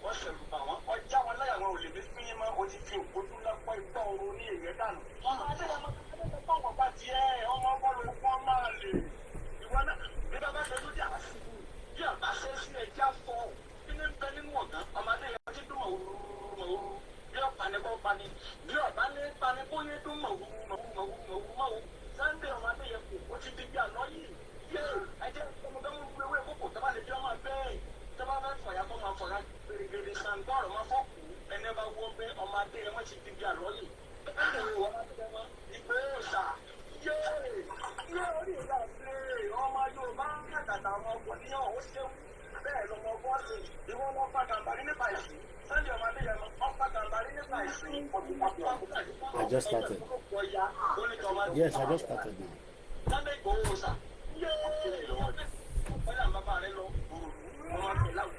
wọ́n ṣẹ̀rù bà wọ́n ọjà wọn láyà wọn ò lè fi fún yín mọ́ o ti fi òkúdú lọ́pọ̀ ìgbà ooru ní èyẹ dànù. ọmọ adéyẹmọ tó bá tiẹ̀ ọmọ bọ́ọ̀lù wọn máa lè ìwọ náà bí bàbá ṣe lójú àṣìkò bí àbá ṣe sí ẹja fọ kí ní bẹ nínú ọ̀gá ọmọ adéyẹmọ ti dún mọ̀wúrú bí ọ̀pá ni kò pani bí ọ̀bá ní pani kó yé dún mọ̀wúrú Sunday ọmọ adéyẹmọ ó ti di bí àná yìí yé ẹjẹ ọmọdé ń gbé ewé kókò tó bá lè jẹ́ ọmọ bẹ́ẹ̀ tó bá fẹ́ fọ̀yà kó máa fọ̀yà gbèrègbèrè sàǹgbọ́ọ̀rọ̀ máa fọ́ọ̀kù ẹni bá wọ́ pé ọmọ adéyẹmọ ti di bí àná yìí ìgbóòsà yé orí ìlà pé ọmọ Yorùbá ń kàtàtà àwọn ọkùnrin náà ó ṣeun bẹ́ẹ̀ lọmọ bọ́ọ̀lù ìwọ wọn pàtàkì nípa ìsìn Sunday ọmọ adéyẹmọ wọn pàtàkì nípa ìsìn I just started. Yes, I just started. Sunday ìgbóòsà yé ọjà bàbá rẹ lọ ọmọ àgbẹ̀láwò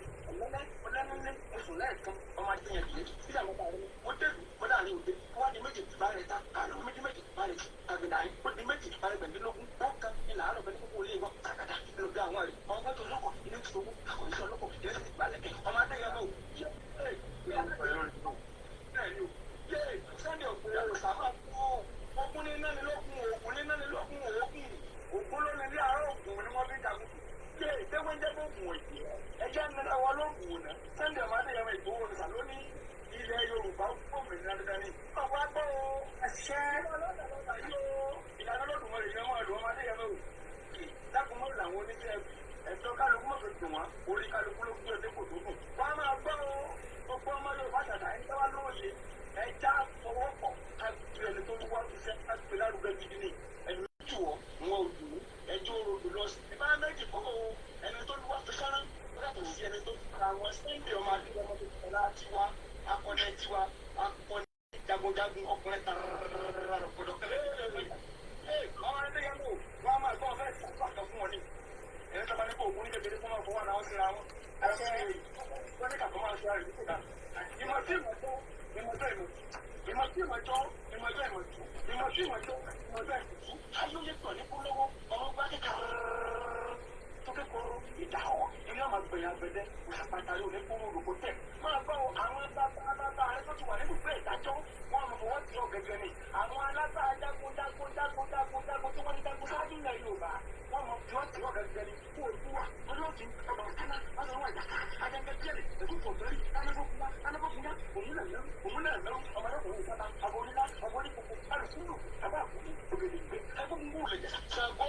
ọlẹ́nulẹ̀ oṣù lẹ́ẹ̀kan ọmọ adéyẹmọ bí àwọn bàbá rẹ ó dẹ̀lú kódà ní òde wọ́n di méjì bá rẹ̀ ta àlọ́ méjì bá rẹ̀ àgbẹ̀dá yìí ó di méjì bá rẹ̀ gbẹ̀dínlógún wọ́n kan ní làárọ̀ bẹ́ẹ̀ ní kókó ilé wọn kàkàdà ló bí àwọn rẹ̀ ọmọ tó lọ́kọ̀ ilé tó lọ́kọ̀ àkọ́yíṣẹ́ ọlọ́kọ̀ ilé tó ti gbalẹ̀ ọmọ adéyẹmọ ò yé Sunday òpèrè sábà fún ogun ní nánilógún ògùn ló ní ilé àárọ̀ ògùn ni wọ́n fi jagun yé ìtẹ́wọ́njẹ́gbọ̀gùn òjì ẹjẹ́ nílẹ̀ wọn ló gùn náà Sunday ọmọ adéyẹmọ ìgbòho nìkan ló ní ilẹ̀ Yorùbá gómìnà dandan ni ọ̀pọ̀ agbọ́ ẹ̀ṣẹ́ ìlànà lọ́dún mọ́lẹ̀ ìyẹn mọ́ ẹ̀lú ọmọ adéyẹmọ ò dákùnmọ́ làwọn oníṣẹ́ ẹ̀tọ́ kálukú mọ̀ fi dùn wọ́n orí kálukú ló gbé ọdẹ kò tó dùn wọ́n á máa gbọ́ gbogbo ọmọ Yorùbá ṣàṣà ẹni tó wá lóye ẹja fọwọ́pọ̀ káàkiri ẹni tó wá fi ṣe káàkiri lárugẹ gidi ni ẹni jù wọ́ wọn ò dùn ẹjọ́ ròdù lọ sí ibà méjì kọ́ ẹni tó wá fi sára yàtọ̀ sí ẹni tó ra wọn Sunday ọmọ adéyẹmọ tó ti tẹ̀lé àtiwá akọni tiwa akọni jagunjagun ọkùnrin tararara pọ̀dọ̀kẹ́lẹ́ ọmọ adéyẹmọ wọn máa gbọ́ fẹ́ sàkóso fún wọn ni ẹni tó bá ní kó ògùn ní kékeré fún wọn fọwọ́ náà wọ́n síra wọn ẹni wọ́n ní kàkọ́ máa ṣe àrùn nígbà ìmọ̀ tí ìmọ̀jọ́ ayọ́lé pọ̀ ní kúlọ́wọ́ ọmọ bá kékeré tó kékeré ìdáhọ́ ilé ọmọ gbẹ̀yà gbẹ̀dẹ́ òṣàpàtà yóò ní kúrò lóko tẹ̀ máa gbọ́ àwọn bàbá rẹ tó ti wà nínú ìgbé ìdájọ́ wọn àmọ̀ fọwọ́ sí ọ̀gẹ̀gẹ̀ ni àwọn alábà jagunjagun tí wọ́n ní jagun sáájú ilẹ̀ Yorùbá wọn mọ̀ tí wọ́n ti ọ̀gẹ̀gẹ̀ ni kó o tú wa olóòtú ọmọ kánná wọn lọ wà yàtà ajẹ́gẹ́gẹ́rẹ́ ètùtù òbẹ́rẹ́ anábọ́kúnná òmùnà ẹ̀mẹ́rún ọmọdékùnrin ìsáta àbórílá ọmọdékùnkùn alùpùpù àbáàkùnrin ògèdè ìgbé ẹgbẹ́ gbogbo lè jẹ́ ṣàgbọ́.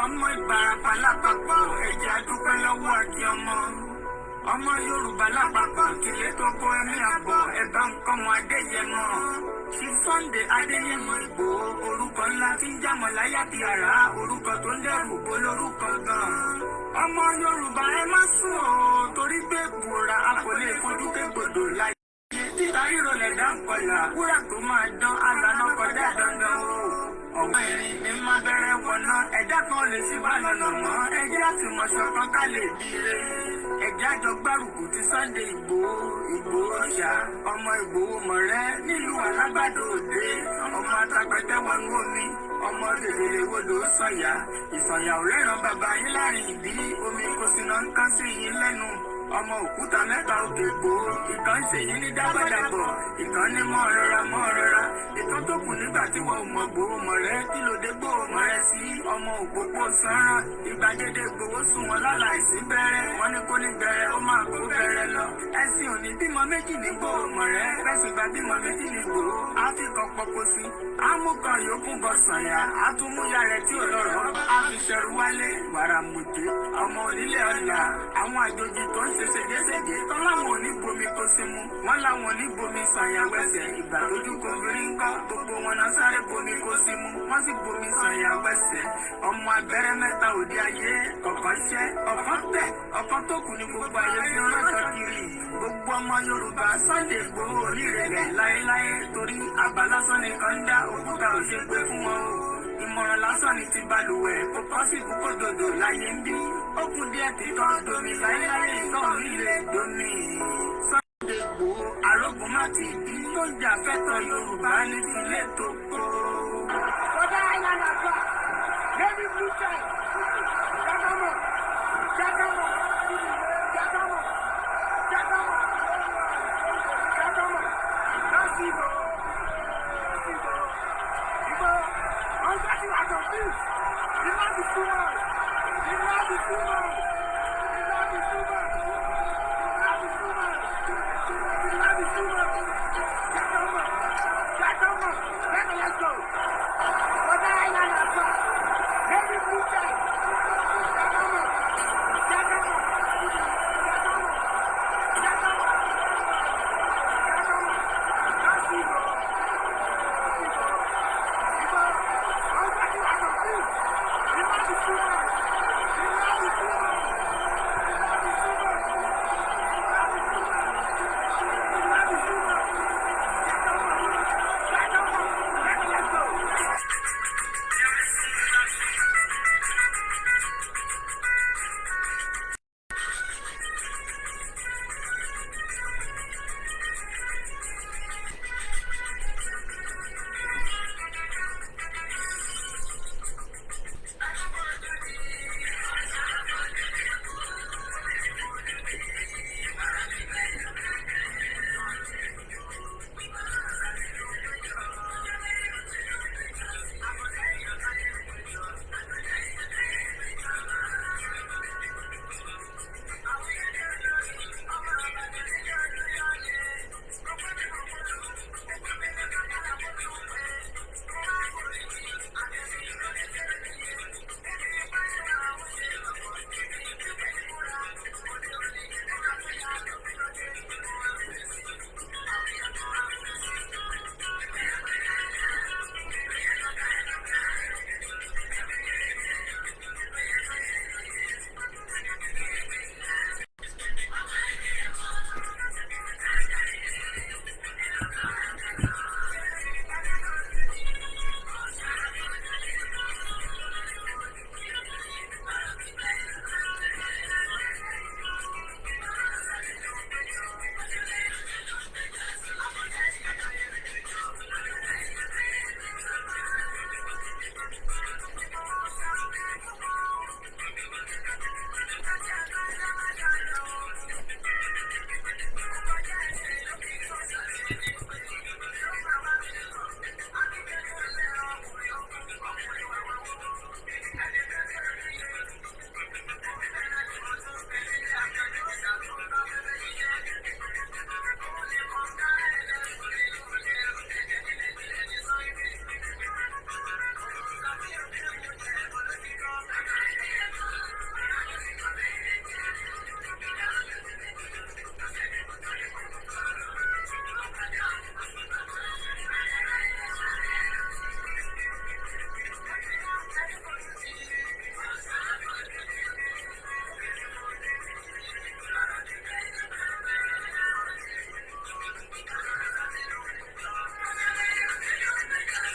Ọmọ Ìbàràpá lápapọ̀ ẹ̀jẹ̀ àdúpẹ́ lọ́wọ́ àti ọmọ Yorùbá lápapọ̀ kílẹ̀ tó kó ẹ̀mí àbọ̀ ẹ̀bá nǹkan mọ́ Adéyẹmọ. Ṣí Sunday Adéyẹmọ Ìgbòho orúkọ ńlá tí ń jàmọ̀ láyà bí ara orúkọ tó ń dẹrù bó lórúkọ gan-an. Ọmọ Yorùbá ẹ má sùn o torí pé bùrà a kò lè fojú kégbodò láyé. Títa ríro lẹ̀dá ń kọlà wúrà tó máa dán àlànà kọjá dandan o. Ọ̀gbọ́n ìrìn ní má bẹ̀rẹ̀ wọ̀nà ẹ̀dá kan lè ṣí bá lọ́nà mọ́ ẹjẹ́ àfìmọ̀ṣọ kan ká lè dire. Ẹ̀jẹ̀ àjọ gbárùkù ti Sunday Ìgbòho ṣá ọmọ Ìgbòho mọ̀rẹ́ nílùú Alágbàdo Òde ọmọ atagbẹ̀tẹ̀ wọnú omi ọmọ gègèrè wodò sọ̀yà ìsọ̀yà ò rẹ́ràn bàbá yín láàrin ìdí omi kò sì náà ń kán sí yín lẹ́nu. Ọmọ òkúta mẹ́ta òkè gbòó ìkan ń ṣèyí ní dábàdàbọ̀ ìkan ní mọ́ rọra ìkan tó kù nígbà tí wọ́n mọ̀ gbòó mọ̀ rẹ́ kí ló dé gbòó mọ̀ rẹ́ sí ọmọ òpópó sanran ìgbàgede gbòó sùn wọn láláìsí bẹ̀rẹ̀ wọn ní kó ní bẹ̀rẹ̀ ó máa kó bẹ̀rẹ̀ lọ ẹ̀sìn òní bímọ méjì ní gbòó mọ̀ rẹ́ bẹ́sùn gba bímọ méjì ní gbòó áfíkan pọpọ sí amúkan yòókù bọ̀ sànyà àtúmúyà rẹ̀ tí ò lọ́rọ̀ àfiṣẹ́rù wálé wàràmùdé ọmọ onílẹ̀ ọ̀la àwọn àjòjì tó ń ṣèṣègéṣègé tán láwọn oníbomi kó sí mu wọn láwọn oníbomi sànyà wẹsẹ̀ ìgbà lójú kò fi ń kọ́ gbogbo wọn náà sáré bomi kó sí mu wọ́n sì bomi sàn ìyàwó ẹsẹ̀ ọmọ abẹ́rẹ́ mẹ́ta òde ayé ọ̀kan ṣẹ́ ọ̀kan tẹ̀ ọ̀kan tó kù ní gbogbo ayé fi ránṣọ kiri gbogbo ọmọ Yorùbá Sunday Igboho onírẹ̀lẹ̀ láéláé torí àbá lásán nìkan ń dá òkúta ò ṣe pé fún wọn o ìmọ̀ràn lásán ni ti balùwẹ̀ kò pọ́sibú kó dòdò láyé ń bí ó kù díẹ̀ tí tọ́ domi láéláé ìtọ́ orílẹ̀ domi. Sunday Igboho arógun má ti bí tó ń jà fẹ́tọ̀ Yorùbá ní tilẹ̀ tó kó. Bọ́dá ìlànà àgbà lẹ́ni blúṣẹ̀ jágámọ̀ jágámọ̀ jágámọ̀ jágámọ̀ jágámọ̀ láti ìbò ìbò ọ̀gá ti wà sọ̀tún ìlà ti túmọ̀ ìlà ti túmọ̀ ìlà ti túmọ̀ ìlà ti túmọ̀ ìlà ti túmọ̀ jágámọ̀ jágámọ̀ lẹ́nu lẹ́sọ̀. Bọ́dá ìlànà àgbà lẹ́ni blúṣẹ̀ jágámọ̀ jágámọ̀ jágámọ̀ jágámọ̀ jágámọ̀ láti ìbò ìbò ọ̀gá ti wà sọ̀tún ìlà ti túmọ̀ ìlà ti túmọ̀ ìlà ti túmọ̀ ìlà ti túmọ̀ ìlà ti túmọ̀ jágámọ̀ lẹ́nu lẹ́sọ̀.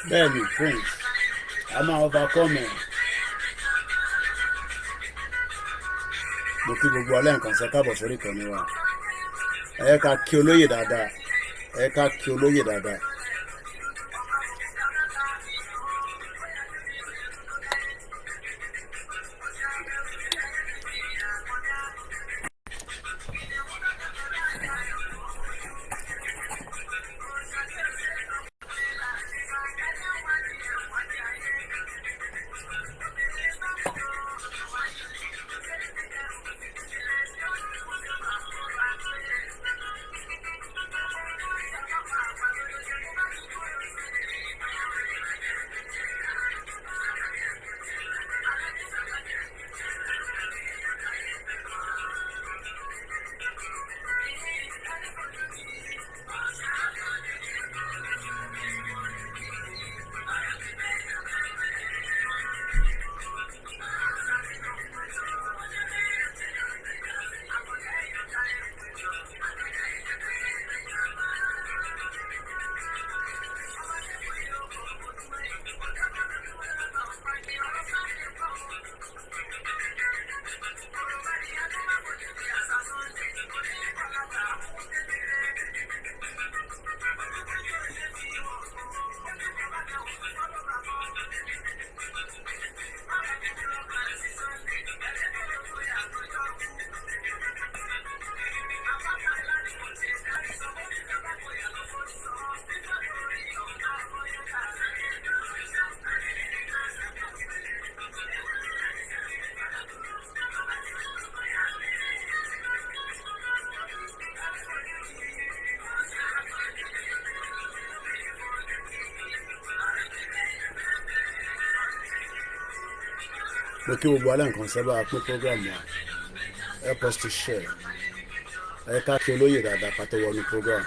Bẹ́ẹ̀ni friends, a máa overcome ẹ̀. Mo kí gbogbo alẹ́ nǹkan ṣe káàbọ̀ sórí ìkànnì wa. Ẹ ká kí olóyè dáadáa. Ẹ ká kí olóyè dáadáa. mo kí gbogbo alẹ́ nǹkan sábà pín program wa help us to share ẹ ká kí olóyè dáadáa ká tó wọnú program.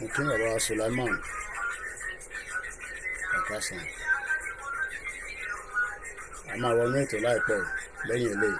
Mungkin bàbá Sulaiman Kakasan a máa wọnú ètò láìpẹ́ lẹ́yìn eléyìí.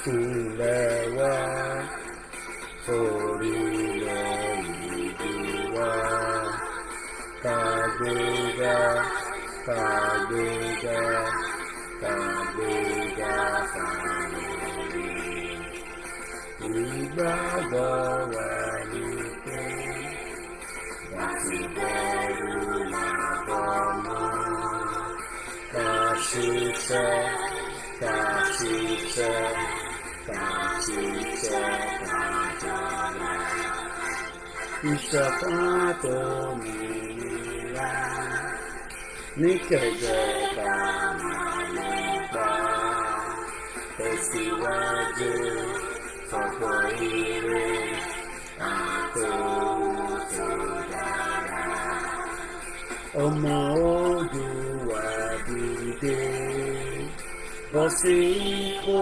OLAKUNLE wa, Orileede wa, Kagbega, Kagbega, Kagbega fáyé. Ìgbàgbọ́ wa ni pé láti bẹ̀rù làbọ̀ mọ́. Ká ṣiṣẹ́, ká ṣiṣẹ́, ká ṣiṣẹ́, ká jọlá. Ìṣọ̀kan tó mìíràn ní kẹ̀kẹ́ ká máa lè gbà. Tẹ̀síwájú ọ̀pọ̀ ire àtòhun tó dára. Ọmọ Oòduà dìde, bọ́ sí ipò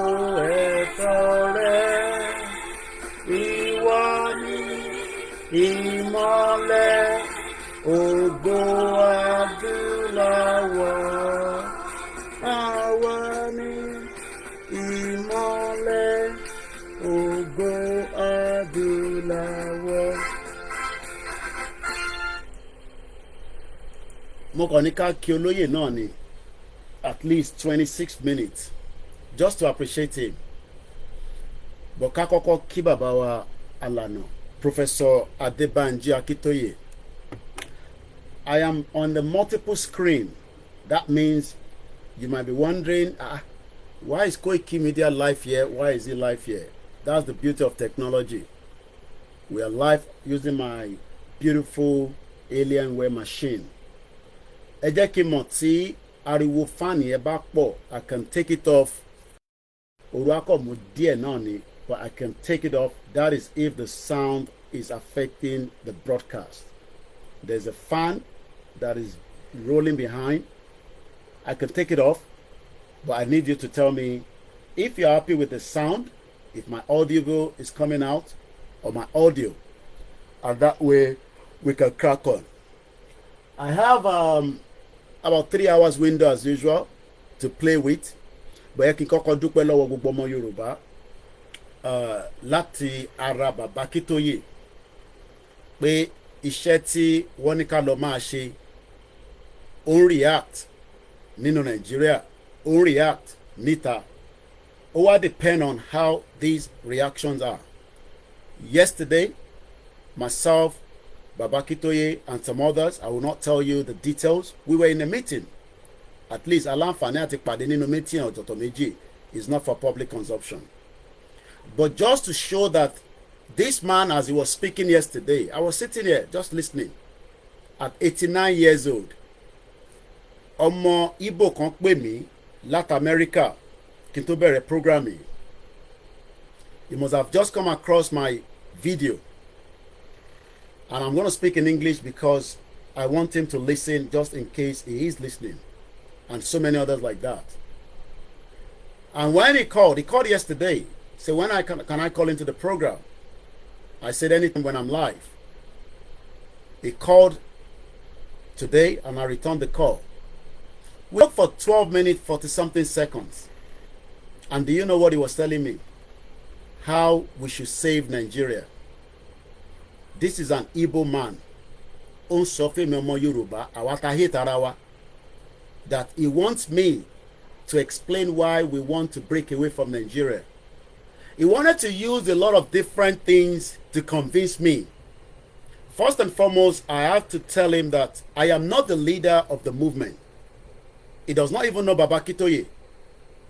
ẹ̀tọ́ rẹ. Ìwọ ni ìmọ́lẹ̀ ògo adúláwọ̀. Àwa ni ìmọ́lẹ̀ ògo adúláwọ̀. Mo kàn ní ká kí olóyè náà ní at least 26 minutes just to appreciate him. But ká kọ́kọ́ kí bàbá wa alànà Professor Adebanji Akitoye. I am on the multiple screen. That means you might be wondering, why is Koikimedia live here? Why is he live here? That's the beauty of technology. We are live using my beautiful Alienware machine. Ẹ jẹ́ kí n mọ̀ tí ariwo fan yẹn bá pọ̀, I can take it off. Òru akọ̀mù díẹ̀ náà ni, but I can take it off. That is if the sound is affecting the broadcast. There's a fan that is rolling behind. I can take it off, but I need you to tell me if you're happy with the sound, if my audio is coming out, or my audio, and that way we can crack on. I have about 3 hours window as usual to play with, but ẹ kí n kọ́kọ́ dúpẹ́ lọ́wọ́ gbogbo ọmọ Yorùbá láti ara Bàbá Akitoye pé iṣẹ́ tí wọ́n ní ká lọ máa ṣe ó ń react nínú Nàìjíríà, ó ń react níta. Ó wá depend on how these reactions are. Yesterday, myself, Baba Akitoye, and some others, I will not tell you the details. We were in a meeting. At least aláǹfààní àti pàdé nínú meeting ọ̀tọ̀ọ̀tọ̀ méjì is not for public consumption. But just to show that this man, as he was speaking yesterday, I was sitting here just listening. At 89 years old, ọmọ Igbo kan pè mí láti America kí n tó bẹ̀rẹ̀ programming. He must have just come across my video. And I'm going to speak in English because I want him to listen just in case he is listening. And so many others like that. And when he called yesterday. Said, when can I call into the program? I said anything when I'm live. He called today and I returned the call. We talked for 12 minutes, 40-something seconds. And do you know what he was telling me? How we should save Nigeria. This is an Igbo man. That he wants me to explain why we want to break away from Nigeria. He wanted to use a lot of different things to convince me. First and foremost, I have to tell him that I am not the leader of the movement. He does not even know Baba Akitoye.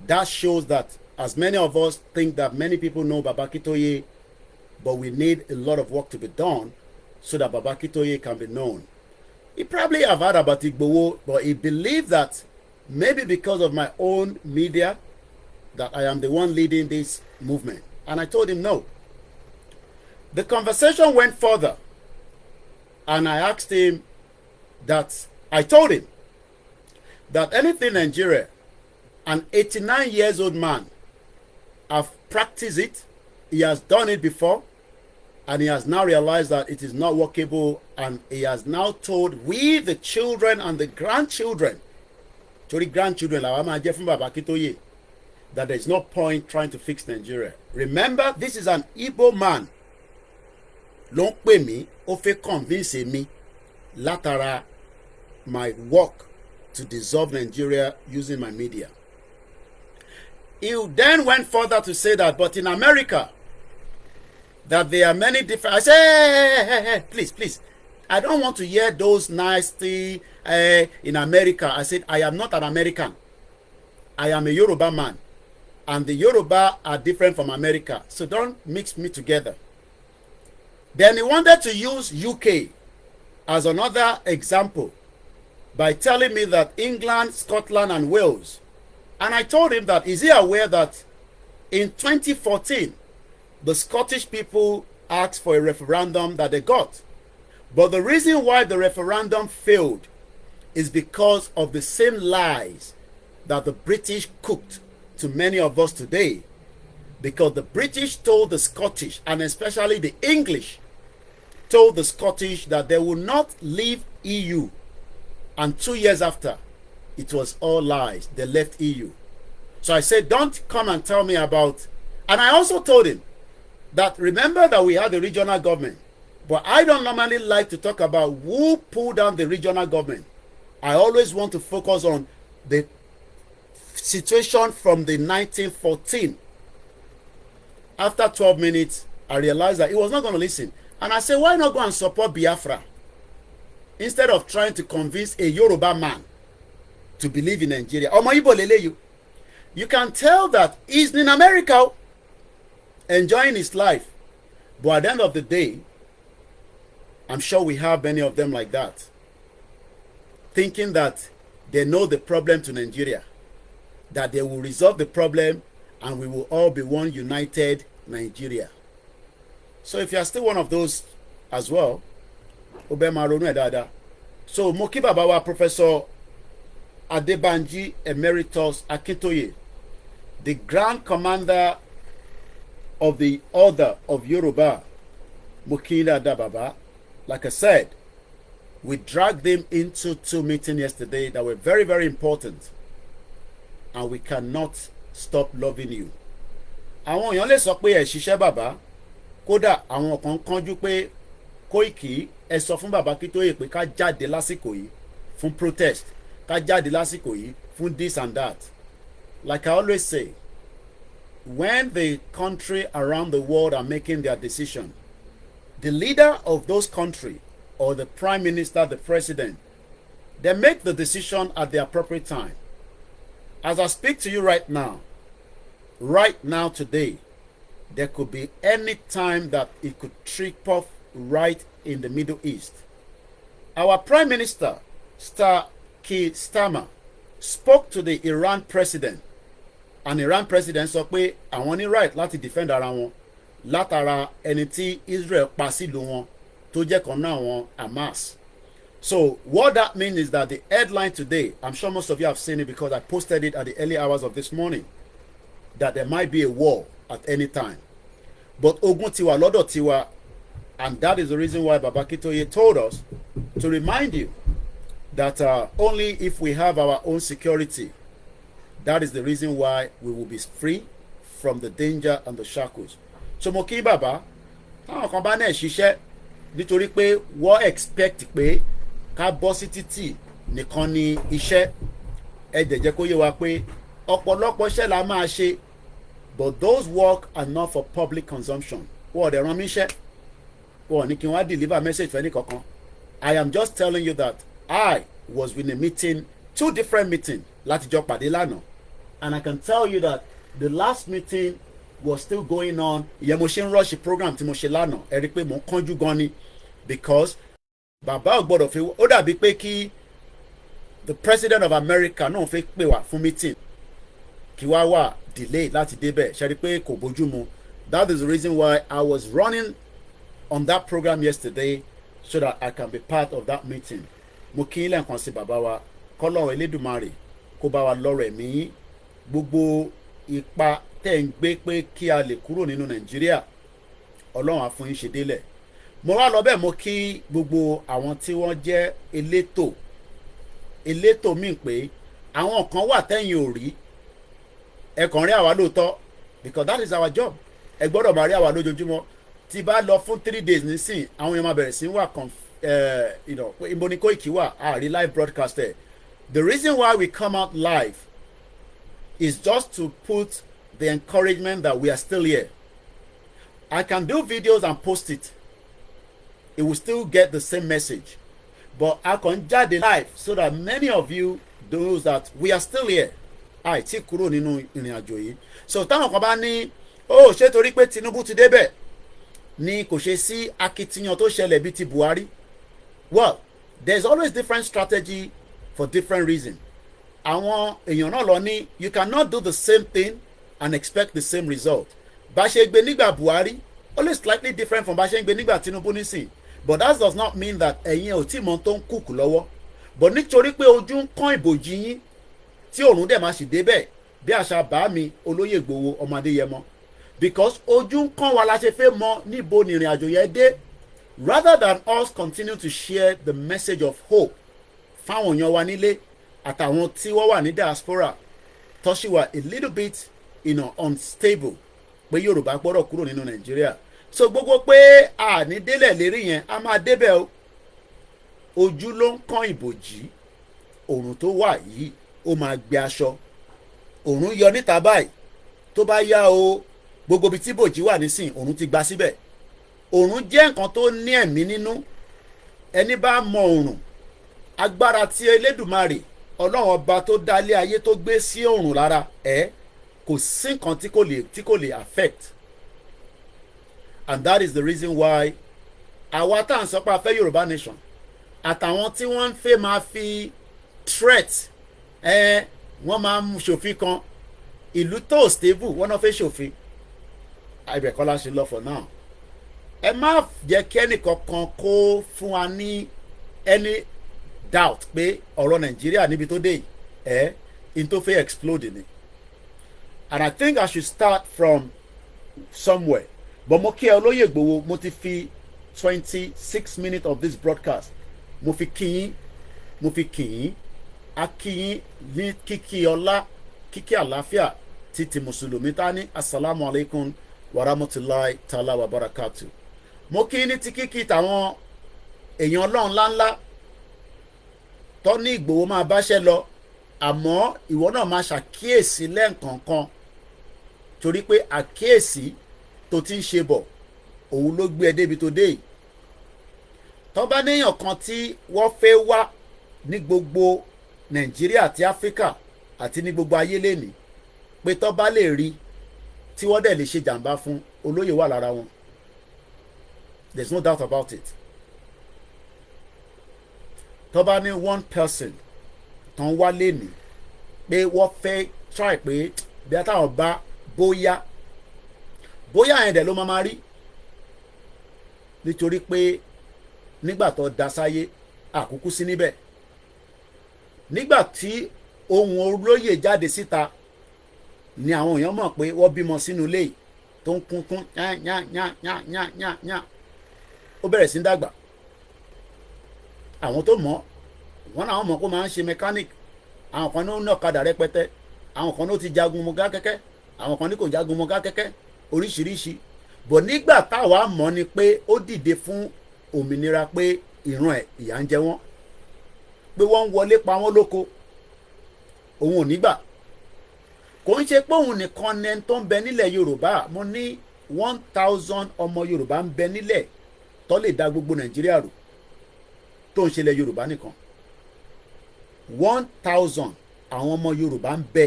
That shows that as many of us think that many people know Baba Akitoye, but we need a lot of work to be done so that Baba Akitoye can be known. He probably have heard about Igboho, but he believed that maybe because of my own media, that I am the one leading this movement. And I told him no. The conversation went further. And I asked him that, I told him that anything Nigeria, an 89 years old man, have practiced it. He has done it before. And he has now realized that it is not workable. And he has now told we, the children and the grandchildren, that there's no point trying to fix Nigeria. Remember, this is an Igbo man. Ló ń pè mí, ó fẹ́ convince me látara my work to dissolve Nigeria using my media. He then went further to say that, but in America, that there are many different... I say, hey, please. I don't want to hear those nasty in America. I said, I am not an American. I am a Yoruba man. And the Yoruba are different from America. So don't mix me together. Then he wanted to use UK as another example by telling me that England, Scotland, and Wales. And I told him that, is he aware that in 2014, the Scottish people asked for a referendum that they got. But the reason why the referendum failed is because of the same lies that the British cooked to many of us today. Because the British told the Scottish, and especially the English, told the Scottish that they will not leave EU. And 2 years after, it was all lies. They left EU. So I said, don't come and tell me about... And I also told him that, remember that we had the regional government. But I don't normally like to talk about who pulled down the regional government. I always want to focus on the situation from the 1914. After 12 minutes, I realized that he was not going to listen. And I said, why not go and support Biafra? Instead of trying to convince a Yoruba man to believe in Nigeria. You can tell that he's in America enjoying his life. But at the end of the day, I'm sure we have many of them like that. Thinking that they know the problem to Nigeria. That they will resolve the problem and we will all be one united Nigeria. So if you are still one of those as well, so Moki Babawa Professor Adebanji Emeritus Akintoye, the Grand Commander of the Order of Yoruba, Mokila Dababa, like I said, we dragged them into 2 meetings yesterday that were very, very important. And we cannot stop loving you. Àwọn èèyàn lè sọ pé ẹ ṣiṣẹ́ bàbá, kódà àwọn kan kánjú pé Koiki ẹ sọ fún bàbá Akintoye pé ká jáde lásìkò yìí fún protest, ká jáde lásìkò yìí fún this and that. Like I always say, when the country around the world are making their decision, the leader of those countries or the prime minister, the president, they make the decision at the appropriate time. As I speak to you right now today, there could be any time that it could trip off right in the Middle East. Our Prime Minister, Keir Starmer, spoke to the Iran president, and Iran president sọ pé àwọn ní right láti defend ara wọn látara ẹni tí Israel pa sílùú wọn tó jẹ́ kan náà wọn Hamas. So what that means is that the headline today, I'm sure most of you have seen it because I posted it at the early hours of this morning, that there might be a war at any time. But ogun tiwa lọ́dọ̀ tiwa, and that is the reason why Baba Akintoye told us to remind you that only if we have our own security, that is the reason why we will be free from the danger and the shackles. So mo kí bàbá, táwọn kan bá náà ṣiṣẹ́ nítorí pé wọ́n expect pé ká bọ́ sí títì nìkan ni iṣẹ́, ẹ dẹ̀ jẹ́ kó yé wa pé ọ̀pọ̀lọpọ̀ iṣẹ́ la máa ṣe, but those work are not for public consumption. Wọ́n dẹ̀ rán mi iṣẹ́, wọ́n ní kí wọ́n á deliver message fẹ́ ní kankan. I am just telling you that I was in a meeting, 2 different meetings láti jọ pàdé lánàá, and I can tell you that the last meeting was still going on. Ìyẹn mo ṣe ń rush program tí mo ṣe lánàá, ẹ rí pé mo ń kánjú gan ni, because bàbá ò gbọ́dọ̀ fi ó dàbí pé kí the president of America náà fẹ́ pè wá fún meeting kí wá wà delay láti débẹ̀, ṣe rí pé kò bójú mu. That is the reason why I was running on that program yesterday so that I can be part of that meeting. Mo kí ilé nǹkan sí bàbá wa, kọ́lọ́run Elédùmarè kó bá wa lọ́rọ̀ ẹ̀mí, gbogbo ipa tẹ́ ń gbé pé kí a lè kúrò nínú Nàìjíríà, Ọlọ́run á fún yín ṣe délẹ̀. Mo wá lọ bẹ́ẹ̀ mo kí gbogbo àwọn tí wọ́n jẹ́ elétò míì pé àwọn kan wà tẹ́yìn ò rí, ẹ kàn rí àwa lóòótọ́ because that is our job. Ẹ gbọ́dọ̀ máa rí àwa lójoojúmọ́. Tí bá lọ fún 3 days nísìn àwọn èèyàn máa bẹ̀rẹ̀ sí wà ibo ni Koiki wà àrí live broadcast ẹ̀. The reason why we come out live is just to put the encouragement that we are still here. I can do videos and post it. It will still get the same message. But I can jáde live so that many of you knows that we are still here. Àìtí kúrò nínú ìrìn àjò yìí. So táwọn kan bá ní ṣé torí pé Tinubu ti débẹ̀ ni kò ṣe sí akitiyan tó ṣẹlẹ̀ bíi ti Buhari. Well, there's always different strategy for different reasons. Àwọn èèyàn náà lọ ní you cannot do the same thing and expect the same result. Bá ṣe gbé nígbà Buhari always slightly different from bá ṣe gbé nígbà Tinubu nísìn. But that does not mean that ẹ̀yin ò tí mọ̀ tó ń kúkú lọ́wọ́. But nítorí pé ojú ń kán ìbòjì yín tí òòrùn dẹ̀ máa sì débẹ̀ bí àṣà bá mi olóyè Ìgbòho ọmọ Adéyẹmọ. Because ojú ń kán wa la ṣe fẹ́ mọ̀ níbo ni ìrìn àjò yẹn dé. Rather than us continue to share the message of hope fáwọn èèyàn wa nílé àtàwọn tí wọ́n wà ní diaspora tó ṣì wà a little bit unstable pé Yorùbá gbọ́dọ̀ kúrò nínú Nàìjíríà. So gbogbo pé àní délẹ̀ lérí yẹn a máa débẹ̀ o. Ojú ló ń kán ìbòjì òòrùn tó wà yìí ó máa gbé aṣọ òòrùn yọ níta báyìí tó bá yá o gbogbo ibi tí bòjì wà nísìn òòrùn ti gba síbẹ̀. Òòrùn jẹ́ nǹkan tó ní ẹ̀mí nínú. Ẹni bá mọ òòrùn agbára tí Elédùmarè Ọlọ́run ọba tó dálé ayé tó gbé sí òòrùn lára kò sí nǹkan tí kò lè affect. And that is the reason why àwa tá à ń sọ pé a fẹ́ Yorùbá nation àtàwọn tí wọ́n ń fẹ́ máa fi threat wọ́n máa ń ṣòfin kan ìlú tó stable wọ́n náà fẹ́ ṣòfin àìbẹ̀kọ́lá ṣe lọ for now. Ẹ má jẹ́ kí ẹnìkankan kó fún wa ní any doubt pé ọ̀rọ̀ Nàìjíríà níbi tó dé yìí in tó fẹ́ explode ni. And I think I should start from somewhere. But mo kí ẹ olóyè Ìgbòho mo ti fi 26 minutes of this broadcast mo fi kí yín a kí yín ní kíkí ọlá kíkí àlàáfíà títí mùsùlùmí tá ní assalamu alaikum wa rahmatulahi ta'ala wa barakatu. Mo kí ní ti kíkí tàwọn èèyàn Ọlọ́run ńláńlá tó ní Ìgbòho máa báṣẹ́ lọ àmọ́ ìwọ náà máa ṣàkíyèsí lẹ́ǹkọ̀ọ̀kan torí pé àkíyèsí tó ti ń ṣe bọ̀ òun ló gbé ẹ débi tó dé yìí. Tó bá níyàn kan tí wọ́n fẹ́ wá ní gbogbo Nàìjíríà àti Áfíríkà àti ní gbogbo ayé lénìí pé tó bá lè rí tí wọ́n dẹ̀ lè ṣe jàǹbá fún olóyè wà lára wọn. There's no doubt about it. Tó bá ní one person tó ń wá lénìí pé wọ́n fẹ́ try pé bí a táwọn bá bóyá yẹn dẹ̀ ló máa rí nítorí pé nígbà tó da sáyé àkúkú sí níbẹ̀ nígbà tí ohun olóyè jáde síta ni àwọn èèyàn mọ̀ pé wọ́n bímọ sínú ilé yìí tó ń kúnkún yá ó bẹ̀rẹ̀ sí ń dàgbà. Àwọn tó mọ̀ wọ́n náà mọ̀ kó máa ń ṣe mechanic, àwọn kan ní ọ̀kadà rẹpẹtẹ, àwọn kan ní ó ti jagun mọ́gá kẹ́kẹ́, àwọn kan ní kò jagun mọ́gá kẹ́kẹ́ oríṣiríṣi. Bọ̀ nígbà táwa mọ̀ ni pé ó dìde fún òmìnira pé ìran ẹ̀ ìyà ń jẹ wọ́n, pé wọ́n ń wọlé pa wọ́n lóko, òun ò nígbà. Kò ń ṣe pé òun nìkan ní tó ń bẹ nílẹ̀ Yorùbá. Mo ní 1000 ọmọ Yorùbá ń bẹ nílẹ̀ tó lè dá gbogbo Nàìjíríà rú tó ń ṣẹlẹ̀ Yorùbá nìkan. 1000 àwọn ọmọ Yorùbá ń bẹ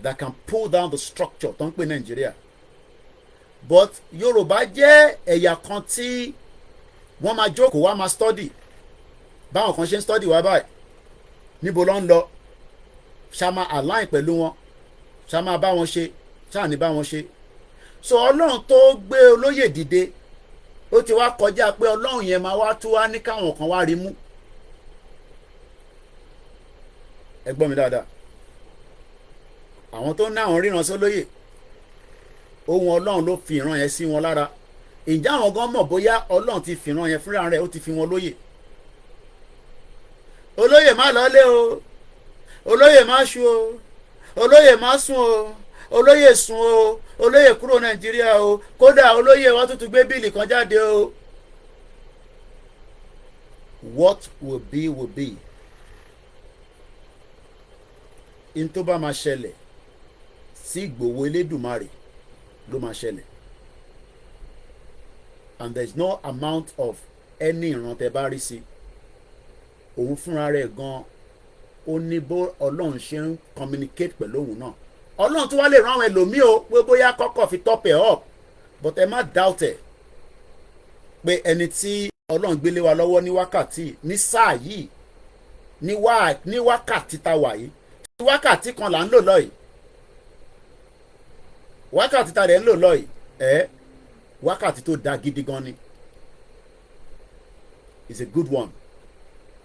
that can pull down the structure tó ń pè Nàìjíríà. But Yorùbá jẹ́ ẹ̀yà kan tí wọ́n máa jókòó wá máa study báwọn kan ṣe ń study wá báyìí níbo ló ń lọ, ṣá máa align pẹ̀lú wọn, ṣá máa bá wọn ṣe, ṣá ní bá wọn ṣe. So Ọlọ́run tó gbé olóyè dìde ó ti wá kọjá pé Ọlọ́run yẹn máa wá tú wá ní káwọn kan wá rí mú. Ẹ gbọ́ mi dáadáa, àwọn tó ń ná àwọn ríran sólóyè ohun Ọlọ́run ló fi ìran yẹn sí wọn lára. Ǹjẹ́ àwọn gan mọ̀ bóyá Ọlọ́run ti fi ìran yẹn fúnra rẹ̀ ó ti fi wọn lóyè? Olóyè má lọlé o, olóyè má ṣu o, olóyè má sùn o, olóyè sùn o, olóyè kúrò Nàìjíríà o, kódà olóyè wọn tuntun gbé bíìlì kan jáde o. What will be will be. In tó bá máa ṣẹlẹ̀ sí Ìgbòho Elédùmarè ló máa ṣẹlẹ̀. And there is no amount of any ìran tẹ́ bá rí sí. Òun fúnra rẹ̀ gan-an ó ní bó Ọlọ́run ṣe ń communicate pẹ̀lú òun náà. Ọlọ́run tó wá lè rán àwọn ẹlòmíì o pé bóyá kọ́kọ́ fi top ẹ̀ up, but ẹ má doubt ẹ̀ pé ẹni tí Ọlọ́run gbélé wa lọ́wọ́ ní wákàtí ní sáà yìí ní wákàtí tá wà yìí, wákàtí kan là ń lò lọ́yìí, wákàtí tá rẹ̀ ń lò lọ́yìí wákàtí tó da gidi gan ni. It's a good one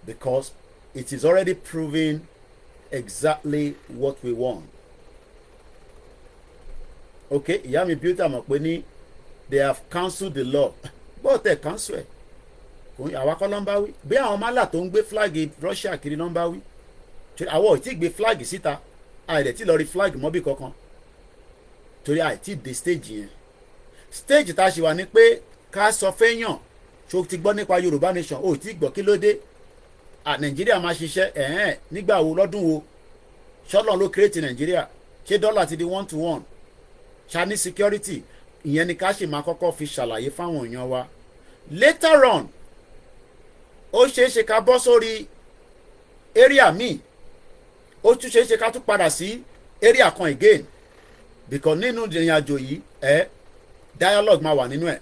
because it is already proving exactly what we want. Okay, ìyá mi beauty àmọ̀ pé ní they have cancelled the law but they cancel ẹ̀ kò àwa kọ́ ló ń bá wí bí àwọn málà tó ń gbé flag Russia kiri ló ń bá wí àwọn ò tí gbé flag síta àìdẹ̀ tí lọ rí flag mọ́bì kankan torí àìtí dé stage yẹn. Stage tá a ṣe wà ní pé ká sọ fẹ́yàn ṣó ti gbọ́ nípa Yorùbá nation ó ti gbọ́ kí ló dé Nàìjíríà máa ṣiṣẹ́ nígbà wo lọ́dún wo ṣọ́lọ́n ló create Nàìjíríà ṣé dọ́là ti di 1-to-1 ṣá ní security ìyẹn ni ká ṣe máa kọ́kọ́ fi ṣàlàyé fáwọn èèyàn wa. Later on ó ṣeé ṣe ká bọ́ sórí area míì ó tún ṣeé ṣe ká tún padà sí area kan again because nínú ìrìn àjò yìí dialogue máa wà nínú ẹ̀,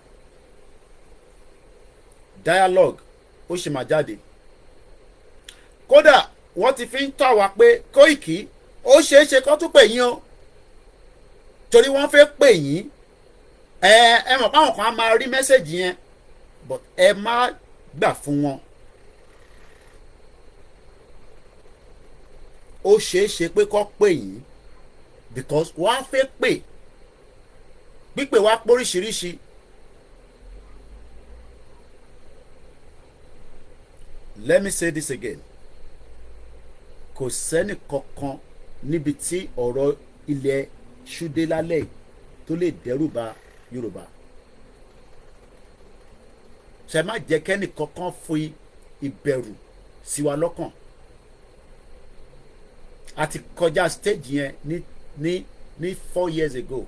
dialogue ó ṣe máa jáde. Kódà wọ́n ti fi ń tọ́ wa pé Koiki ó ṣeé ṣe kó tún pè yín o torí wọ́n fẹ́ pè yín ẹ mọ̀ páwọn kan á máa rí mẹ́sẹ̀gì yẹn but ẹ má gbà fún wọn. Ó ṣeé ṣe pé kó pè yín because wọ́n á fẹ́ pè pípè wá póríṣiríṣi. Let me say this again. Kò sẹ́ni kankan níbi tí ọ̀rọ̀ ilẹ̀ ṣúdé lálẹ́ tó lè dẹ́rù ba Yorùbá. Ṣé má jẹ́ kẹ́ni kankan fi ìbẹ̀rù sí wa lọ́kàn. A ti kọjá stage yẹn ní 4 years ago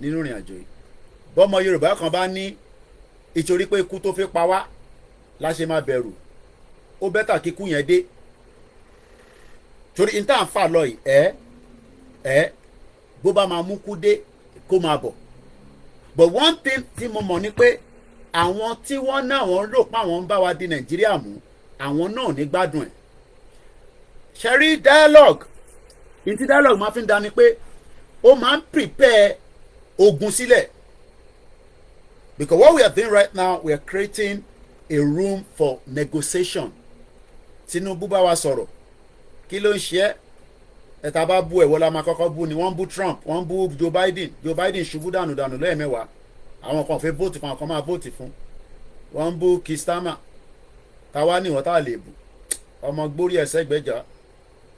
nínú ìrìn àjò yìí. Bọ́mọ Yorùbá kan bá ní ìtorí pé ikú tó fi pa wá la ṣe máa bẹ̀rù ó bẹ́tà kíkú yẹn dé torí n tá à ń fà lọ yìí bó bá máa mú kú dé kó máa bọ̀. But one thing tí mo mọ̀ ni pé àwọn tí wọ́n náà wọ́n rò pé àwọn ń bá wa di Nàìjíríà mú àwọn náà ní gbádùn ẹ̀. Ṣé rí dialogue ní tí dialogue máa fi ń dání pé ó máa ń prepare ogun sílẹ̀ because what we are doing right now we are creating a room for negotiation. Tinubu bá wa sọ̀rọ̀ kí ló ń ṣe ẹ̀ta bá bú ẹ̀wọ́ la máa kọ́kọ́ bú ni wọ́n bú Trump wọ́n bú Joe Biden ṣubú dànù lẹ́ẹ̀mẹ́wàá àwọn kan fẹ́ vote fún àwọn kan máa vote fún wọ́n bú Kistama táwa ní ìwọ̀n tá a lè bù ọmọ gbórí ẹ̀sẹ̀ gbẹ́jà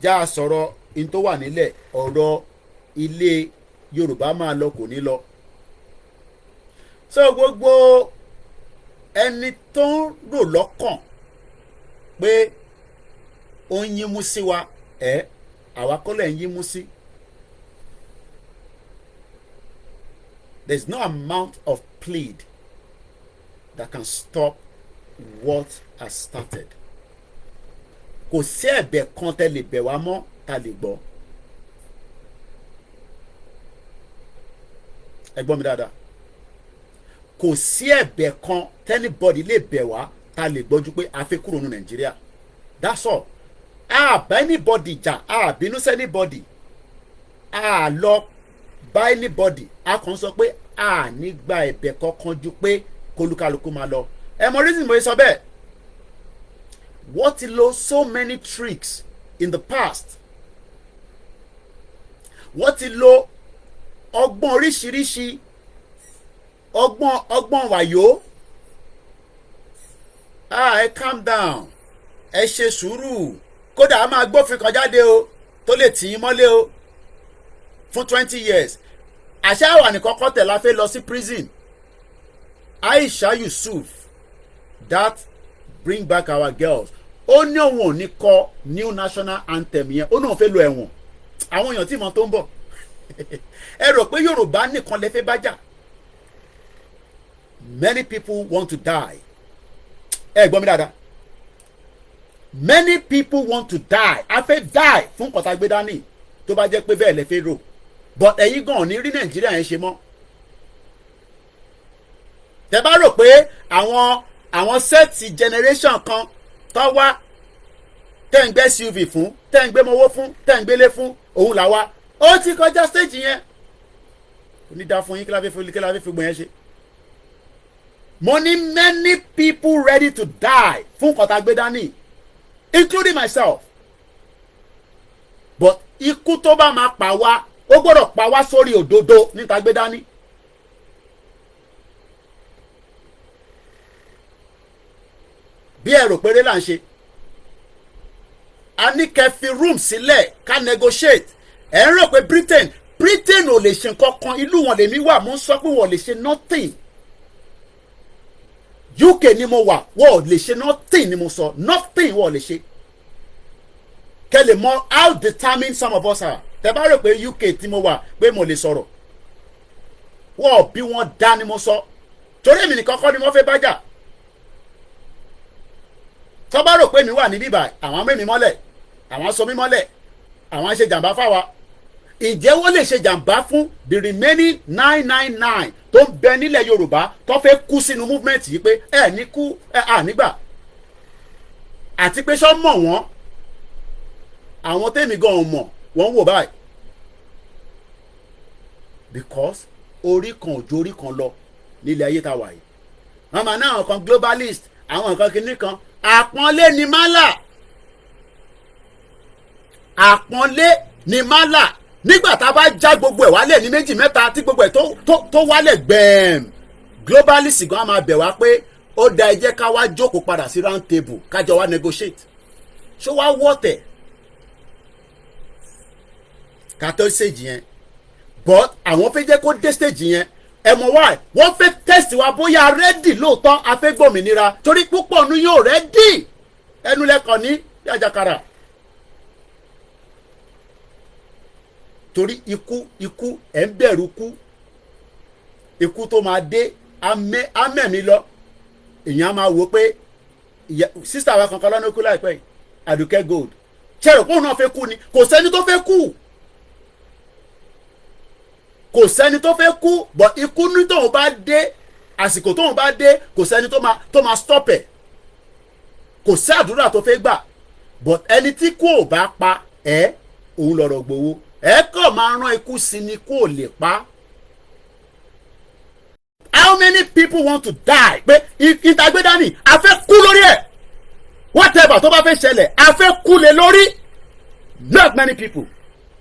já sọ̀rọ̀ in tó wà nílẹ̀ ọ̀rọ̀ ilé Yorùbá máa lọ kò ní lọ. So gbogbo ẹni tó ń rò lọ́kàn pé ó ń yín mú sí wa àwa kọ́ lẹ̀ ń yín mú sí. There is no amount of plead that can stop what has started. Kò sí ẹ̀bẹ̀ kan tẹ́ lè bẹ̀ wá mọ́ ta lè gbọ́. Ẹ gbọ́ mi dáadáa. Kò sí ẹ̀bẹ̀ kan tẹ́nibọ́dì lè bẹ̀ wá ta lè gbọ́jú pé a fẹ́ kúrò ní Nàìjíríà. That's all. Bá anybody jà bínú sí anybody lọ bá anybody kàn sọ pé ní gba ẹ̀bẹ̀ kankan ju pé kólúkálukú máa lọ. Ẹ mọ reason mo sọ bẹ́ẹ̀. Wọ́n ti lo so many tricks in the past. Wọ́n ti lo ọgbọ́n oríṣiríṣi ọgbọ́n wàyó. Ẹ calm down ẹ ṣe sùúrù kódà a máa gbófin kan jáde o tó lè tì í mọ́lé o fún 20 years àṣà wà ní kọ́kọ́ tẹ̀ la fẹ́ lọ sí prison. Aisha Yusuf, that bring back our girls, ó ní òun ò ní kọ new national anthem yẹn, ó náà fẹ́ lo ẹ̀wọ̀n. Àwọn èèyàn tí mo tó ń bọ̀ ẹ rò pé Yorùbá nìkan lè fẹ́ bá jà. Many people want to die. Ẹ gbọ́ mi dáadáa. Many people want to die. A fẹ́ die fún kọ́tà gbé dání tó bá jẹ́ pé bẹ́ẹ̀ lè fẹ́ rò. But ẹ̀yin gan ní rí Nàìjíríà yẹn ṣe mọ́. Tẹ́ bá rò pé àwọn sẹ́ẹ̀tì generation kan tó wá tẹ́ ń gbé SUV fún, tẹ́ ń gbé mọ́wọ́ fún, tẹ́ ń gbélé fún, òun là wá. Ó ti kọjá stage yẹn. Onídàá fún yín kí la fẹ́ fi gbọ̀n yẹn ṣe. Mo ní many people ready to die fún kọ́tà gbé dání, including myself. But ikú tó bá máa pa wá, ó gbọ́dọ̀ pa wá sórí òdodo níta gbé dání. Bí ẹ̀rọ péré là ń ṣe. A ní kẹ́ fi room sílẹ̀ ká negotiate. Ẹ ń rò pé Britain ò lè ṣe nǹkan kan, ìlú wọn lèmi wà, mo ń sọ pé wọ́n lè ṣe nothing. UK ni mo wà, wọ́n lè ṣe nothing ni mo sọ, nothing wọ́n lè ṣe. Kẹ́ lè mọ how determined some of us are. Tẹ́ bá rò pé UK tí mo wà pé mo lè sọ̀rọ̀, wọ́n bí wọ́n dá ni mo sọ. Torí èmi nìkan kọ́ ni wọ́n fẹ́ bá jà. Tọ́ bá rò pé mi wà ní bíbà, àwọn mẹ́mi mọ́lẹ̀, àwọn sọ mí mọ́lẹ̀, àwọn ṣe jàǹbá fáwa. Ǹjẹ́ wọ́n lè ṣe jàǹbá fún the remaining 999 tó ń bẹ nílẹ̀ Yorùbá tó fẹ́ kú sínú movement yìí pé ẹ ní kú ẹ nígbà? Àti pé ṣọ́ mọ̀ wọ́n, àwọn tèmi gan mọ̀ wọ́n wò báyìí. Because orí kan ò ju orí kan lọ nílẹ̀ ayé tá wà yìí. Wọ́n máa ná àwọn kan globalist, àwọn nǹkan kìíní kan. Àpọ́nlé ni málà. Àpọ́nlé ni málà. Nígbà tá a bá já gbogbo ẹ̀ wálẹ̀ ní méjì mẹ́ta tí gbogbo ẹ̀ tó wálẹ̀ gbẹ̀ẹ́m, globalist gan máa bẹ̀ wá pé ó da ẹ jẹ́ ká wá jókòó padà sí round table kájọ wá negotiate. Ṣé wá wọ́tẹ̀ ká tó stage yẹn? But àwọn fẹ́ jẹ́ kó dé stage yẹn. Ẹ mọ̀ wá wọ́n fẹ́ test wa bóyá ready lóòótọ́ a fẹ́ gbòmìnira torí púpọ̀ nu yóò ready. Ẹnu lẹ́kọ̀ọ́ ní yàjàkàrà. Torí ikú ẹ̀ ń bẹ̀rù ikú tó máa dé amẹ́mi lọ. Èèyàn máa wò pé sísá wa kankan lọ́nà kú láìpẹ́ yìí, Àdùkẹ́ Gold. Ṣẹ̀rọ̀ kóun náà fẹ́ kú ni, kò sẹ́ni tó fẹ́ kú. Kò sẹ́ni tó fẹ́ kú, but ikú ní tóun bá dé, àsìkò tóun bá dé, kò sẹ́ni tó máa stop ẹ̀. Kò sí àdúrà tó fẹ́ gbà, but ẹni tí kú ò bá pa òun lọ̀rọ̀ gbowó. Ẹ kàn máa rán ikú sí ni kó lè pa. How many people want to die? Pé ìtagbédání a fẹ́ kú lórí ẹ̀. Whatever tó bá fẹ́ ṣẹlẹ̀ a fẹ́ kú lé lórí. Not many people.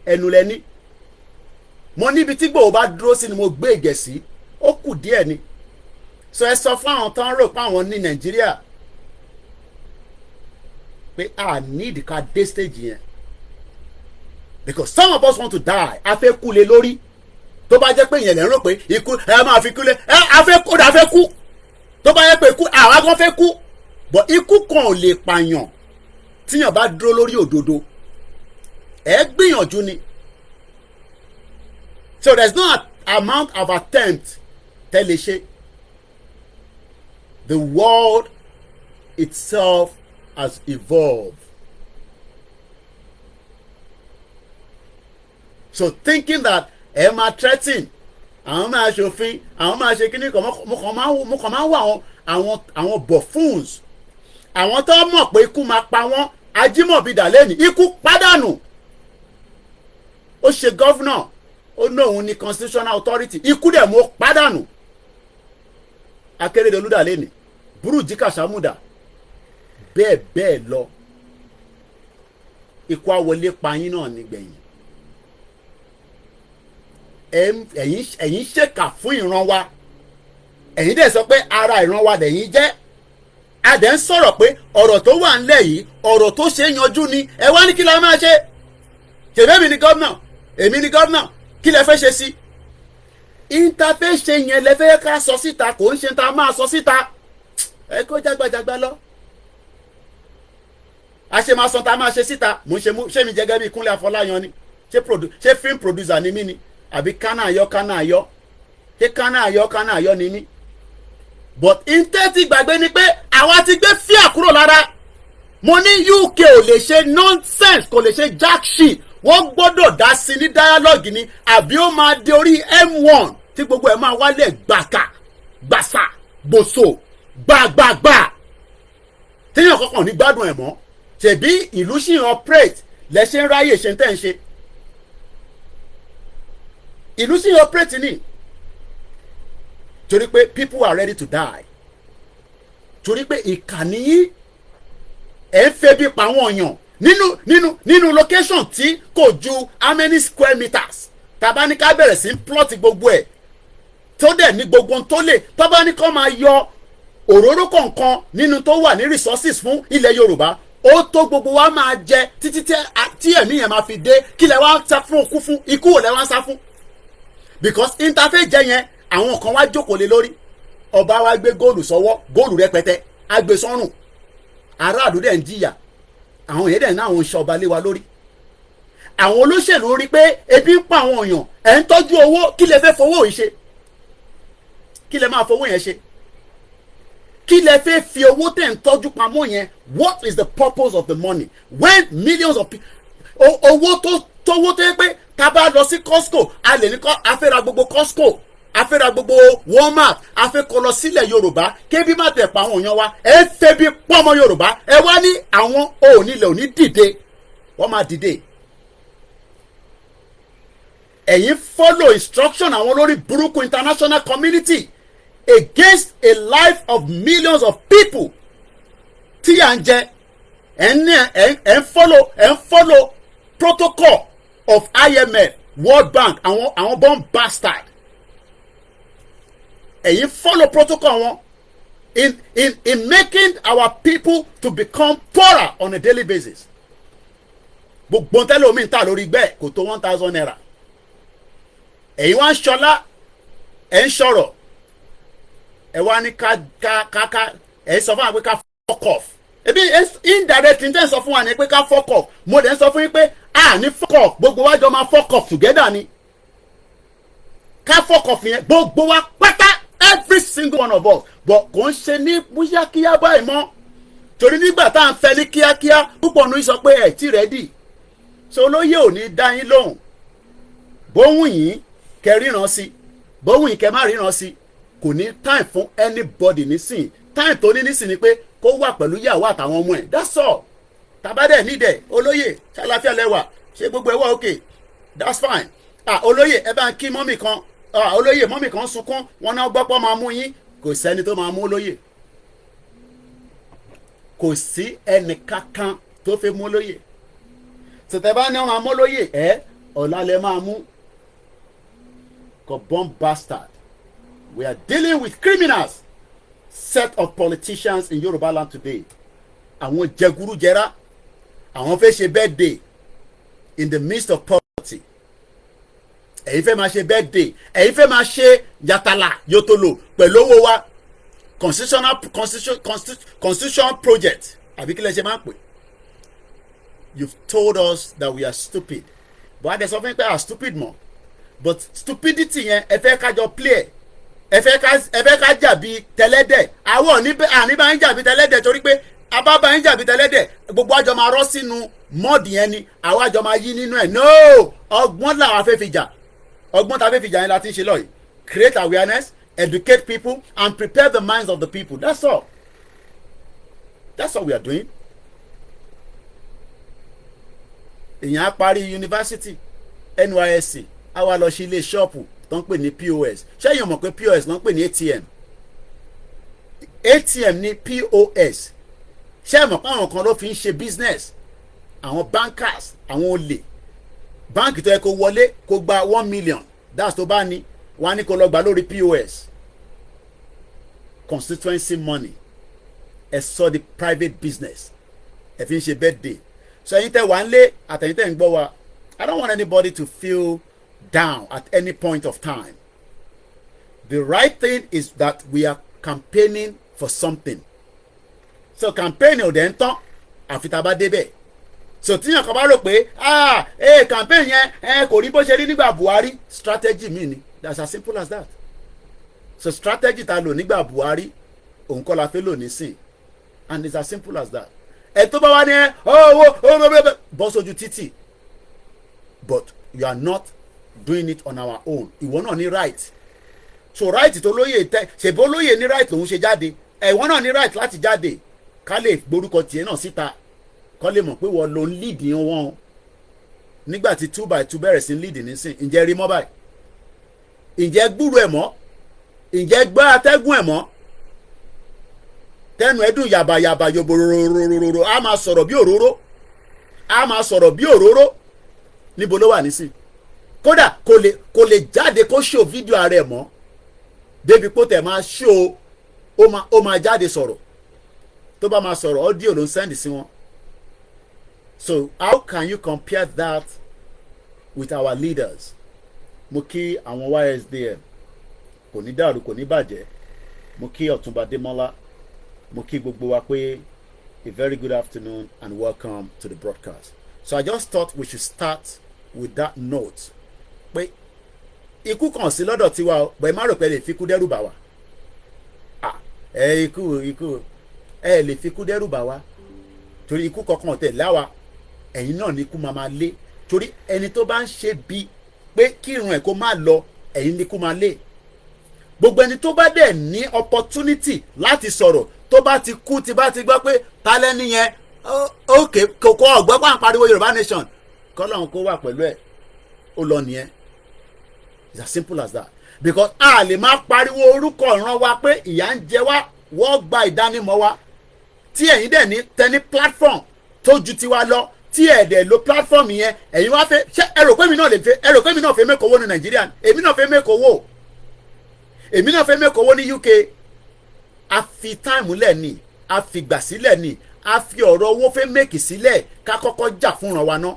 Ẹnu lẹ́ni. Mo níbi tí gbòó bá dúró sí ni mo gbé ìgẹ̀ sí. Ó kù díẹ̀ ni. So ẹ sọ fún àwọn tán rò pé àwọn ní Nàìjíríà pé a need ká dé stage yẹn. Because some of us want to die. A fẹ́ kú lé lórí. Tó bá jẹ́ pé ìyẹn lè ń rò pé ikú ẹ máa fi kú lé a fẹ́ kú. Tó bá jẹ́ pé ikú àwa gan fẹ́ kú. But ikú kan ò lè pààyàn tíyàn bá dúró lórí òdodo. Ẹ gbìyànjú ni. So there's no amount of attempt tẹ́lẹ̀ ṣe. The world itself has evolved. So thinking that ẹ máa threaten, àwọn máa ṣòfin, àwọn máa ṣe kíní kan, mo kàn máa wá àwọn buffoons, àwọn tó mọ̀ pé ikú máa pa wọ́n, Ajímọ̀bí dàlẹ́ni, ikú pádànù. Ó ṣe governor, ó ní òun ní constitutional authority, ikú dẹ̀ mo pádànù. Akérédolú dàlẹ́ni, Bùrújì Kàṣámùdà, bẹ́ẹ̀ lọ. Ikú àwọlé payín náà nígbẹ̀yìn. Ẹ̀yin ṣèkà fún ìran wa. Ẹ̀yin dẹ̀ sọ pé ara ìran wa lẹ̀yin jẹ́. A dẹ̀ ń sọ̀rọ̀ pé ọ̀rọ̀ tó wà ńlẹ̀ yìí ọ̀rọ̀ tó ṣe é yanjú ni. Ẹ wá ní kí la máa ṣe? Ṣèbí èmi ni gómìnà, kí lẹ fẹ́ ṣe sí interface yẹn lẹ fẹ́ ká sọ síta kò ń ṣe tá a máa sọ síta ẹ kó jágbàjàgbà lọ a ṣe máa sọ tá a máa ṣe síta mo ṣe ṣé mi jẹ́gẹ́ bí Kúnlé Afọláyan ni ṣé film producer ni mí ni àbí kánà àyọ́ ṣé kánà àyọ́ ni mí but intẹ́tì gbàgbé ni pé àwa ti gbé fíà kúrò lára mo ní UK ò lè ṣe nonsense kò lè ṣe jack shit wọ́n gbọ́dọ̀ dá sí ní dialogue ni àbí ó máa dé orí M1 tí gbogbo ẹ̀ máa wálẹ̀ gbàkà gbàsà gbòsò gbàgbàgbà téèyàn kankan ní gbádùn ẹ̀ mọ́ ṣèbí ìlú sì ń operate lẹ́ṣẹ̀ ń ráyè ṣe ń tẹ̀ ń ṣe ìlú sì ń operate ni torí pé people are ready to die torí pé ìkànnì yìí ẹ̀ ń fẹ́ bí pa àwọn èèyàn nínú location tí kò ju how many square meters tàbá ní ká bẹ̀rẹ̀ sí plot gbogbo ẹ̀ tó dẹ̀ ní gbogbo tó lè tọ́ba ní kó máa yọ òróró kọ̀ọ̀kan nínú tó wà ní resources fún ilẹ̀ Yorùbá ó tó gbogbo wa máa jẹ títí tí ẹ̀mí yẹn máa fi dé kí lẹ wá sá fún òkú fún ikú ò lẹ wá sá fún because interface jẹ yẹn àwọn kan wá jókòó lé lórí ọba wa gbé góòlù sọ́wọ́ góòlù rẹpẹtẹ agbésọ́rùn aráàlú dẹ̀ ń jìyà àwọn èèyàn dẹ̀ ní àwọn iṣẹ́ ọba lé wa lórí àwọn olóṣèlú rí pé ebi ń pa àwọn èèyàn ẹ̀ ń tọ́jú owó kí lẹ fẹ́ fowó yìí ṣe kí lẹ máa fowó yẹn ṣe kí lẹ fẹ́ fi owó tẹ̀ ń tọ́jú pamọ́ yẹn what is the purpose of the money when millions of people owó tówó tó yẹ pé tá a bá lọ sí Costco a lè ní a fẹ́ ra gbogbo Costco a fẹ́ ra gbogbo Walmart a fẹ́ kó lọ sílẹ̀ Yorùbá kébí má tẹ̀ pa àwọn èèyàn wa ẹ fẹ́ bí pọ́nmọ́ Yorùbá ẹ wá ní àwọn onílẹ̀ òní dìde wọ́n máa dìde ẹ̀yin follow instruction àwọn olórí burúkú international community against a life of millions of people tí à ń jẹ ẹ̀ ń follow protocol of IMF World Bank àwọn bomb bastard ẹ̀yin follow protocol wọn in making our people to become poorer on a daily basis gbogbo tẹ́lẹ̀ omi ń ta lórí gbẹ́ kò tó 1,000 naira ẹ̀yin wá ń ṣọlá ẹ̀ ń ṣọ̀rọ̀ ẹ̀ wá ní ká ẹ̀ sọ fún wa pé ká fuck off ebi indirectly tẹ́ ń sọ fún wa ní pé ká fuck off mo dẹ̀ ń sọ fún yín pé ní fuck off gbogbo wa jọ máa fuck off together ni ká fuck off yẹn gbogbo wa pátá every single one of us but kò ń ṣe ní bóyá kíá báyìí mọ́ torí nígbà tá à ń fẹ́ ní kíákíá púpọ̀ ní sọ pé ẹ̀ tí rẹ́dì so olóyè ò ní dá yín lóhùn bóhùn yín kẹ́ ríran sí bóhùn yín kẹ́ má ríran sí kò ní time fún anybody nísìn time tó ní nísìn ni pé kó wà pẹ̀lú ìyàwó àtàwọn ọmọ ẹ̀ that's all tàbádẹ́ nídẹ̀ olóyè ṣàlàfíà lẹ́wà ṣé gbogbo ẹ̀ wà okay that's fine olóyè ẹ bá ń kí mọ́mì kan olóyè mọ́mì kan sunkún wọn náà gbọ́pọ̀ máa mú yín kò sẹ́ni tó máa mú olóyè kò sí ẹnì kankan tó fẹ́ mú olóyè tètè bá ní wọn máa mú olóyè ọ̀la lẹ máa mú kò bomb bastard we are dealing with criminals set of politicians in Yoruba land today àwọn jẹgúrújẹrá àwọn fẹ́ ṣe birthday in the midst of poverty ẹ̀yin fẹ́ máa ṣe birthday ẹ̀yin fẹ́ máa ṣe yàtàlà yòtòlò pẹ̀lú owó wa constitution project àbí kí lẹ ṣe máa ń pè you've told us that we are stupid but adé sọ fún mi pé are stupid mọ́ but stupidity yẹn ẹ fẹ́ kájọ play ẹ fẹ́ ká jàbí tẹlẹ́dẹ̀ àwọn àníbá ń jàbí tẹlẹ́dẹ̀ torí pé abábá ń jàbí tẹlẹ́dẹ̀ gbogbo àjọ máa rọ́ sínú mọ́ọ̀dì yẹn ni àwọn àjọ máa yí nínú ẹ̀ no ọgbọ́n làwọn afẹ́ fi jà ọgbọ́n tá a fẹ́ fi jà yẹn láti ń ṣe lọ́yìí create awareness educate people and prepare the minds of the people that's all we are doing. èèyàn á parí yunifásitì NYSC á wá lọ sí ilé ṣọ́ọ̀pù tó ń pè ní POS ṣẹ́yìn mọ̀ pé POS ló ń pè ní ATM ní POS ṣẹ́yìn mọ̀ pé àwọn kan ló fi ń ṣe business àwọn bankers àwọn olè báńkì tó yẹ kó wọlé kó gba 1 million that's tó bá ní wọ́n á ní kó lọ gbà lórí POS constituency money ẹ sọ di private business ẹ fi ń ṣe birthday so ẹ̀yin tẹ́ wà ń lé àtẹ̀yin tẹ́ ń gbọ́ wa I don't want anybody to feel down at any point of time. The right thing is that we are campaigning for something. So campaign ò dẹ̀ ń tán àfi tá a bá débẹ̀. So tíyàn kan bá rò pé campaign yẹn kò rí bó ṣe rí nígbà Buhari, strategy mi ni. That's as simple as that. So strategy ta lò nígbà Buhari òun kọ́ la fẹ́ lò nísìn, and it's as simple as that. Ẹ tó bá wá ní bọ́ sójú títì, but you are not doing it on our own. Ìwọ náà ní right. So right tó lóye tẹ ṣèbó lóye ní right lòun ṣe jáde, ìwọ náà ní right láti jáde ká lè gborúkọ tiẹ̀ náà síta kọ́ lè mọ̀ pé wọ́n ló ń lead wọn nígbà tí 2x2 bẹ̀rẹ̀ sí lead nísìn. Ǹjẹ́ rí mọ́ báyìí? Ǹjẹ́ gbúrò ẹ̀ mọ́? Ǹjẹ́ gbọ́ atẹ́gùn ẹ̀ mọ́? Tẹnu ẹdùn yàbàyàbà yòbòròròròrò a máa sọ̀rọ̀ bí òróró, a máa sọ̀rọ̀ bí òróró. Níbo ló wà nísìn? Kódà kò lè jáde kó show fídíò ààrẹ mọ́ débi kó tẹ̀ máa show ó máa jáde sọ̀rọ̀. Tó bá máa sọ̀rọ̀ audio ló ń send sí wọn. So how can you compare that with our leaders? Mo kí àwọn YSDM, kò ní dàrú kò ní bàjẹ́. Mo kí Ọ̀túnba Démọ́lá, mo kí gbogbo wa pé a very good afternoon and welcome to the broadcast. So I just thought we should start with that note. Pé ikú kan sí lọ́dọ̀ tiwa o, bẹ́ẹ̀ má rò pé lè fi kú dẹ́rù bà wá. Ikú lè fi kú dẹ́rù bà wá. Torí ikú kankan tẹ̀ láwa, ẹ̀yin náà ní ikú máa lé. Torí ẹni tó bá ń ṣe bí pé kí irun ẹ̀ kó má lọ, ẹ̀yin ní ikú máa lé. Gbogbo ẹni tó bá dẹ̀ ní opportunity láti sọ̀rọ̀ tó bá ti kú tí bá ti gbọ́ pé talẹ́ nìyẹn okay kòkó ọ̀gbọ́n pa ń pariwo Yorùbá nation kọ́lọ́run kó wà pẹ̀lú ẹ̀ ó lọ nìyẹn. It's as simple as that. Because a lè máa pariwo orúkọ ìran wa pé ìyà ń jẹ wá, wọ́n gba ìdánimọ̀ wa tí ẹ̀yin dẹ̀ ní tẹni platform tó ju tiwa lọ tí ẹ̀ dẹ̀ lo platform yẹn ẹ̀yin wá fẹ́ ṣé ẹ rò pé mi náà lè fẹ́, ẹ rò pé mi náà fẹ́ mẹ́kọ̀ọ́ ní Nàìjíríà? Èmi náà fẹ́ mẹ́kọ̀ọ́ ní UK. A fi time lẹ̀ ni, a fi gbà sílẹ̀ ni, a fi ọ̀rọ̀ owó fẹ́ mẹ́kì sílẹ̀ ká kọ́kọ́ jà fúnra wa náà.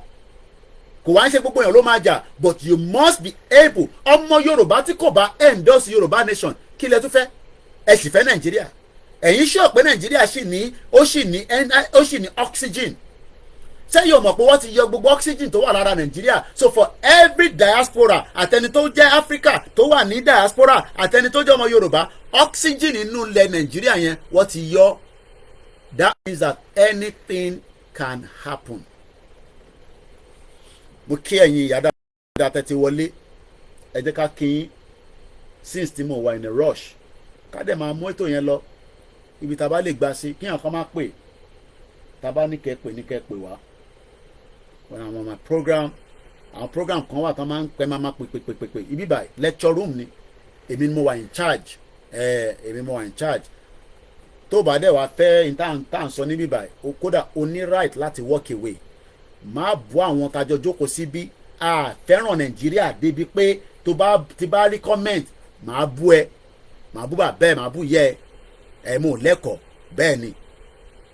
Kò wá ń ṣe gbogbo èèyàn ló máa jà, but you must be able. Ọmọ Yorùbá tí kò bá endorse Yorùbá nation kí lẹ tún fẹ́? Ẹ sì fẹ́ Nàìjíríà. Ẹ̀yin sọ pé Nàìjíríà ó sì ní oxygen. Ṣé yóò mọ̀ pé wọ́n ti yọ gbogbo oxygen tó wà lára Nàìjíríà? So for every diaspora, àtẹni tó jẹ́ Africa tó wà ní diaspora, àtẹni tó jẹ́ ọmọ Yorùbá, oxygen inú ilẹ̀ Nàìjíríà yẹn wọ́n ti yọ. That means that anything can happen. Mo kí ẹ̀yin ìyá dáadáa tẹ́tí wọlé. Ẹ jẹ́ ká kí yín since tí mo wà in a rush. Ká dẹ̀ máa mú ètò yẹn lọ. Ibi tá a bá lè gbà sí kí àwọn kan máa pè. Tá a bá ní kẹ́ pè wá. Àwọn program kan wà tán máa ń pẹ́ máa pè. Ibi báyìí lecture room ni. Èmi ni mo wà in charge. Tó bá dẹ̀ wá fẹ́ ìtàn sọ níbí báyìí, kódà o ní right láti walk away. Má bú àwọn tajọ jókòó síbí. A fẹ́ràn Nàìjíríà débi pé ti bá rí comment máa bú ẹ, máa bú bàbá ẹ, máa bú yẹ ẹ mú lẹ́kọ̀ọ́ bẹ́ẹ̀ ni.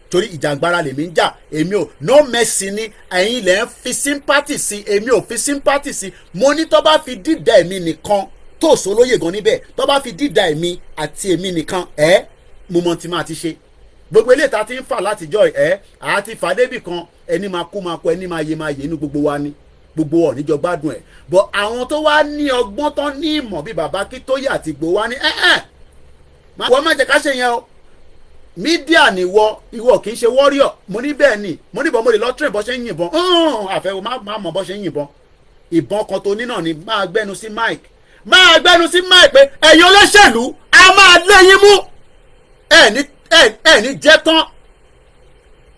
Torí ìjàngbara lèmi ń jà, èmi ò no mercy ni ẹ̀yin lẹ́ ń fi sympathy sí, èmi ò fi sympathy sí. Mo ní tó bá fi dídá èmi nìkan tó sólóyè gan níbẹ̀, tó bá fi dídá èmi àti èmi nìkan mo mọ tí máa ti ṣe. Gbogbo eléyìí tá ti ń fà látijọ́ àti fàdébì kan ẹni máa kú ẹni máa yé inú gbogbo wa ni, gbogbo ọ̀ níjọ gbádùn ẹ̀. But àwọn tó wá ní ọgbọ́n tán ní ìmọ̀ bíi bàbá Akíntóyè àti Ìgbòho wá ní wọ́n má jẹ́ ká ṣe yẹn o. Mídíà ni ìwọ kì í ṣe warrior. Mo ní bẹ́ẹ̀ ni, mo ní bọ́ mo lè lọ train bọ́ ṣe ń yìnbọn. Àfẹ́wò má mọ̀ bọ́ ṣe ń yìnbọn. Ìbọn kan tó ní náà ni máa gbẹ́nu sí mic pé ẹ̀yin olóṣèlú a máa lẹ́yìn mú. Ẹ ní jẹ́ tán.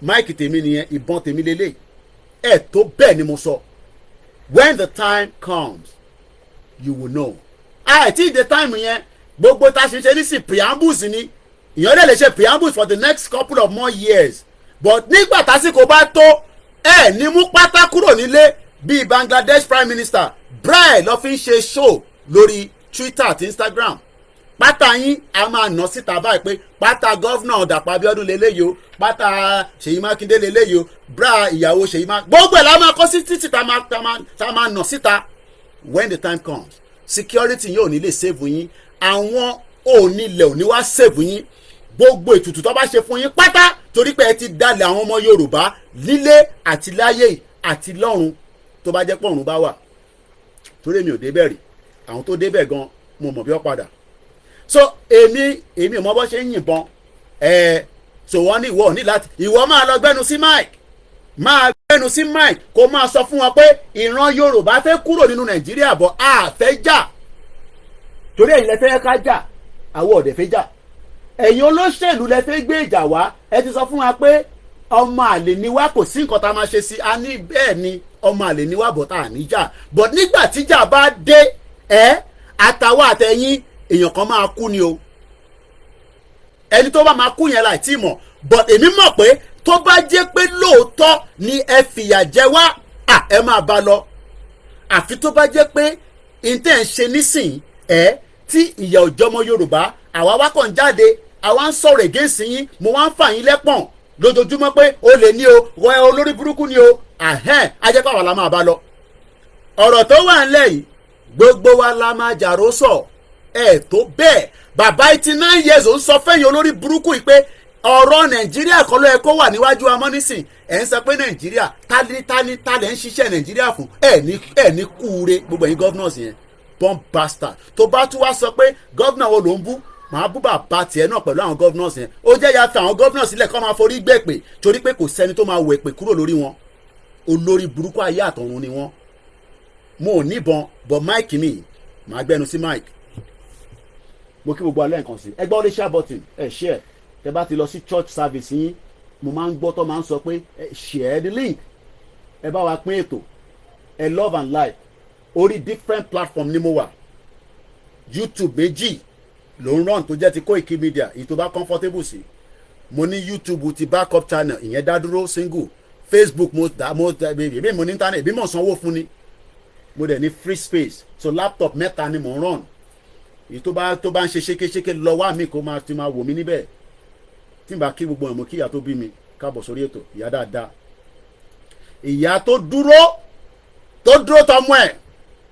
Mic tèmi nìyẹn, ìbọn tèmi lélẹ̀. Tó bẹ́ẹ̀ ni mo sọ. When the time comes, you will know. Àìtí the time yẹn gbogbo tá a ṣe ní sí preambles ni. Ìyẹn lè ṣe preambles for the next couple of more years. But nígbà tásìkò bá tó ní mú pátá kúrò nílé bíi Bangladesh Prime Minister Brai lọ fi ń ṣe show lórí Twitter àti Instagram. Pátá yín a máa nà síta báyìí pé pátá gọ́vnà Dàpọ̀ Abíọ́dún lélẹ́yìí o, pátá Ṣèyí Mákindé lélẹ́yìí o, bra ìyàwó Ṣèyí Mákindé gbogbo ẹ̀ la máa kọ́ sí títì tá máa nà síta. when the time comes security yóò ní lè save yín, àwọn onílẹ̀ òní wá save yín, gbogbo ètùtù tó bá ṣe fún yín pátá torí pé ẹ ti dalẹ̀ àwọn ọmọ Yorùbá lílé àti láyé àti lọ́run tó bá jẹ́ pọ̀run bá wà, torí èmi ò débẹ̀ rí, àwọn tó débẹ̀ gan mo mọ̀ bí wọ́n padà. So èmi ò mọ bó ṣe ń yìnbọn so wọ́n ní ìwọ ní láti ìwọ máa lọ gbẹ́nu sí mic kó máa sọ fún wọn pé ìran Yorùbá fẹ́ kúrò nínú Nàìjíríà bọ̀ a fẹ́ jà, torí ẹ̀yin lẹ fẹ́ ká jà, àwọn ọ̀dẹ̀ fẹ́ jà, ẹ̀yin olóṣèlú lẹ fẹ́ gbé ìjà wá, ẹ ti sọ fún wa pé ọmọ àlè ni wá, kò sí nǹkan tá a máa ṣe sí, a ní bẹ́ẹ̀ ni ọmọ àlè ni wá bọ̀ tá a ní jà, but nígbà tíjà bá dé àtàwọn àtẹ̀yìn èèyàn kan máa kú ni o, ẹni tó bá máa kú yẹn láì tí mọ̀, but èmi mọ̀ pé tó bá jẹ́ pé lóòótọ́ ni ẹ fìyà jẹ wá ẹ máa bá lọ, àfi tó bá jẹ́ pé ìtẹ̀ ń ṣe nísìnyí tí ìyà òjọmọ Yorùbá àwa wá kàn jáde àwa ń sọ̀rọ̀ against yín, mo wá ń fà yín lẹ́pọ̀n lójoojúmọ́ pé o lè ní o wọ olórí burúkú ni o ajẹ́pọ̀ àwa la máa bá lọ. ọ̀rọ̀ tó wà ńlẹ̀ yìí gbogbo wa la máa jàró sọ tó bẹ́ẹ̀ bàbá 89 years ó ń sọ fẹ́yìn olórí burúkú yìí pé ọ̀rọ̀ Nàìjíríà kọ́ ló yẹ kó wà níwájú amọ́nísìn, ẹ̀ ń sọ pé Nàìjíríà tálẹ̀ ń ṣiṣẹ́ Nàìjíríà fún ẹ̀ ní kúure gbogbo ẹ̀yin governors yẹn bomb bastard. tó bá tún wá sọ pé governor wo ló ń bú, màá bú bàbá tiẹ̀ náà pẹ̀lú àwọn governors yẹn, ó jẹ́ ya fi àwọn governors sílẹ̀ kó máa forí gbẹ̀pẹ̀ torí pé kò sẹ́ni tó máa wọ èpè kúrò lórí wọn, olórí burúkú ayé àtọ̀run ni wọ́n. mo ò níbọn bọ̀ máìkì mi màá gbẹnu sí máìkì. mo kí gbogbo alẹ́ nǹkan sí ẹgbẹ́ orí share button share, tẹ bá ti lọ sí church service yín mo máa ń gbọ́ tó máa ń sọ pé share the link, ẹ bá wa pín ètò, ẹ love and like, orí different platform ni mo wà, YouTube méjì ló ń run tó jẹ́ ti Koikimedia, èyí tó bá comfortable sí. mo ní YouTube ti backup channel, ìyẹn dá dúró single, Facebook mo ní internet bí mo sanwó fún ni, mo dẹ̀ ní free space, so laptop mẹ́ta ni mo ń run, èyí tó bá ń ṣe ṣékéṣéké lọ wá mi kó máa ti máa wò mí níbẹ̀. tí n bá kí gbogbo ọ̀mọ̀ kí ìyá tó bí mi káàbọ̀ sórí ètò, ìyá dáadáa, ìyá tó dúró tọmọ ẹ̀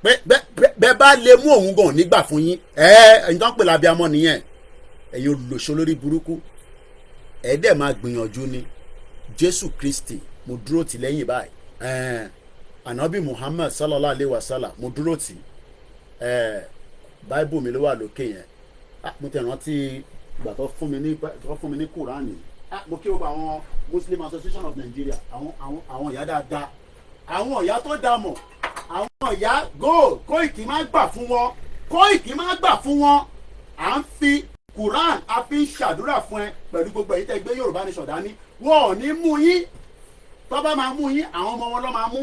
bẹ́ẹ̀ bá lè mú òun gan nígbà fún yín ẹ̀yin tó ń pè lábẹ́ amọ́ nìyẹn, ẹ̀yin olùṣọ́ lórí burúkú dẹ̀ máa gbìyànjú ni. Jésù Kristi mo dúró tì lẹ́yìn báyìí, Ànábì Muhammad sallallahu alayhi wa sallam mo dúró tì, Bible mi ló wà lókè yẹn. mo tẹ̀ rántí ìgbà tó fún mi ní Kùránì, mo kí gbogbo àwọn Muslim Association of Nigeria, àwọn ìyá dáadáa, àwọn ìyá tó dá mọ̀, àwọn ìyá Kóìkì má gbà fún wọn, Kóìkì má gbà fún wọn, à ń fi Quran a fi ń ṣàdúrà fún ẹ pẹ̀lú gbogbo èyí tẹ́ gbé Yorùbá Nation dání, wọn ò ní mú yín, tó bá máa mú yín àwọn ọmọ wọn ló máa mú,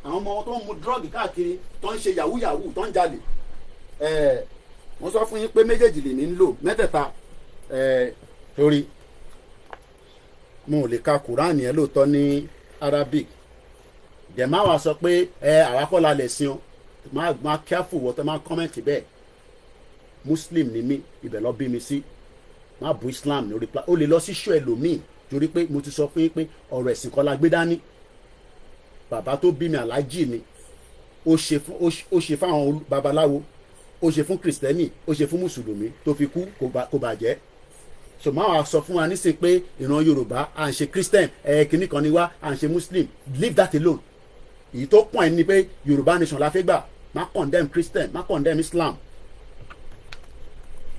àwọn ọmọ wọn tó ń mu drug káàkiri, tó ń ṣe yahoo tó ń jalè. wọ́n sọ fún yín pé méjèèjì lè ní lò mẹ́tẹ̀ẹ̀ta, torí mo ò lè ka Quran yẹn lóòótọ́ ní Arabic, dẹ̀ máa wá sọ pé àwa kọ́ la lè sin o, máa careful wọ́n tó máa comment bẹ́ẹ̀. Muslim ni mí, ibẹ̀ lọ bí mi sí, má bu Islam lórí pla, ó lè lọ sí ṣó ẹlòmíì torí pé mo ti sọ fún yín pé ọ̀rọ̀ ẹ̀sìn kan la gbé dání. bàbá tó bí mi aláàjì ni, ó ṣe fún àwọn babaláwo, ó ṣe fún kìrìsìtẹ́nì, ó ṣe fún mùsùlùmí, tó fi kú kò bàjẹ́. so máa wá sọ fún wa nísìnyí pé ìran Yorùbá à ń ṣe Christian kìnnì kan ni wá, à ń ṣe Muslim, leave that alone. èyí tó pọ̀ ẹ́ ni pé Yorùbá Nation la fẹ́ gbà, má condemn Christian, má condemn Islam.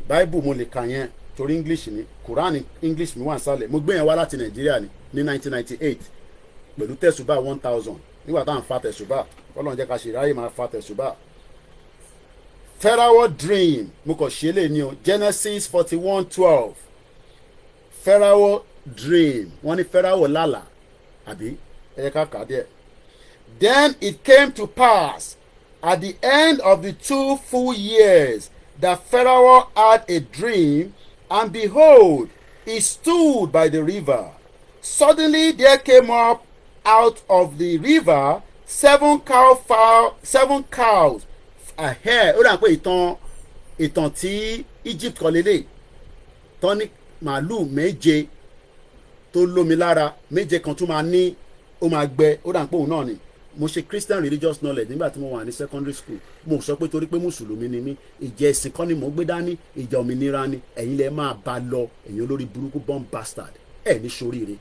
Bible mo lè kà yẹn torí English ni, Quran English mi wà nísàlẹ̀, mo gbé yẹn wá láti Nàìjíríà ní 1998 pẹ̀lú tẹ̀sùbà 1000 nígbà tá à ń fa tẹ̀sùbà, Ọlọ́run jẹ́ ká ṣe ráyè máa fa tẹ̀sùbà. Pharaoh dream mo kàn ṣe lè ní o, Genesis 41:12 Pharaoh dream, wọ́n ní Pharaoh lálà àbí ẹ ká kà á díẹ̀. Then it came to pass at the end of the 2 full years that Pharaoh had a dream, and behold, he stood by the river. Suddenly there came up out of the river 7 cows ahead. Ó dà pé ìtàn tí Egypt kọ lélẹ̀, tán ní màálù méje tó lómi lára, méje kan tún máa ní ó máa gbẹ, ó dà pé òun náà ni mo ṣe Christian religious knowledge nígbà tí mo wà ní secondary school mo sọ pé torí pé mùsùlùmí ni mí ìjẹ́ ẹ̀sìn kan ni mo gbé dání ìjà òmìnira ni ẹ̀yin lẹ máa bá lọ ẹ̀yin olórí burúkú bomb bastard ẹ̀ ní ṣoríire.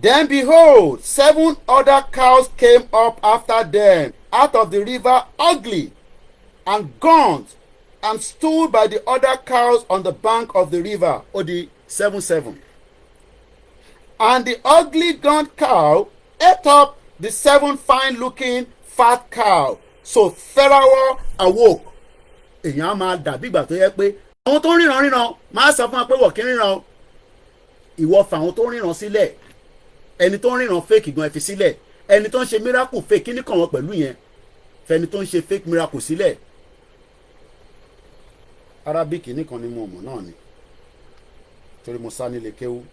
Then behold, 7 other cows came up after them out of the river ugly and gaunt, and stood by the other cows on the bank of the river. Or the 7. And the ugly gaunt cow ate up the 7 fine-looking fat cow. So Pharaoh awoke. Èèyàn máa dàbí ìgbà tó yẹ pé àwọn tó ń ríran máa sọ fún wa pé wọ́n kì í ríran. Ìwọ fà àwọn tó ń ríran sílẹ̀. Ẹni tó ń ríran fake gan ẹ fi sílẹ̀. Ẹni tó ń ṣe miracle fake kí ni kàn wọ́n pẹ̀lú yẹn. Fẹ́ni tó ń ṣe fake miracle sílẹ̀. Arabic nìkan ni mo mọ̀ náà ni. Torí mo sá nílé kéwú.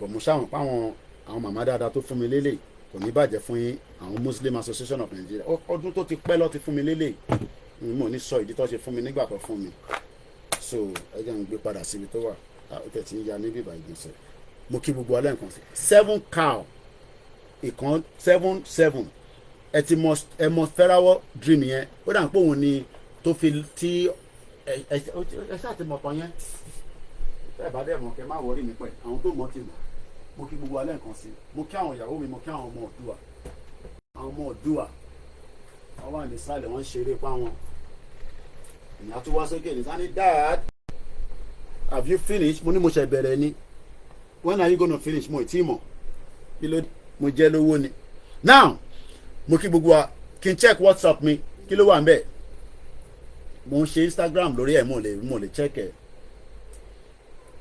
Bọ̀ mo ṣàwọn páwọn àwọn màmá dáadáa tó fún mi lélẹ̀ kò ní bàjẹ́ fún yín àwọn Muslim Association of Nigeria ọdún tó ti pẹ́ lọ́ ti fún mi lélẹ̀ mo ní sọ ìdí tó ṣe fún mi nígbà tó fún mi so ẹ jẹ́ n gbé padà síbi tó wà ó tẹ̀ tí ń ya níbí ìbà ìgbọ̀nsẹ̀ mo kí gbogbo alẹ́ nǹkan sí 7 cow ìkan 7 ẹ mọ Pharaoh dream yẹn ó dà ń pò wọ́n ni tó fi tí ẹ ṣáà ti mọ̀ tán yẹn ẹ bá dẹ̀ mọ̀ kẹ́ má wọrí mi pẹ̀ àwọn tó mọ̀ ti mọ̀ mo kí gbogbo alẹ́ nǹkan sí mo kí àwọn ìyàwó mi mo kí àwọn ọmọ Oòduà wọ́n wà ní sálẹ̀ wọ́n ń ṣeré pa wọn ìyá tó wá sókè ní sani dad have you finished mo ní mo ṣe bẹ̀rẹ̀ ni when are you gonna finish mo ì tí mọ̀ kí ló mo jẹ́ lówó ni now mo kí gbogbo wa kí n check WhatsApp mi kí ló wà ń bẹ̀ mo ń ṣe Instagram lórí ẹ̀ mo lè check ẹ̀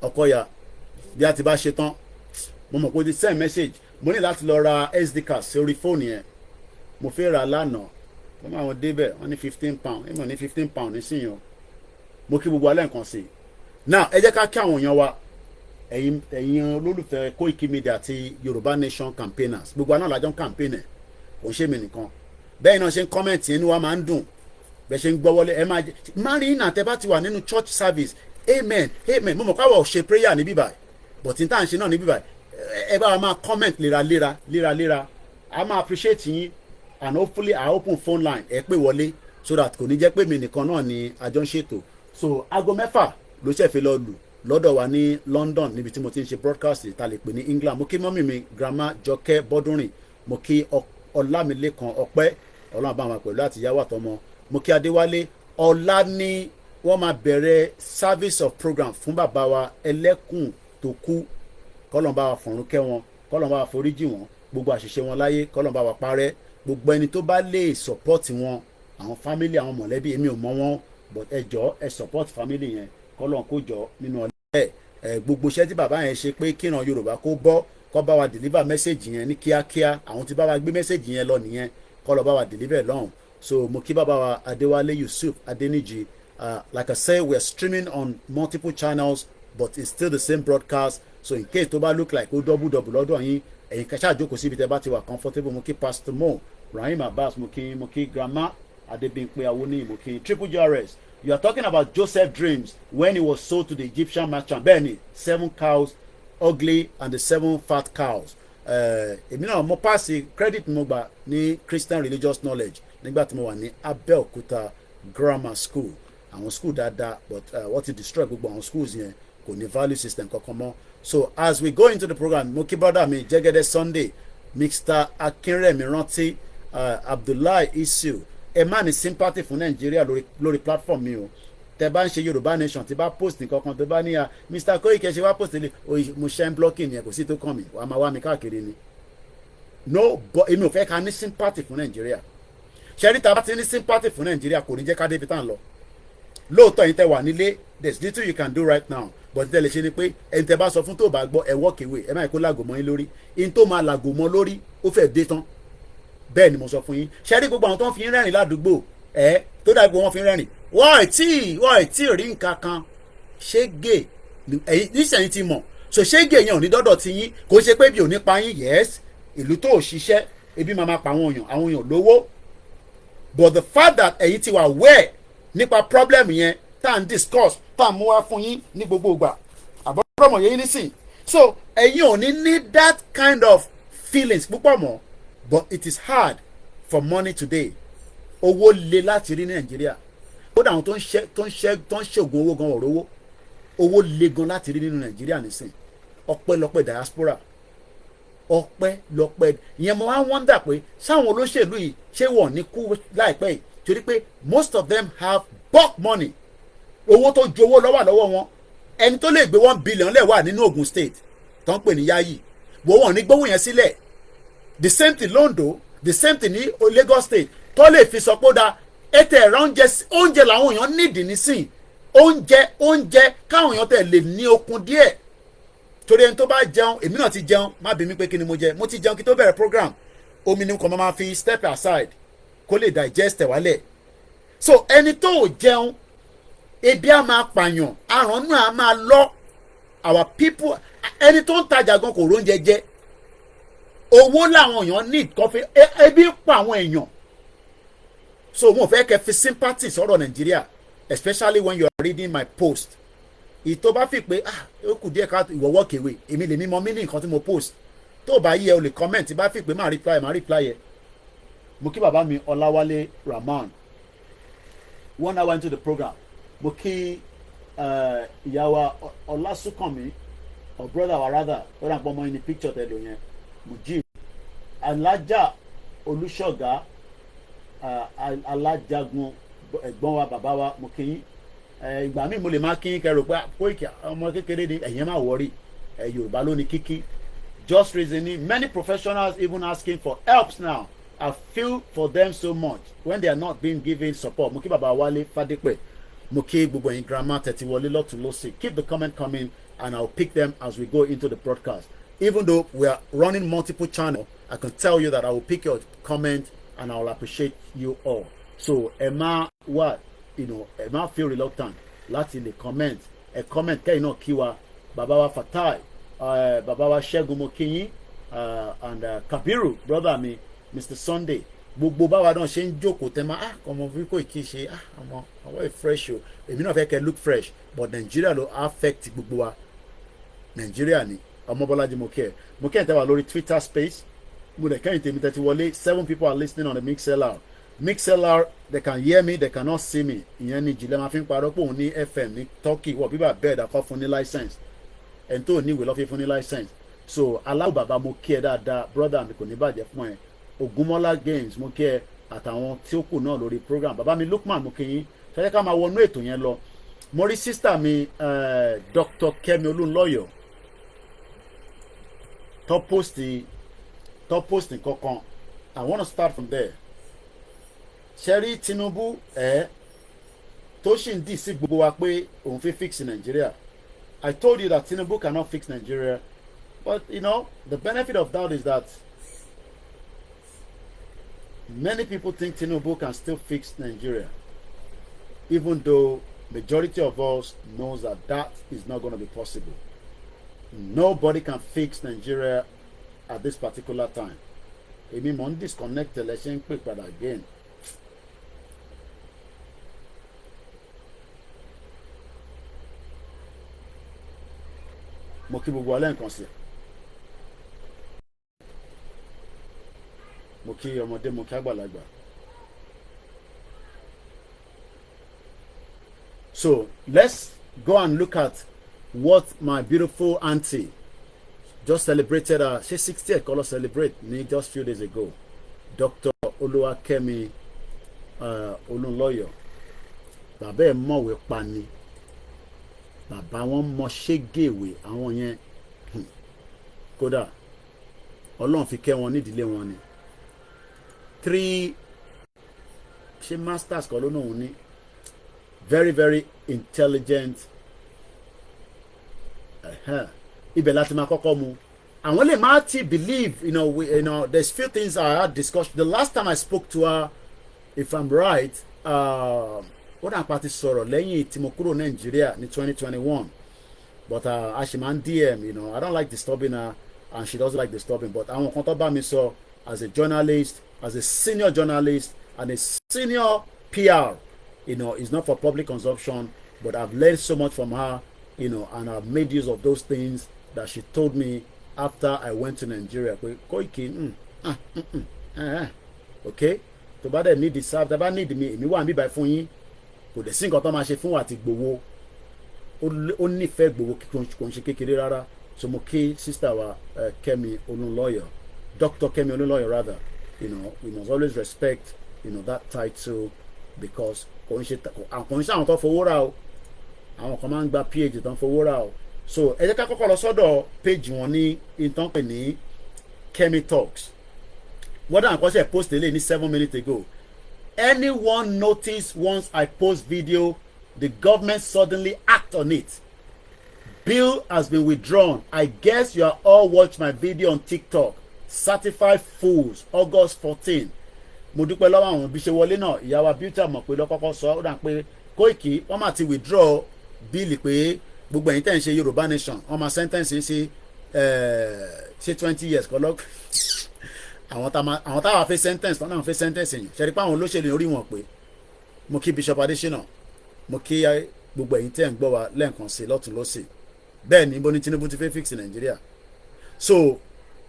Ọkọ̀yà bí a ti bá ṣe tán mo mọ̀ pé o ti send message mo ní láti lọ ra SD card sórí fóònù yẹn mo fẹ́ ra lánàá wọ́n máa wọn débẹ̀ wọ́n ní £15 èmi ò ní £15 nísìnyí o mo kí gbogbo alẹ́ nǹkan sí i now ẹ jẹ́ ká kí àwọn èèyàn wa ẹ̀yin olólùfẹ́ Koikimedia àti Yorùbá Nation campaigners gbogbo àná làjọ ń campaign ẹ̀ kò ń ṣe mí nìkan bẹ́ẹ̀ náà ṣe ń comment yẹn ni wàá máa ń dùn bẹ́ẹ̀ ṣe ń gbọ́ wọlé ẹ máa jẹ́ marrying àtẹ bá ti wà nínú church service amen mo mọ̀ káwọ̀ ṣe prayer ní bíbáyìí but n tá à ń ṣe náà ní bíbáyìí ẹ bá wa máa comment léraléra a máa appreciate yín and hopefully I open phone line ẹ pè wọlé so that kò ní jẹ́ pé mi nìkan náà ni àjọ ń ṣètò so aago 6 ló ṣẹ̀fẹ̀ lọ lù lọ́dọ̀ wa ní London níbi tí mo ti ń ṣe broadcast ta lè pè ní England mo kí mọ́mì mi grandma Jọkẹ́ Bọ́dúnrìn mo kí Ọlámilékan Ọpẹ́ Ọlọ́run bá wọn pẹ̀lú àtìyáwó àtọmọ mo kí Adéwálé ọlá ní wọ́n máa bẹ̀rẹ̀ service of program fún bàbá wa ẹlẹ́kùn tó kú kọ́lọ́n bá wa fọ̀run kẹ́ wọn kọ́lọ́n bá wa foríjì wọn gbogbo àṣìṣe wọn láyé kọ́lọ́n bá wa parẹ́ gbogbo ẹni tó bá lè support wọn àwọn family àwọn mọ̀lẹ́bí èmi ò mọ̀ wọn but ẹ jọ̀ọ́ ẹ support family yẹn kọ́lọ́n kó jọ nínú ọlẹ́ gbogbo iṣẹ́ tí bàbá yẹn ṣe pé kíran Yorùbá kó bọ́ kó bá wa deliver message yẹn ní kíákíá àwọn tí bá wa gbé message yẹn lọ nìyẹn kọ́lọ́ bá wa deliver lọ́hùn so mo kí bàbá wa Adéwálé Yusuf Adéníjì like I say we are streaming on multiple channels but it's still the same broadcast so in case tó bá look like ó double lọ́dọ̀ yín ẹ̀yin kẹ́sà jókòó síbi tẹ́ bá ti wà comfortable mo kí Pastor Mo Rahim Abbas mo kí grandma Adébímpé Awoni mo kí Triple GRS you are talking about Joseph dreams when he was sold to the Egyptian merchant bẹ́ẹ̀ni 7 cows ugly and the 7 fat cows èmi náà mo pass credit mo gbà ní Christian religious knowledge nígbà tí mo wà ní Abẹ́òkúta grammar school àwọn school dáadáa but wọ́n ti destroy gbogbo àwọn schools yẹn kò ní value system kankan mọ́ so as we go into the program mo kí brother mi Jẹ́gẹ́dẹ́ Sunday Mr. Akínrẹ̀mí rántí Abdullahi Isu ẹ má ní sympathy fún Nàìjíríà lórí platform mi o tẹ bá ń ṣe Yorùbá Nation tí bá post nǹkan kan tó bá níyà Mr. Koiki ṣe wá post ilé mo ṣe ń blocking yẹn kò sí tó kàn mí wàá máa wá mi káàkiri ni no but èmi ò fẹ́ ká ní sympathy fún Nàìjíríà ṣẹ́rí tá a bá ti ní sympathy fún Nàìjíríà kò ní jẹ́ ká débi tá à ń lọ lóòótọ́ yìí tẹ wà nílé there's little you can do right now but tẹ́lẹ̀ ṣe ni pé ẹni tẹ bá sọ fún tó bá gbọ́ ẹ walk away ẹ má kó lágò mọ́ yín lórí in tó máa làgò mọ́ lórí ó fẹ́ dé tán bẹ́ẹ̀ ni mo sọ fún yín ṣẹ́rí gbogbo àwọn tó ń fi rẹ́rìn ládùúgbò tó dàgbò wọn fi rẹ́rìn wọ́n ẹ̀ tí rí nǹkan kan ṣégè nísìnyí ti mọ̀ so ṣégè yẹn ò ní dọ́dọ̀ ti yín kò ṣe pé bí ò ní pa yín yes ìlú tó ò ṣiṣẹ́ ebi máa pa àwọn èèyàn lówó but the fact that ẹ̀yin ti wà aware nípa problem yẹn tá à ń discuss tá à ń mú wá fún yín ní gbogbo ìgbà àbọ̀rọ̀mọ̀ yẹn nísìn so ẹ̀yin ò ní that kind of feelings púpọ̀ mọ́, but it is hard for money today. Owó le láti rí ní Nàìjíríà. Kódà àwọn tó ń ṣègùn owó gan ọ̀rọ̀ owó le gan láti rí nínú Nàìjíríà nísìn. Ọpẹ́lọpẹ́ diaspora. Ọpẹ́lọpẹ́ ìyẹn mo wá wonder pé sáwọn olóṣèlú yìí ṣé wọ́n ní kú láìpẹ́ yìí torí pé most of them have bulk money. Owó tó ju owó lọ́wọ́ wọn. Ẹni tó lè gbé 1 billion lẹ̀ wà nínú Ogun State tó ń pè ní Yayi. Wọ́n ní gbówó yẹn sílẹ̀. The same thing Londo, the same thing ní Lagos State tó lè fi sọ pé ó da ètò ẹ̀rọ oúnjẹ làwọn èèyàn nídìí nísìn. Oúnjẹ káwọn èèyàn tẹ̀ lè ní okun díẹ̀. Torí ẹni tó bá jẹun, èmi náà ti jẹun, má bi mí pé kí ni mo jẹ. Mo ti jẹun kí tó bẹ̀rẹ̀ program. Omi ni kò máa fi step aside kó lè digest ẹ̀ wálẹ̀. So ẹni tó ò jẹun, ebi á máa pààyàn, àrùn náà á máa lọ. Our people, ẹni tó ń tajà gan kò róúnjẹ jẹ. Owó làwọn èèyàn need kọfí, ebi ń pa àwọn èèyàn. So mo fẹ́ kẹ́ fi sympathy sọ̀rọ̀ Nàìjíríà, especially when you are reading my post. Ìtò bá fi pé ó kù díẹ̀ ká ìwọ walk away, èmi lè mímọ mí ní nǹkan tí mo post. Tó bá yẹ o lè comment, bá fi pé máa reply yẹ. Mo kí bàbá mi Ọláwálé Rahman 1 hour into the program. Mo kí ìyàwó Ọlásùnkànmí or brother wa rather ó rà pọ̀ mọ́ ní picture tẹ̀lé yẹn. Mujib Alájà Olúṣọ̀gá Alájagun ẹ̀gbọ́n wa bàbá wa mo kí yín. Ìgbà míì mo lè máa kí yín kẹrò pé Koiki ọmọ kékeré ni ẹ̀yẹn máa wọrí Yorùbá ló ní kíkí. Just reasoning, many professionals even asking for helps now. I feel for them so much when they are not being given support. Mo kí bàbá Wálé Fádépẹ̀, mo kí gbogbo yín grandma tẹ̀tí wọlé lọ́tún lọ́sẹ̀. Keep the comment coming and I'll pick them as we go into the broadcast. Even though we are running multiple channels, I can tell you that I will pick your comment and I will appreciate you all. So Emma, Emma feel reluctant láti lè comment. Comment kẹ́yìn náà kí wa bàbá wa Fatai, bàbá wa Ṣẹ́gun mo kí yín, and Kabiru brother mi Mr. Sunday. Gbogbo báwa náà ṣe ń jókòó tẹ́ máa ọmọ bí Koiki ṣe ọmọ ọwọ́ fresh o. Èmi náà fẹ́ kẹ́ look fresh but Nigeria ló affect gbogbo wa. Nigeria ni Ọmọbọ́lájí mo kẹ́ ẹ̀ tẹ́ wà lórí Twitter space. Mo dẹ̀ kẹ́yìn tèmi tẹ́tí wọlé. 7 people are listening on the MixLR. They can hear me, they cannot see me. Ìyẹn ni ìjìnlẹ̀ máa fi ń parọ́ pé òun ní FM ní Turkey wọ̀ bíbà bẹ́ẹ̀ dàkọ́ fún ní license. Ẹni tó ní ìwé lọ́ fi fún ní license. So aláwọ̀ bàbá mo kí ẹ dáadáa brother mi kò ní bàjẹ́ fún ẹ. Ògúnmọ́lá Games mo kí ẹ àtàwọn tí ó kù náà lórí program. Bàbá mi Lukman mo kí yín. Ṣé ká máa wọnú ètò yẹn lọ. Mo rí sísítà mi Dr. Kẹ́mi Olúnlọ́yọ̀ top post kankan. I want to start from there. Ṣẹ́rí Tinubu tó ṣì ń dì sí gbogbo wa pé òun fi fix Nigeria. I told you that Tinubu cannot fix Nigeria, but the benefit of that is that many people think Tinubu can still fix Nigeria, even though majority of us knows that is not going to be possible. Nobody can fix Nigeria at this particular time. Èmi mò ń disconnect election pè padà again. Mo kí gbogbo alẹ́ nǹkan sí. Mo kí ọmọdé mo kí àgbàlagbà. So let's go and look at what my beautiful auntie just celebrated her 60th color celebrate me just few days ago. Dr. Oluwakemi Olunloyo. Bàbá ẹ̀ mọ̀wé pani. Bàbá wọn mọ ṣégèwé àwọn yẹn kódà Ọlọ́run fi kẹ́ wọn nídìílé wọn ni 3 ṣe masters kọ́ ló náà ní very very intelligent ibẹ̀ láti máa kọ́kọ́ mu àwọn lè má ti believe there's few things I had discussed the last time I spoke to her if I'm right ó dà pa ti sọ̀rọ̀ lẹ́yìn tí mo kúrò Nàìjíríà ní 2021 but a ṣì máa ń DM I don't like disturbing her and she doesn't like disturbing but àwọn kan tó bá mi sọ as a journalist as a senior journalist and a senior PR it's not for public consumption but I've learned so much from her and I've made use of those things that she told me after I went to Nigeria pé Koiki okay tó bá dẹ̀ need the serve tó bá need mi èmi wà níbí báyìí fún yín kò dẹ̀ sí nǹkan tó máa ṣe fún wa àti gbowó ó nífẹ̀ẹ́ gbowó kò ń ṣe kékeré rárá so mo kí sister wa Kemi Olunloyo Dr. Kemi Olunloyo rather you know we must always respect you know that title because kò ń ṣe àwọn tó fowó rà o àwọn kan máa ń gba PhD tó ń fowó rà o so ẹ jẹ́ ká kọ́kọ́ lọ sọ́dọ̀ page wọn ní ìtàn pè ní Kemi Talks wọ́n dà nǹkan ṣe post eléyìí ní 7 minutes ago. Anyone notice once I post video the government suddenly act on it? Bill has been withdrawn. I guess you are all watch my video on TikTok. Certified fools August 14. Mo dúpẹ́ lọ́wọ́ àwọn bí ṣe wọlé náà ìyàwó beauty àmọ̀ pé lọ́kọ́kọ́ sọ ó dà pé Koiki wọ́n máa ti withdraw bill pé gbogbo ẹ̀yin tẹ̀ ń ṣe Yorùbá nation wọ́n máa sentence ṣe 20 years kọ́ lọ́kọ́ àwọn táwa fẹ́ sentence tọ́nà fẹ́ sentence yìí ṣe rí pé àwọn olóṣèlú orí wọn pé mo kí Bishop Adesina mo kí gbogbo ẹ̀yin tẹ́ ń gbọ́ wa lẹ́ẹ̀kan sí lọ́tún lọ́sì bẹ́ẹ̀ ni bó ní Tinubu ti fẹ́ fix Nàìjíríà so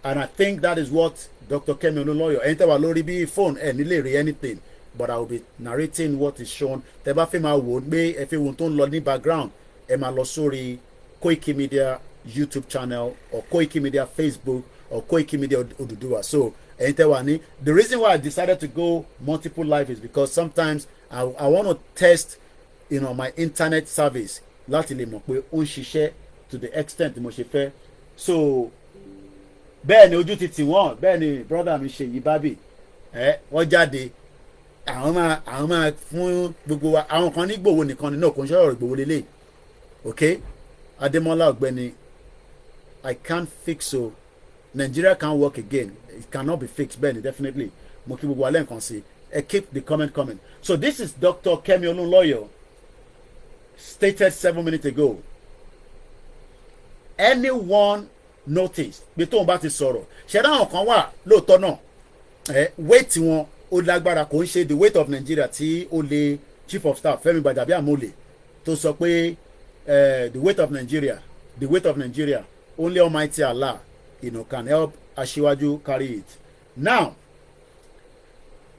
and I think that is what Dr. Kemi Olunloyo ẹ̀yin tẹ́ wà lórí bí phone ẹ̀ nílé rí anything but I will be narrating what is shown tẹ́ bá fẹ́ máa wò ó gbé ẹ fẹ́ wo tó ń lọ ní background ẹ máa lọ sórí Koikimedia YouTube channel or Koikimedia Facebook or Koikimedia Oduduwa so the reason why I decided to go multiple live is because sometimes I want to test you know my internet service láti lè mọ̀ pé ó ń ṣiṣẹ́ to the extent mo ṣe fẹ́ so bẹ́ẹ̀ ni ojú ti tì wọ́n bẹ́ẹ̀ ni brother mi Ṣèyí Bábì wọ́n jáde àwọn máa fún gbogbo wa àwọn kan ní Ìgbòho nìkan ni náà kò ń ṣọ̀rọ̀ Ìgbòho lélẹ̀ okay Adémọ́lá ọ̀gbẹ́ni I can't fix so Nigeria can't work again. It cannot be fixed, Benny, definitely. Keep the comment coming. So this is Dr. Kemi Olunloyo stated 7 minutes ago. Anyone noticed? Bí tó ń bá ti sọ̀rọ̀. Ṣé dáhùn kan wà lóòótọ́ náà? Weight wọn ó lágbára kò ń ṣe the weight of Nigeria tí ó lè Chief of Staff Fẹ́mi Gbàjàbíàmọ́lẹ̀ tó sọ pé the weight of Nigeria only Almighty Allah you know, can help Aṣíwájú carry it. Now,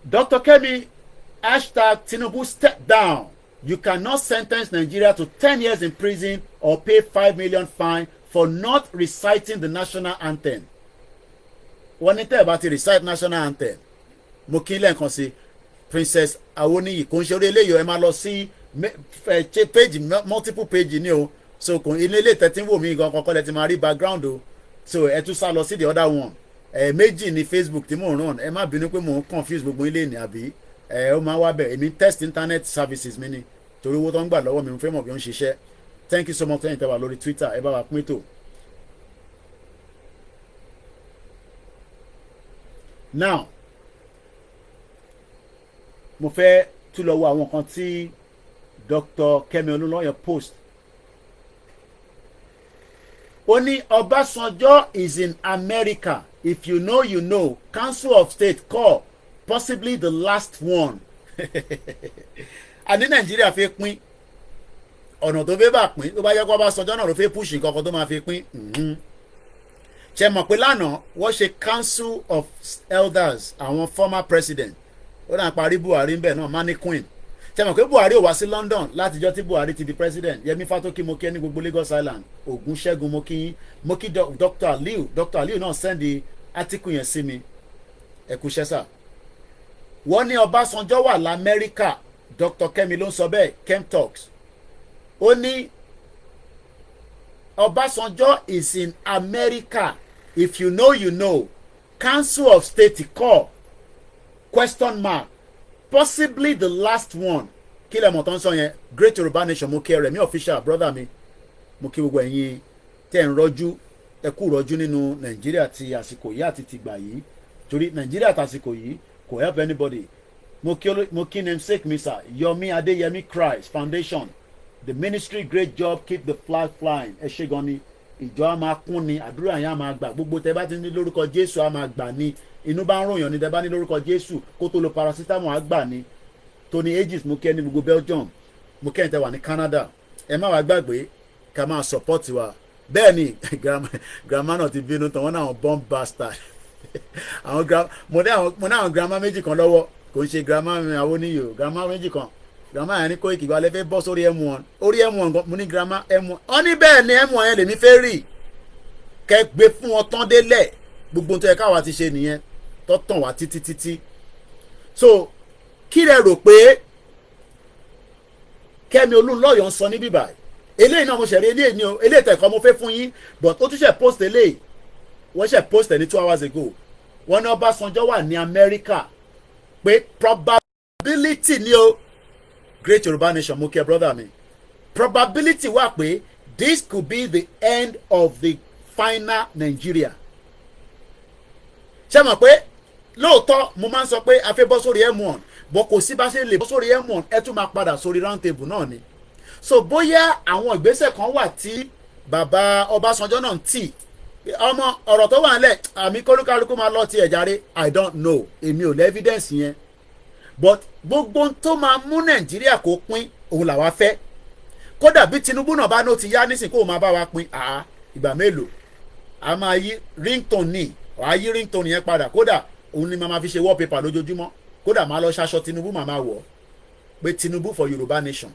Dr. Kemi, hashtag Tinubu step down. You cannot sentence Nigeria to 10 years in prison or pay 5 million fine for not reciting the national anthem. Wọ́n ní tẹ́ ẹ bá ti recite national anthem. Mo kí lẹ́ẹ̀kan sí Princess Awoniyi kò ń ṣe orí eléyìí ẹ máa lọ sí page multiple page ni o. So kò ilé ilé tẹ́tí wò mí gan kọ́kọ́ lẹ ti máa rí background o. So ẹ tún sá lọ sí the other one méjì ní Facebook tí mò ń run ẹ má bínú pé mò ń confuse gbogbo ilé ní àbí ó máa wá bẹ̀ èmi test internet services mi ni torí owó tó ń gbà lọ́wọ́ mi mo fẹ́ mọ̀ bí ó ń ṣiṣẹ́ thank you so much tẹ́yìn tẹ́wà lórí Twitter ẹ bá wa pín tó. Now mo fẹ́ tún lọ wo àwọn kan tí Dr. Kemi Olunloyo post. Only Obasanjo is in America. If you know, you know. Council of State call. Possibly the last one. And in Nigeria fẹ́ pín. Ọ̀nà tó fẹ́ bá pín. Tó bá yẹ kó Obasanjo náà ló fẹ́ push nǹkan kan tó máa fi pín. Ṣé mọ̀ pé lánàá wọ́n ṣe Council of Elders àwọn former president. Ó dà parí Buhari ń bẹ̀ náà Mani Queen. Ṣé mọ̀ pé Buhari ò wá sí London látijọ́ tí Buhari ti di president. Yẹmi Fatoki mo kí ẹni gbogbo Lagos Island. Ògúnṣẹ́gun mo kí Dr. Aliu náà send the article yẹn sí mi. Ẹ kú iṣẹ́ sà. Wọ́n ní Ọbásanjọ́ wà l'Amẹ́ríkà. Dr. Kemi ló ń sọ bẹ́ẹ̀ Kem Talks. Ó ní Ọbásanjọ́ is in America. If you know, you know. Council of State call. ? Possibly the last one. Kí lẹ mọ̀ tán sọ yẹn Great Yoruba Nation mo kí ẹ rẹ̀ mi official brother mi mo kí gbogbo ẹ̀yin tẹ́ ń rọ́jú ẹ kú rọ́jú nínú Nàìjíríà ti àsìkò yìí àti tìgbà yìí torí Nàìjíríà tàsìkò yìí kò help anybody mo kí namesake mi sir Yomi Adeyemi Christ Foundation the ministry great job keep the flag flying ẹ ṣé gan ni ìjọ á máa kún ni àdúrà yẹn á máa gbà gbogbo tẹ́ bá ti ní lórúkọ Jésù á máa gbà ni inú bá ń ròyàn ní tẹ́ bá ní lórúkọ Jésù kó tó lo paracetamol á gbà ni Tony Aegis mo kẹ́ ní gbogbo Belgium mo kẹ́ ní tẹ́ wà ní Canada ẹ má wá gbàgbé ká máa support wa bẹ́ẹ̀ ni grandma náà ti bínú tán wọ́n náà bomb bastard mo ní àwọn grandma méjì kan lọ́wọ́ kò ń ṣe grandma mi àwọn oníyò grandma méjì kan grandma yẹn ní Koiki gba lẹ́fẹ̀ẹ́ bọ́ sórí M1 orí M1 mo ní grandma M1 wọ́n ní bẹ́ẹ̀ ni M1 yẹn lèmi fẹ́ rí kẹ́ gbé fún wọn tán délẹ̀ gbogbo tó yẹ káwa ti ṣe nìyẹn tó tàn wá títí so kí lẹ rò pé Kẹ́mi Olúnlọ́yọ̀ ń sọ ní bíbá eléyìí náà mo ṣẹ̀rí eléyìí tẹ̀kọ́ mo fẹ́ fún yín but ó tún ṣe post eléyìí wọ́n ṣe post ẹ̀ ní 2 hours ago wọ́n ní Ọbásanjọ́ wà ní Amẹ́ríkà pé probability ni o Great Yoruba Nation mo kí ẹ brother mi probability wà pé this could be the end of the final Nigeria ṣé mọ̀ pé lóòótọ́ mo máa ń sọ pé a fẹ́ bọ́ sórí M1 bọ́ kò sí bá ṣe lè bọ́ sórí M1 ẹ tún máa padà sórí round table náà ni so bóyá àwọn ìgbésẹ̀ kan wà tí bàbá Ọbásanjọ́ náà ń tì ọmọ ọ̀rọ̀ tó wà nílẹ̀ àmì kólúkálukú máa lọ ti ẹ̀ járe I don't know èmi ò lè evidence yẹn but gbogbo tó máa mú Nàìjíríà kó pín òun làwa fẹ́ kódà bí Tinubu náà bá ní ó ti yá nísìnyí kó o máa bá wa pín ìgbà mélòó a máa yí ringtone ní wàá yí ringtone yẹn padà kódà òun ni màá fi ṣe wallpaper lójoojúmọ́ kódà máa lọ ṣaṣọ Tinubu màá máa wọ̀ pé Tinubu for Yoruba Nation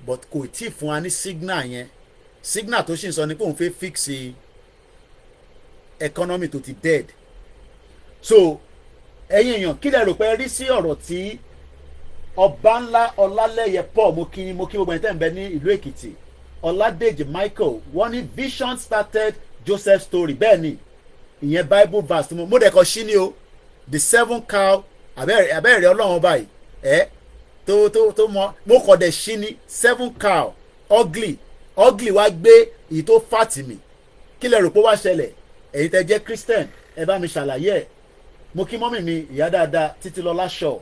but kò tí ì fún wa ní signal yẹn signal tó ṣì ń sọ ni pé òun fẹ́ fix economy tó ti dead so ẹ̀yin èèyàn kí lẹ rò pé rí sí ọ̀rọ̀ tí ọba ńlá Ọlálẹ́yẹ Paul mo kí gbogbo ẹni tẹ́ ń bẹ ní ìlú Èkìtì Ọládèjì Michael wọ́n ní vision started Joseph story bẹ́ẹ̀ ni ìyẹn Bible verse mo dẹ̀ kọ́ sí ni o the 7 cow abẹ́rẹ́ ọlọ́run báyìí tó mọ mo kọ̀ dẹ̀ sí ni 7 cow ugly wá gbé èyí tó fàtì mi kí lẹ rò pé wá ṣẹlẹ̀ ẹ̀yin tẹ́ jẹ́ Christian ẹ bá mi ṣàlàyé ẹ̀ mo kí mọ́mì mi ìyá dáadáa Títílọlá Shaw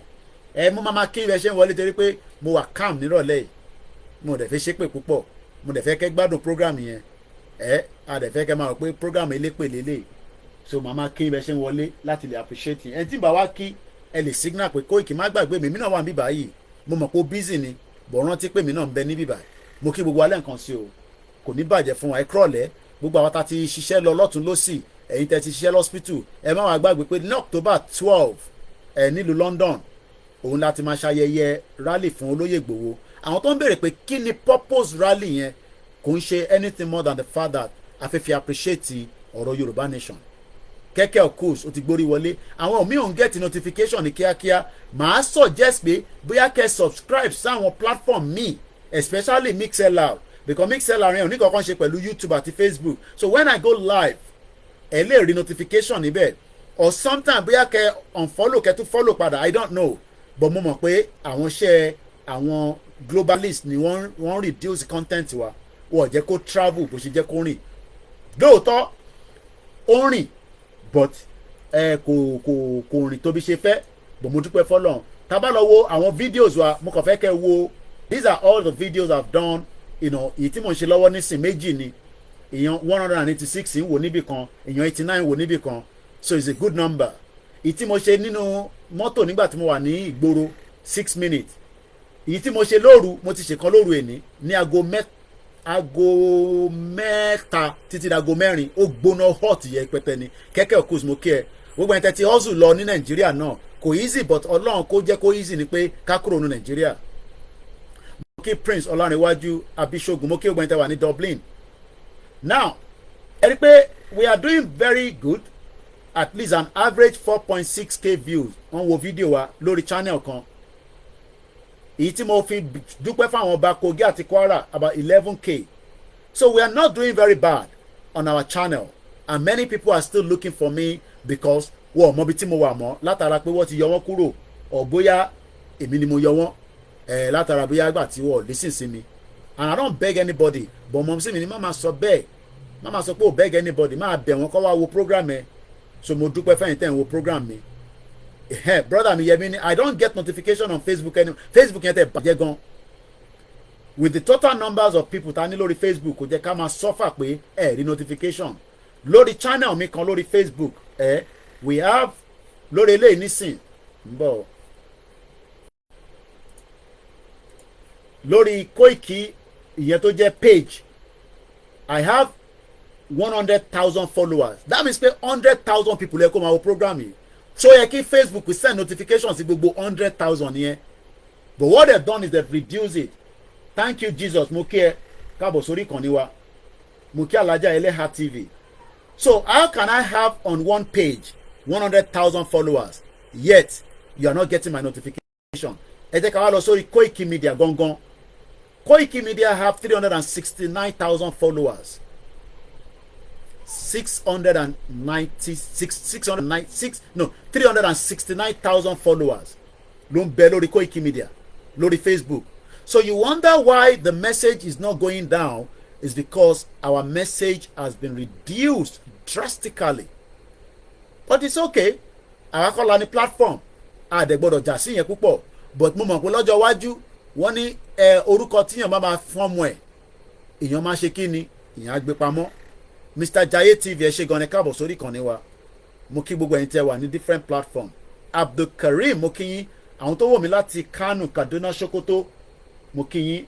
mo máa kí ibẹ̀ ṣe ń wọlé torí pé mo wà calm nírọ̀lẹ́ yìí mo dẹ̀ fẹ́ ṣépè púpọ̀ mo dẹ̀ fẹ́ kẹ́ gbádùn program yẹn a dẹ̀ fẹ́ kẹ́ máa rò pé program elépè lélẹ̀ so màmá kí ibẹ̀ ṣe ń wọlé láti lè appreciate yẹn ẹni tí bá wá kí ẹ lè signal pé Koiki má gbàgbé mi náà wà ní bíbá yìí mo mọ̀ pé ó busy ni bọ̀ rántí pé mi náà ń bẹ ní bíbá mo kí gbogbo alẹ́ nǹkan sí o kò ní bàjẹ́ fún wa ẹ kúrọ̀lẹ́ gbogbo àwọn tá ti ṣiṣẹ́ lọ lọ́tún lọ́sì ẹ̀yin tẹ́ ti ṣiṣẹ́ lọ́spítù ẹ má wàá gbàgbé pé ní October 12 nílùú London òun láti máa ṣayẹyẹ rally fún olóyè Ìgbòho àwọn tó ń béèrè pé kí ni purpose rally yẹn kò ń ṣe anything more than the fact that a fẹ́ fi appreciate ọ̀rọ̀ Yorùbá Nation kẹ́kẹ́ of course ó ti gbórí wọlé àwọn míì ò ń get notification ní kíákíá màá suggest pé bóyá kẹ́ subscribe sáwọn platform míì especially Mixlr because Mixlr yẹn ò ní kankan ṣe pẹ̀lú YouTube àti Facebook so when I go live ẹ lè rí notification níbẹ̀ or sometimes bóyá kẹ́ unfollow kẹ́ tún follow padà I don't know but mo mọ̀ pé àwọn iṣẹ́ àwọn globalist ni wọ́n reduce content wa wọ́n jẹ́ kó travel bó ṣe jẹ́ kó rìn lóòótọ́ ó rìn but kò rìn tóbi ṣe fẹ́ bò mo dúpẹ́ fọlọ́run tá bá lọ wo àwọn videos wa mo kàn fẹ́ kẹ́ wo these are all the videos I've done èyí tí mo ń ṣe lọ́wọ́ nísìn méjì ni èèyàn 186 ń wò níbì kan èèyàn 89 wò níbì kan so it's a good number èyí tí mo ṣe nínú mọ́tò nígbà tí mo wà ní ìgboro 6 minutes èyí tí mo ṣe lóru mo ti ṣèkan lóru èní ní aago mẹ́ta títí dago mẹ́rin ó gbóná hot yẹ pẹpẹ ni kẹ́kẹ́ òkúz mo kí ẹ gbogbo ẹni tẹ́ ti hustle lọ ní Nàìjíríà náà kò easy but Ọlọ́run kó jẹ́ kó easy ni pé ká kúrò ní Nàìjíríà mo kí Prince Ọlárẹ̀wájú Abisogun mo kí gbogbo ẹni tẹ́ wà ní Dublin now ẹ rí pé we are doing very good at least an average 4.6k views wọ́n wo fídíò wa lórí channel kan èyí tí mo fi dúpẹ́ fáwọn ọba Kogi àti Kwara about 11k so we are not doing very bad on our channel and many people are still looking for me because wọ́n mọ bí tí mo wà mọ́ látara pé wọ́n ti yọ wọ́n kúrò ọ̀ bóyá èmi ni mo yọ wọ́n látara bóyá àgbà tí wọ́n listen sí mi and I don't beg anybody but mọ̀ sí mi ni má máa sọ bẹ́ẹ̀ má máa sọ pé ò beg anybody má bẹ̀ wọ́n kọ́ wá wo program ẹ̀ so mo dúpẹ́ fẹ́yìn tẹ́ ń wo program mi brother mi Yẹmi ni I don't get notification on Facebook anymore Facebook yẹn tẹ́ bàjẹ́ gan with the total numbers of people ta ní lórí Facebook kò jẹ́ ká máa suffer pé rí notification lórí channel mi kan lórí Facebook we have lórí eléyìí nísìn ń bọ̀ lórí Koiki ìyẹn tó jẹ́ page I have 100,000 followers that means pé 100,000 people ẹ kó máa wo program yìí so yẹ kí Facebook will send notifications sí gbogbo 100,000 yẹn but what they've done is they've reduced it. Thank you Jesus mo kí ẹ káàbọ̀ sórí ìkànnì wa mo kí Alájà Eleha TV. So how can I have on one page 100,000 followers yet you are not getting my notification? Ẹ jẹ́ ká wá lọ sórí Koikimedia gangan. Koikimedia have 369,000 followers. 369,000 followers ló ń bẹ lórí Koikimedia lórí Facebook. So you wonder why the message is not going down is because our message has been reduced drastically. But it's okay. Àwa kọ́ la ní platform. Àdẹ̀gbọ́dọ̀ jà sí yẹn púpọ̀. But mo mọ̀ pé lọ́jọ́ iwájú wọ́n ní orúkọ tíyàn bá máa fọ́ọ̀mù ẹ̀. Èèyàn máa ṣe kí ni? Èèyàn á gbé pamọ́. Mr. Jaye TV ẹ ṣé gan ni káàbọ̀ sórí ìkànnì wa. Mo kí gbogbo ẹ̀yin tẹ́ wà ní different platform. Abdulkareem mo kí yín. Àwọn tó wò mí láti Kano, Kaduna, Sokoto mo kí yín.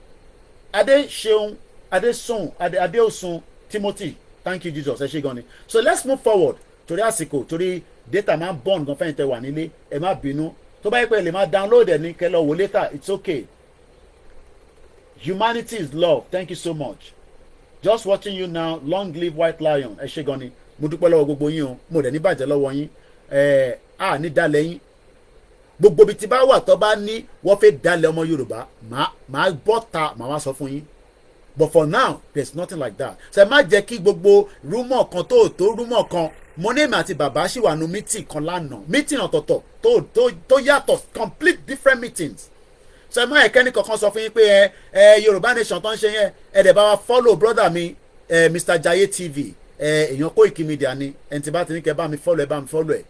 Adeseun Adeosun Timothy, thank you Jesus ẹ ṣé gan ni. So let's move forward torí àsìkò torí data máa ń bọ̀n gan fẹ́yìn tẹ́ wà nílé ẹ má bínú tó bá yẹ pé ẹ lè máa download ẹ ní kẹ́ lọ wò later it's okay. Humanity is love, thank you so much. Just watching you now, long live White Lion ẹ ṣé gan ni mo dúpẹ́ lọ́wọ́ gbogbo yín o mo dẹ̀ ní bàjẹ́ lọ́wọ́ yín ní dalẹ̀ yín gbogbo ibi tí bá wà tó bá ní wọ́n fẹ́ dalẹ̀ ọmọ Yorùbá màá bọ́ ta màá wá sọ fún yín. But for now there's nothing like that. Ṣé má jẹ́ kí gbogbo rúmọ̀ kan tó rúmọ̀ kan mo ní èmi àti bàbá ṣì wà nù meeting kan lánàá meeting ọ̀tọ̀ọ̀tọ̀ tó yàtọ̀ complete different meetings. Ṣé má ẹ̀kẹ́ni kankan sọ fún yín pé Yorùbá nation tó ń ṣe yẹn ẹ̀dẹ̀ bá wa follow brother mi Mr. Jaye TV èèyàn Koikimedia ni ẹni tí bá ti ní kẹ́ bá mi follow ẹ bá mi follow ẹ.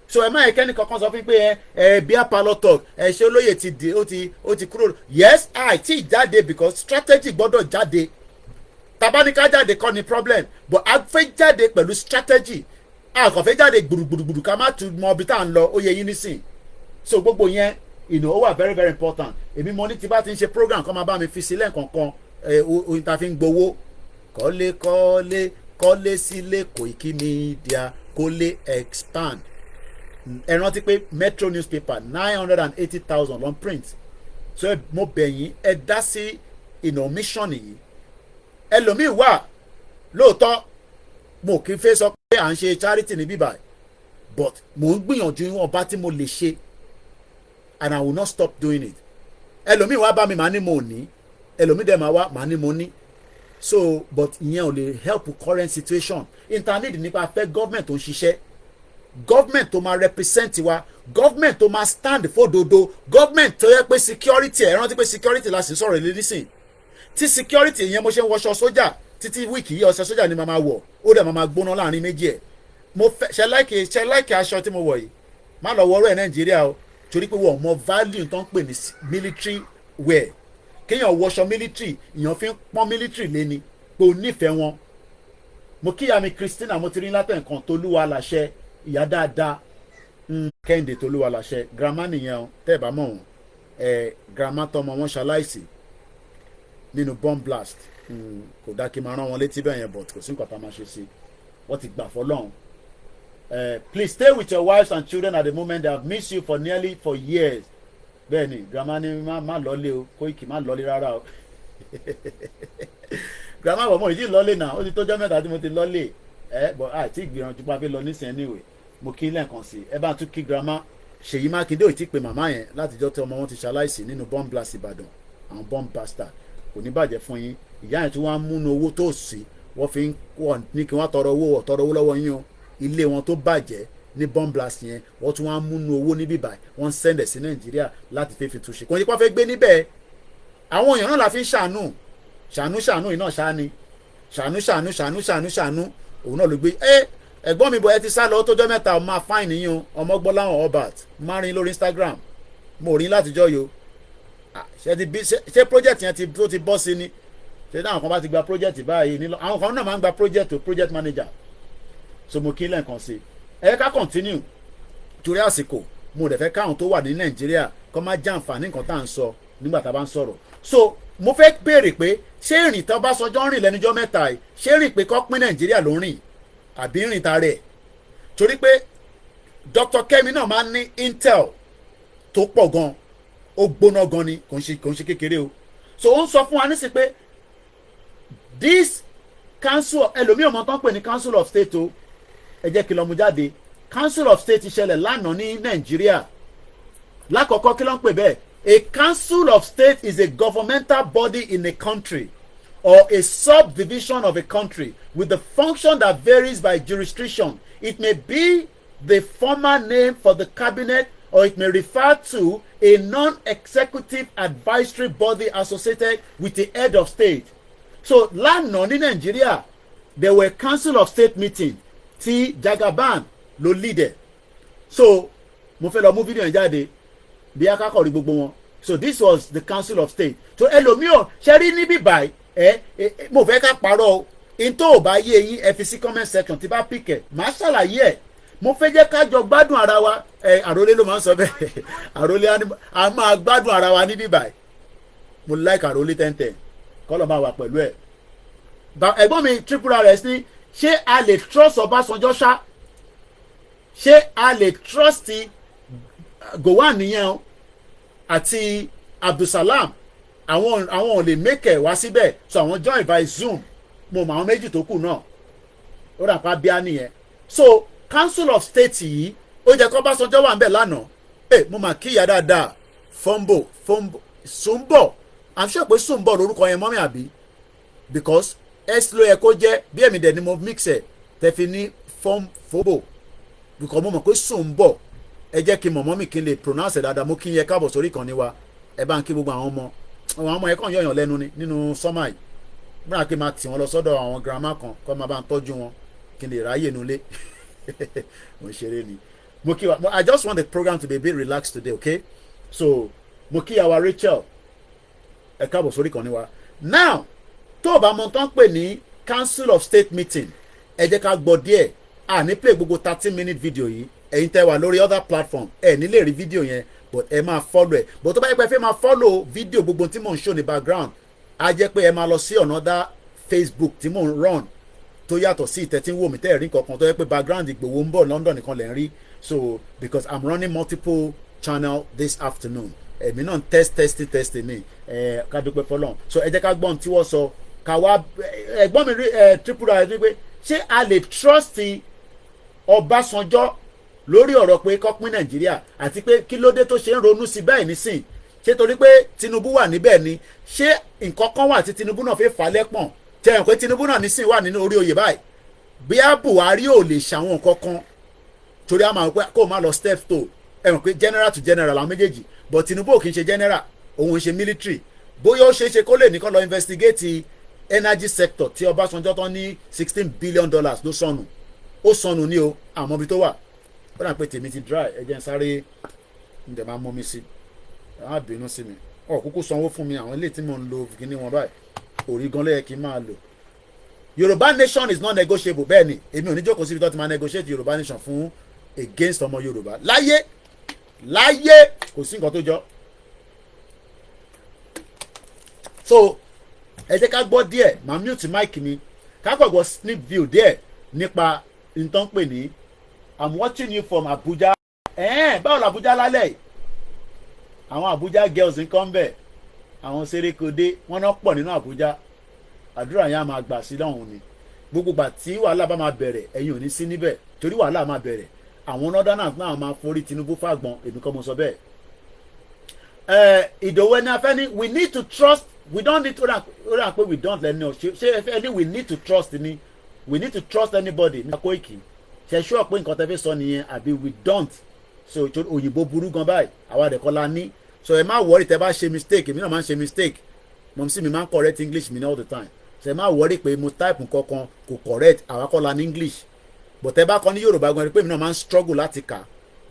So ẹ má ẹ̀kẹ́ni kankan sọ fún yín pé bíi parlour talk ṣé olóyè ti di ó ti kúrò. Yes àìtí jáde because strategy gbọ́dọ̀ jáde tabaníká jáde kọ́ ni problem but a fẹ́ jáde pẹ̀lú strategy a kò fẹ́ jáde gbùrùgbùrùgbùrù ká má tún mọ ibi tá à ń lọ ó yẹ yín nísìn. So gbogbo yẹn ó wà very very important. Èmi mo ní tí bá ti ń ṣe program kọ́ máa bá mi fi sílẹ̀ kankan oyin ta fi ń gbowó kọ́lé sílé Koikimedia kọ́lé expand. Ẹ rántí pé Metro newspaper 980,000 ló ń print. So mo bẹ̀ yín ẹ dá sí mission yìí. Ẹlòmíì wà lóòótọ́ mo kì í fẹ́ sọ pé à ń ṣe charity ní bíbá but mo ń gbìyànjú ìwọ̀n bá tí mo lè ṣe and I will not stop doing it. Ẹlòmíì wá bá mi màá ní mo ní ẹlòmíì dẹ̀ máa wá màá ní mo ní. So but ìyẹn ò lè help current situation. Internet nípa fẹ́ government tó ń ṣiṣẹ́ government tó máa represent wa government tó máa stand fódodo government tó yẹ pé security ẹ rántí pé security la sì sọ̀rọ̀ ilé nísìn tí security yẹn mo ṣe ń wọṣọ sójà títí wíìkì yìí ọṣẹ sójà ni màá máa wọ̀ ó dẹ̀ máa gbóná láàrin méjì ẹ̀ mo fẹ́ ṣe láìkì aṣọ tí mo wọ̀ yìí má lọ wọ́ọ́rọ́ ẹ̀ Nàìjíríà o torí pé wọ́n mọ value tó ń pè ní military wear kéèyàn wọṣọ military èèyàn fi ń pọ́n military léni pé o nífẹ̀ẹ́ wọn mo kíyà mi Christina mo ti rí látẹ̀ nǹkan Tolúwa láṣẹ ìyá dáadáa Kẹ́hìndé Tolúwa láṣẹ grandma nìyẹn o tẹ́ ẹ bá mọ̀ wọ́n grandma tọmọ wọn ṣaláìsí nínú bomb blast kò dá kí n máa rán wọn létí bẹ́ẹ̀ yẹn but kò sí nǹkan tá a máa ṣe sí wọ́n ti gbà fọlọ́run. Please stay with your wives and children at the moment. They have missed you for nearly 4 years. Bẹ́ẹ̀ni grandma ni má lọ́lé o Koiki má lọ́lé rárá o grandma bọ̀ mo ìdí lọ́lé náà ó ti tọ́jọ́ mẹ́ta tí mo ti lọ́lé but àti ìgbìyànjú pa fi lọ nísìnyí anyway mo kí lẹ́ẹ̀kan sí ẹ bá tún kí grandma Ṣèyí Mákindé ò tí pé màmá yẹn látijọ́ tí ọmọ wọn ti ṣaláìsí nínú bomb blast Ìbàdàn àwọn bomb bastard kò ní bàjẹ́ fún yín ìyá yẹn tí wọ́n á múnú owó tó sí wọ́n fi ń wọ̀ ní kí wọ́n tọrọ owó lọ́wọ́ yín o ilé wọn tó bàjẹ́ ní bomb blast yẹn wọ́n tún wọ́n á múnú owó níbí báyìí wọ́n ń sẹ́ndẹ̀ sí Nàìjíríà láti fẹ́ fi túnṣe kò ní kó fẹ́ gbé níbẹ̀ àwọn èèyàn náà la fi ń ṣàánú iná ṣáni ṣàánú òun náà ló gbé ẹ̀gbọ́n mi bọ̀ ẹ ti sá lọ tójọ́ mẹ́ta ọmọ fáìn níyàn ọmọ gbọ́ láwọn Albert márùn lórí Instagram mo rí látijọ́ yo ṣé project yẹn tó ti bọ́ sí ni ṣé táwọn kan bá ti gba project báyìí nílò àwọn kan náà máa ń gba project manager so mo kí lẹ́ẹ̀kan sí ẹ ká continue torí àsìkò mo dẹ̀ fẹ́ káwọn tó wà ní Nàìjíríà kó má jàǹfààní nǹkan tá à ń sọ nígbà tá a bá ń sọ̀rọ̀ so mo fẹ́ béèrè pé ṣé ìrìn tó bá sọjọ́ rìn lẹ́nujọ́ mẹ́ta yìí ṣé rìn pé kọ́ pín nàìjíríà ló rìn àbí rìn ta rẹ̀ torí pé Dr. Kemi náà máa ń ní intel tó pọ̀ gan ó gbóná gan ni kò ń ṣe kékeré o so ó ń sọ fún wa nísìsiyìí pé this council ẹlòmíì ọmọ tán pè ní council of state o ẹ jẹ́ kí ló mú jáde council of state ṣẹlẹ̀ lánàá ní nàìjíríà lákọ̀ọ́kọ́ kí ló ń pè bẹ́ẹ̀ a council of state is a governmental body in a country or a subdivision of a country with the function that varies by jurisdiction. It may be the former name for the cabinet or it may refer to a non-executive advisory body associated with the head of state. So lánàá ní nàìjíríà there were council of state meeting tí Jagaban ló lead it. So mo fẹ́ lọ mú fídíò yẹn jáde bí akákọ̀ọ́ rí gbogbo wọn so this was the council of state so ẹlòmíràn ṣe rí níbí báyìí mo fẹ́ ká parọ́ o in tó o bá yé yín ẹ fi sí comment section tí bá pìkẹ̀ màá ṣàlàyé ẹ̀ mo fẹ́ jẹ́ ká jọ gbádùn ara wa àròlé ló máa ń sọ bẹ́ẹ̀ àròlé a máa gbádùn ara wa níbí báyìí mo like àròlé 1010 kọ́lọ̀ máa wà pẹ̀lú ẹ̀ ẹ̀gbọ́n mi triple rs ní ṣé a lè trust Ọbásanjọ́ ṣá ṣé a lè trust Gowon nìyẹn o àti Abdulsalam àwọn ò lè make ẹ̀ wá síbẹ̀ so àwọn join by Zoom mo mọ àwọn méjì tó kù náà ó dà pa bíá nìyẹn so council of state yìí ó jẹ́ kó Ọbásanjọ́ wà ń bẹ̀ lánàá mo mà kíyà dáadáa fombo Sumbo I'm sure pé Sumbo lórúkọ yẹn mọ́mí àbí because s ló yẹ kó jẹ́ bí èmi dẹ̀ ni mo mix ẹ̀ tẹ̀fi ní fombo because mo mọ̀ pé Sumbo ẹ jẹ́ kí mọ̀mọ́ mi kí n lè pronounce ẹ̀ dáadáa mo kí n yẹ káàbọ̀ sórí ìkànnì wa ẹ bá ń kí gbogbo àwọn ọmọ yẹn kàn yọ̀yàn lẹ́nu ni nínú sọ́mà yìí búra kí n máa tì wọ́n lọ sọ́dọ̀ àwọn girama kan kọ́ máa bá ń tọ́jú wọn kí n lè ráyè nulẹ̀ mo ṣeré ni mo kí wa I just want the program to be a bit relaxed today okay so mo kí àwa Rachel ẹ káàbọ̀ sórí ìkànnì wa now tó o bá mọ tán pè ní council of state meeting ẹ jẹ́ ká gbọ́ díẹ̀ ní play gbogbo 30-minute video yìí ẹ̀yin tẹ́ wà lórí other platform ẹ̀ ní lè rí fídíò yẹn but ẹ máa follow ẹ̀ but tó bá yẹ pé ẹ fẹ́ máa follow fídíò gbogbo tí mò ń show ní background á jẹ́ pé ẹ máa lọ sí another Facebook tí mò ń run tó yàtọ̀ sí ìtẹ́ tí ń wò mí tẹ́ ẹ̀rí kankan tó yẹ pé background Ìgbòho ń bọ̀ London nìkan lẹ̀ ń rí so because I'm running multiple channel this afternoon èmi náà test mi ká dúpẹ́ fọlọ́n so ẹ jẹ́ ká gbọ́n tí wọ́n sọ ká wá ẹ̀gbọ́n mi rí triple r rí pé ṣé a lè trust Ọbásanjọ́ lórí ọ̀rọ̀ pé kó pín Nàìjíríà àti pé kí ló dé tó ṣe ń ronú sí bẹ́ẹ̀ nísìn ṣé torí pé Tinubu wà níbẹ̀ ni ṣé nǹkan kan wà tí Tinubu náà fi fà lẹ́pọ̀n tẹ̀ ẹ̀ pé Tinubu náà nísìn wà nínú orí oyè báyìí bí a Buhari ò lè ṣàwọn nǹkan kan torí a máa pẹ́ kó o máa lọ step to ẹ̀ mọ̀ pé general to general àwọn méjèèjì but Tinubu ò kì í ṣe general òun ṣe military bóyá ó ṣeé ṣe kó lè nìkan lọ investigate energy sector tí Ọbásanjọ́ tán ní $16 billion ló sọnù ó sọnù ní o àmọ́ ibi tó wà ó dà pé tèmi ti dry ẹ jẹ́ n sáré ǹdẹ̀ máa mú mi sí ẹ má bínú sí mi kúkú sanwó fún mi àwọn ilé tí mò ń lo kíní wọn báyìí orí gan lẹ́yẹ kí n máa lò Yorùbá nation is not negotiable bẹ́ẹ̀ ni èmi ò ní jókòó síbi tó ti máa negotiate Yorùbá nation fún against ọmọ Yorùbá láyé kò sí nǹkan tó jọ so ẹ jẹ́ ká gbọ́ díẹ̀ máa mute mic mi ká kọ̀ gbọ́ snip view díẹ̀ nípa nǹkan pè ní I'm watching you from Abuja báwo la Abuja lálẹ́ yìí àwọn Abuja girls ń kọ́ ń bẹ̀ àwọn Serekode wọ́n náà pọ̀ nínú Abuja àdúrà yẹn á máa gbà sí lọ́hùn ni gbogbo gbà tí wàhálà bá máa bẹ̀rẹ̀ ẹ̀yin ò ní sí níbẹ̀ torí wàhálà máa bẹ̀rẹ̀ àwọn northerners náà máa forí Tinubu fàgbọ́n èmi kọ́ mo sọ bẹ́ẹ̀ Ìdòwú ẹni afẹ́ ni we need to trust we don't need to rà pé we don't lẹ́nu ṣé ẹni we need to trust ni we need to trust anybody ní Koiki ṣe ṣọ́ pé nǹkan tẹ́ fi sọ nìyẹn àbí we don't so òyìnbó burú gan báyìí àwa àdẹ̀kọ́ la ní so ẹ má wọrí tẹ́ bá ṣe mistake èmi náà máa ń ṣe mistake mọ̀ sí mi máa ń correct English mi ní all the time so ẹ má wọrí pé mo type nǹkankan kò correct àwa kọ́ la ní English but ẹ bá kọ́ ní Yorùbá gan pé èmi náà máa ń struggle láti kà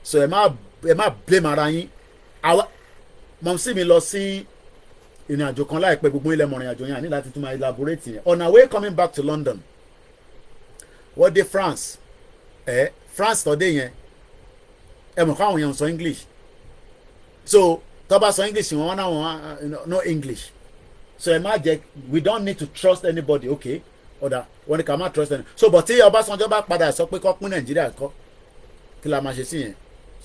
so ẹ má blame ara yín àwa mọ̀ sí mi lọ sí ìrìn àjò kan láìpẹ́ gbogbo ilẹ̀ mọ̀rìn àjò yẹn àní láti tún máa elaborate yẹn on our way coming back to London wọ́n dé France France tọ́dé yẹn ẹ mọ̀ káwọn èèyàn sọ English so tó bá sọ English wọn náà wọn no English so ẹ má jẹ́ we don't need to trust anybody okay ọ̀dà wọn ni ká má trust anybody so but tí Ọbásanjọ́ bá padà sọ pé kọ́ pín Nàìjíríà kọ́ kí la máa ṣe sí yẹn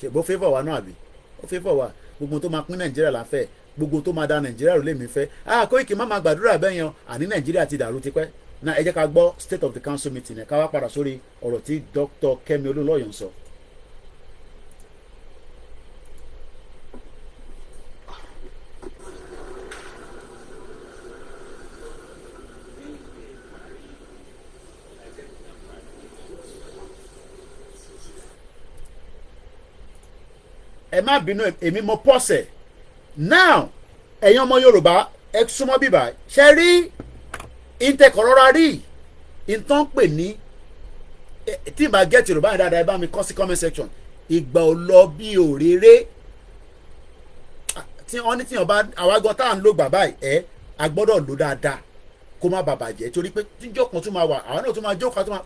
ṣèbó favour wa náà àbí ó favour wa gbogbo tó máa pín Nàìjíríà là ń fẹ́ gbogbo tó máa da Nàìjíríà rò lèmi fẹ́ Koiki má máa gbàdúrà bẹ́ẹ̀ yẹn àní Nàìjíríà ti dàrú tipẹ́ náà ẹ jẹ́ ká gbọ́ state of the council meeting ẹ̀ ká wá padà sórí ọ̀rọ̀ tí Dr. Kẹ́mi Olúnlọ́yọ̀ ń sọ. ẹ má bínú èmi mo pọ̀sẹ̀ now ẹ̀yin ọmọ Yorùbá ẹ súnmọ́ bíbá ṣe rí ìtẹ̀kọ̀rọ̀ra rí ìtàn pè ní tí ìbá gẹ̀ẹ́tì Yorùbá yẹn dáadáa ẹ bá mi kọ́ sí comment section ìgbà ò lọ bí òréré tí wọ́n ní tí ọba àwágan tá à ń lò bàbá ẹ̀ a gbọ́dọ̀ lò dáadáa kó má bàbà jẹ́ torí pé tíjọ́ kan tún máa wà àwọn náà tún máa jókòó tún máa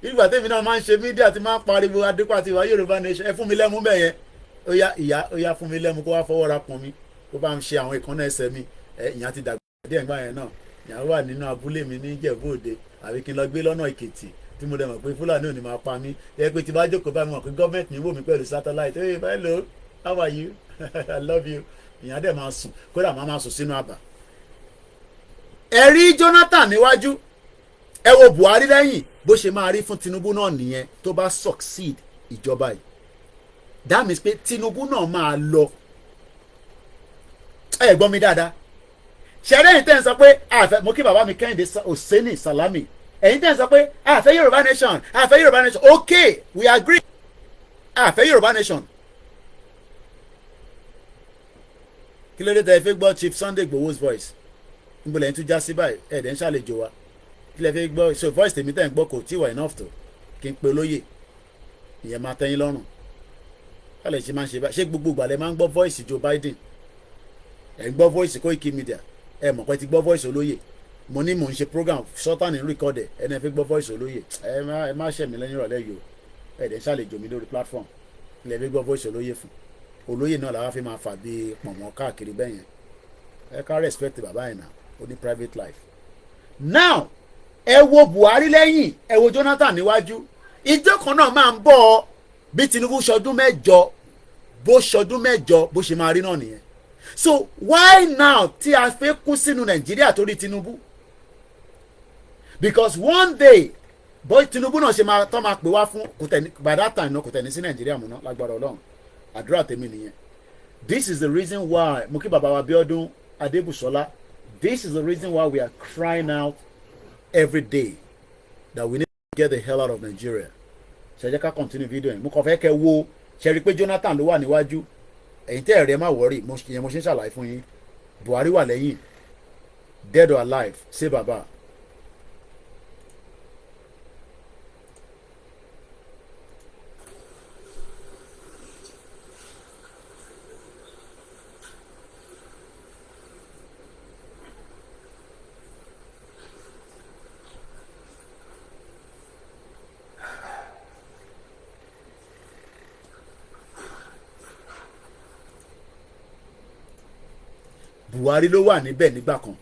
ìgbà tèmi náà máa ń ṣe mídíà tí máa ń pariwo adékò àti ìwà Yorùbá nation ẹ fún mi lẹ́mú bẹ́ẹ̀ yẹn ó yá ìyá ó yá fún mi lẹ́mu kó wá fọwọ́ ra pọn mi kó bá ń ṣe àwọn ìkànnà ẹsẹ̀ mi ìyá ti dàgbà díẹ̀ gbà yẹn náà ìyá wà nínú abúlé mi ní Ìjẹ̀bú Òde àbí kí n lọ gbé lọ́nà Èkìtì tí mo dẹ̀ mọ̀ pé Fúlàní ò ní máa pa mí ẹ pé tí bá jókòó bá mi mọ̀ pé gọ́ọ̀mẹ̀ntì ní wò mí pẹ̀lú satellite hey hello how are you I love you ìyá dẹ̀ máa sùn kódà máa sùn sínú àbà. ẹ rí Jonathan níwájú ẹ wo Buhari lẹ́yìn bó ṣe máa rí fún Tinubu náà nìyẹn tó bá succeed ìjọba yìí that means pé Tinubu náà máa lọ ẹ gbọ́ mi dáadáa ṣẹlẹ̀ yìí tẹ́ ń sọ pé àfẹ́ mo kí bàbá mi Kẹ́hìndé Hosseini Salami ẹ̀yin tẹ́ ń sọ pé àfẹ́ Yorùbá nation àfẹ́ Yorùbá nation okay we agree àfẹ́ Yorùbá nation kí ló dé tẹ́ ẹ fẹ́ gbọ́ Chief Sunday Igboho's voice níbo lẹ́yìn tún já sí báyìí ẹ̀ẹ́dẹ̀ ń ṣàlejò wa kí lẹ́ fẹ́ gbọ́ so voice tèmi tẹ́ ń gbọ́ kò tí wà enough tó kí n pe olóyè ìyẹn máa tẹ́yìn lọ́rùn kálẹ̀ ṣe máa ń ṣe báyìí ṣé gbogbo ìgbà lẹ máa ń gbọ́ voice Joe Biden ẹ̀ ń gbọ́ voice Koikimedia ẹ̀ mọ̀ pé ti gbọ́ voice olóyè mo ní mò ń ṣe program sultan in record ẹ̀ ẹni ẹ fi gbọ́ voice olóyè ẹ má ṣẹ̀mí lẹ́yìn ìrọ̀lẹ́ yìí o ẹ̀ dẹ̀ ń ṣàlejò mi lórí platform ilẹ̀ fi gbọ́ voice olóyè fún olóyè náà làwọn fi máa fà bí pọ̀nmọ́ káàkiri bẹ́ẹ̀ yẹn ẹ ká respect bàbá yẹn náà ó ní private life. now ẹ wo Buhari lẹ́yìn ẹ wo Jonathan níwájú ìjọ kan náà máa ń bọ̀ bí Tinubu ṣọdún mẹ́jọ bó ṣe máa rí náà nìyẹn so why now tí a fẹ́ kú sínú Nàìjíríà torí Tinubu because one day boy Tinubu náà ṣe máa tọ́ máa pè wá fún kò tẹ̀ by that time náà kò tẹ̀ ní sí Nàìjíríà mọ́ náà lágbára Ọlọ́run àdúrà tèmi nìyẹn this is the reason why mo kí bàbá wa Bíọ́dún Adébùsọ́lá this is the reason why we are crying out every day that we need to get the hell out of Nigeria ṣe jẹ́ ká continue video yẹn mo kàn fẹ́ kẹ́ wo ṣe rí i pé Jonathan ló wà níwájú ẹ̀yin tẹ́ ẹ̀rẹ́ má wọ́rì mo ṣe ń ṣàlàyé fún yín Buhari wà lẹ́yìn dead or alive ṣé bàbá. Buhari ló wà níbẹ̀ nígbà kan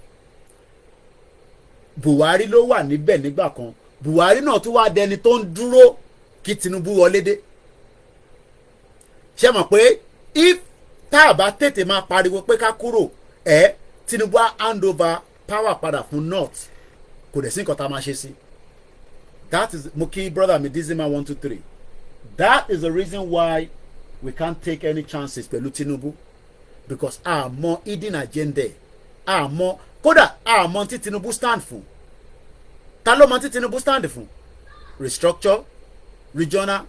Buhari ló wà níbẹ̀ nígbà kan Buhari náà tún wá dẹni tó ń dúró kí Tinubu wọlé dé ṣe mọ̀ pé if tá a bá tètè máa pariwo pé ká kúrò Tinubu á hand over power padà fún north kò dẹ̀ sí nǹkan tá a máa ṣe sí that is mo kí brother mi Dizima 123 that is the reason why we can't take any chances pẹ̀lú Tinubu because àmọ́ hidden agenda àmọ́ kódà àmọ́ tí Tinubu stand fún ta ló mọ̀ tí Tinubu stand fún restructure regional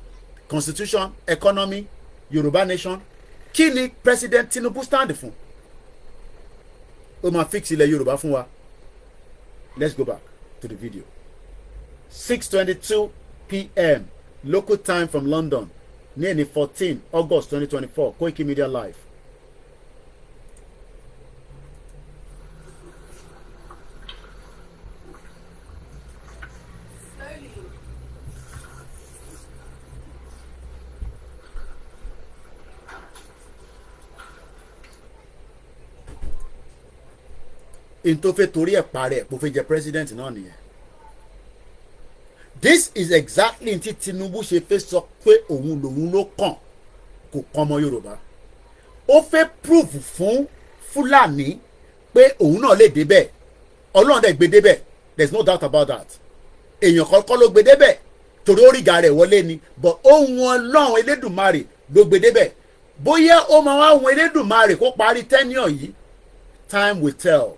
constitution economy Yorùbá nation kí ni president Tinubu stand fún ó máa fix ilẹ̀ Yorùbá fún wa let's go back to the video 6:22 p.m. local time from London ní 14 August 2024 Koikimedia live. in tó fẹ́ torí ẹ̀ parẹ́ kó fẹ́ jẹ president náà nìyẹn. This is exactly tí Tinubu ṣe fẹ́ sọ pé òun lòun ló kàn kò kàn ọmọ Yorùbá. Ó fẹ́ prove fún Fúlàní pé òun náà lè débẹ̀. Ọlọ́run dẹ̀ gbé débẹ̀, there is no doubt about that. Èèyàn kọ́kọ́ ló gbé débẹ̀ torí ó ríga rẹ̀ wọlé ni, but ohun Ọlọ́run Elédùmarè ló gbé débẹ̀. Bóyá ó máa wá ohun Elédùmarè kó parí tenure yìí, time will tell.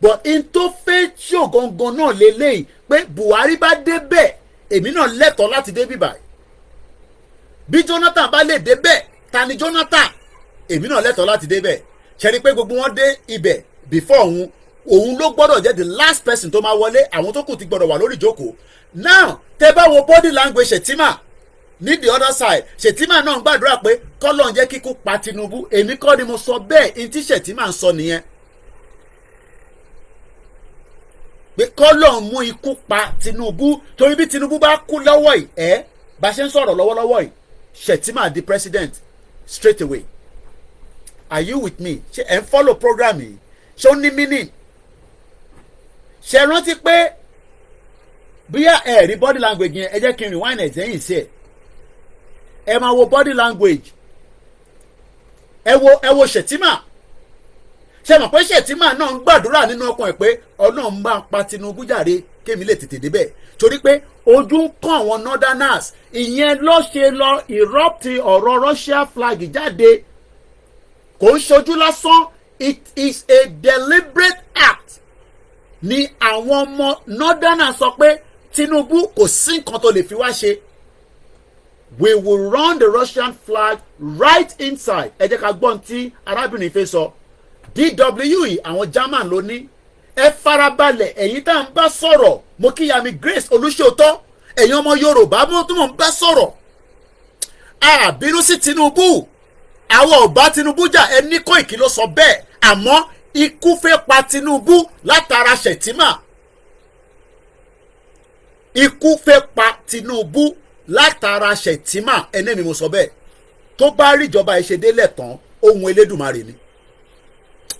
But in tó fẹ́ ṣó gangan náà lélẹ́yìí pé Buhari bá débẹ̀ èmi náà lẹ́tọ̀ọ́ láti dé bíbá. Bí Jonathan bá lè débẹ̀ ta ni Jonathan èmi náà lẹ́tọ̀ọ́ láti débẹ̀. Ṣe ni pé gbogbo wọn dé ibẹ̀ before òun ló gbọ́dọ̀ jẹ́ the last person tó máa wọlé, àwọn tó kù ti gbọ́dọ̀ wà lórí ìjókòó. Now tẹ́ bá wo body language Shettima ní the other side, Shettima náà ń gbàdúrà pé kọ́lọ́n jẹ́ kíkú pa Tinubu. Èmi kọ́ ni mo sọ bẹ́ẹ̀, in tí Shettima ń sọ nìyẹn. Pé kọ́lọ́n mú ikú pa Tinubu torí bí Tinubu bá kú lọ́wọ́ yìí bá ṣe ń sọ̀rọ̀ lọ́wọ́lọ́wọ́ yìí Shettima di president straight away. Are you with me? Ṣé ẹ̀ ń follow program yìí? Ṣé ó ní meaning? Ṣé rántí pé bóyá ẹ rí body language yẹn, ẹ jẹ́ kí n rewind ẹ̀ sẹ́yìn sí ẹ̀. Ẹ máa wo body language. Ẹ wo Shettima. Ṣé mọ̀ pé Shettima náà ń gbàdúrà nínú ọkàn ẹ̀ pé Ọlọ́run bá pa Tinubu jàre kémi lè tètè débẹ̀. Torí pé ojú ń kàn àwọn northerners. Ìyẹn ló ṣe lọ erupt ọ̀rọ̀ Russia flag jáde. Kò ń ṣojú lásán. It is a deliberate act. Ni àwọn ọmọ northerners sọ pé Tinubu kò sí nǹkan tó lè fi wá ṣe. We will run the Russian flag right inside. Ẹ jẹ́ ká gbọ́n tí arábìnrin fẹ́ sọ. DW yìí àwọn German ló ní. Ẹ farabalẹ̀ ẹ̀yin tá à ń bá sọ̀rọ̀. Mo kí Yami Grace Olúṣòótọ́. Ẹ̀yin ọmọ Yorùbá mo tún mọ̀ ń bá sọ̀rọ̀. A bínú sí Tinubu. Àwọn ò bá Tinubu jà, ẹni Koiki ló sọ bẹ́ẹ̀. Àmọ́ ikú fẹ́ pa Tinubu látara Shettima. Ikú fẹ́ pa Tinubu látara Shettima, ẹni mi mo sọ bẹ́ẹ̀. Tó bá rí ìjọba ìṣedélẹ̀ tán ohun Elédùmarè ni.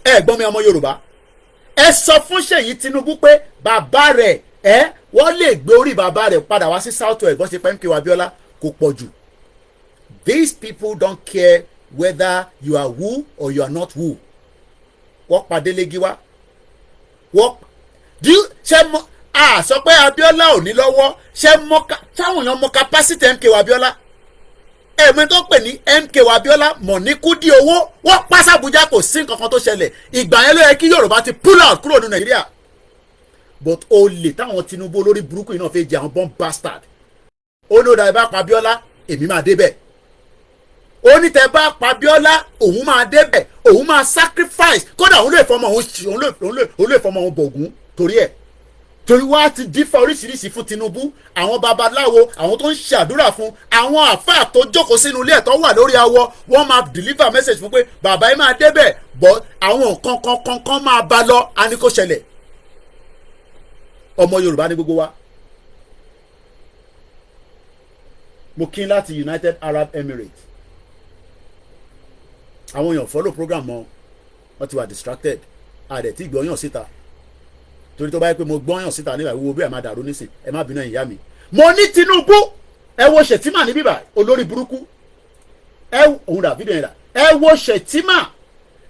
Ẹ gbọ́n mi ọmọ Yorùbá. Ẹ sọ fún Ṣèyí Tinubu pé bàbá rẹ̀ wọ́n lè gbé orí bàbá rẹ̀ padà wá sí South West bó ṣe pẹ́ MKO Abiola kò pọ̀ jù. These people don't care whether you are who or you are not who. Wọ́n padé légi wá. Ṣé mọ sọ pé Abiola ò ní lọ́wọ́ ṣé táwọn èèyàn mọ capacity MKO Abiola. Ẹ̀mí tó pè ní MKO Abiola mọ̀ ní kúdí owó wọ́n pàṣẹ Abuja kò sí nǹkan kan tó ṣẹlẹ̀. Ìgbà yẹn ló yẹ kí Yorùbá ti pull out kúrò ní Nàìjíríà. But olè táwọn Tinubu olórí burúkú yìí náà fẹ́ jẹ àwọn bomb bastard. Ó ní ó dà bá pa Abiola èmi máa débẹ̀. Ó ní tẹ́ bá pa Abiola òun máa débẹ̀, òun máa sacrifice kódà òun lè fọmọ òun bògún torí ẹ̀. Torí wá ti dífá oríṣiríṣi fún Tinubu, àwọn babaláwo, àwọn tó ń ṣàdúrà fún, àwọn àfáà tó jókòó sínú ilé ẹ̀tọ́ wà lórí awọ, wọ́n máa deliver message fún pé bàbá yìí máa débẹ̀, but àwọn nǹkan kan máa bá lọ, a ní kó ṣẹlẹ̀. Ọmọ Yorùbá ní gbogbo wa. Mo kí n láti United Arab Emirates. Àwọn èèyàn follow program mọ́, wọ́n ti wà distracted, àdẹ̀ tí ìgbọ̀nyàn síta. Torí tó bá yẹ pé mo gbọ́yàn síta nígbà wo bí ẹ máa dàrú nísìn, ẹ má bínú ìyá mi. Mo ní Tinubu ẹ wo Shettima ní bíbà olórí burúkú. Òun dà fídíò yẹn dà. Ẹ wo Shettima,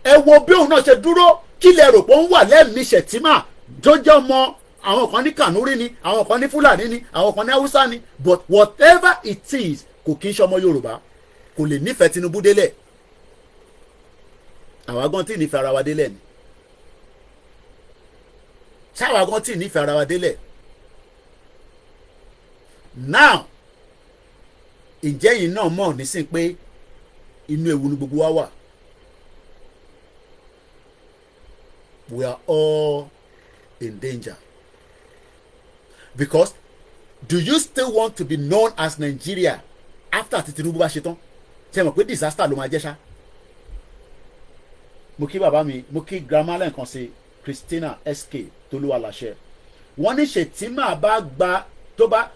ẹ wo bí òun náà ṣe dúró, kí lẹ rò pé ó ń wà lẹ́mìí Shettima tó jẹ́ ọmọ àwọn kan ní Kanuri ni, àwọn kan ní Fúlàní ni, àwọn kan ní Haúsá ni, but whatever it is kò kí ń ṣe ọmọ Yorùbá, kò lè nífẹ̀ẹ́ Tinubu délẹ̀. Àwa gan tí nífẹ̀ẹ́ ara wa délẹ̀ ni. Ṣáwa gan tí nífẹ̀ẹ́ ara wa délẹ̀. Now ǹjẹ́ yìí náà mọ̀ nísìn pé inú ewu ni gbogbo wa wà. We are all in danger. Because do you still want to be known as Nigeria after tí Tinubu bá ṣe tán? Ṣé mọ̀ pé disaster ló máa jẹ́ ṣá? Mo kí bàbá mi, mo kí grandma lẹ́ǹkan sí Christina SK Tolúwaláṣẹ. Wọ́n ní Shettima bá gba tó bá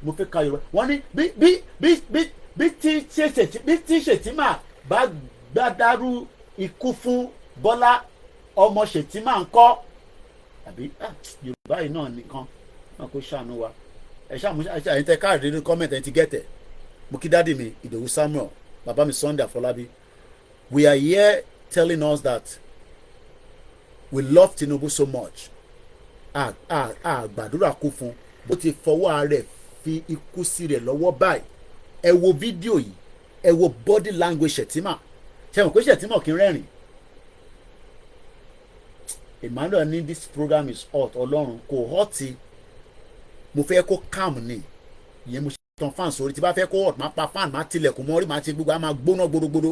mo fẹ́ ka Yorùbá. Wọ́n ní bí tí Shettima bá gbádàrú ikú fún Bọ́lá ọmọ Shettima ń kọ́ àbí Yorùbá yìí náà nìkan náà kó ṣàánú wa ẹ ṣàmú àyìn tẹ káàdì nínú kọ́mẹ̀ntì ẹ ti gẹ̀tẹ̀ mo kí dáàdì mi Ìdòwú Samuel bàbá mi Sunday Afọlábí we are here telling us that we love Tinubu so much gbàdúrà kú fún bó ti fọwọ́ rẹ̀ fi ikú sí rẹ̀ lọ́wọ́ báyìí ẹ wo fídíò yìí ẹ wo body language Shettima ṣe mọ̀ pé Shettima kì í rẹ́rìn Emmanuel ní this program is hot ọlọ́run kò hot mo fẹ́ kó calm ni ìyẹn mo ṣe tan fan sórí tí bá fẹ́ kó hot máa pa fan máa tilẹ̀kùn mọ́ orí máa ti gbogbo á máa gbóná gbódógbódó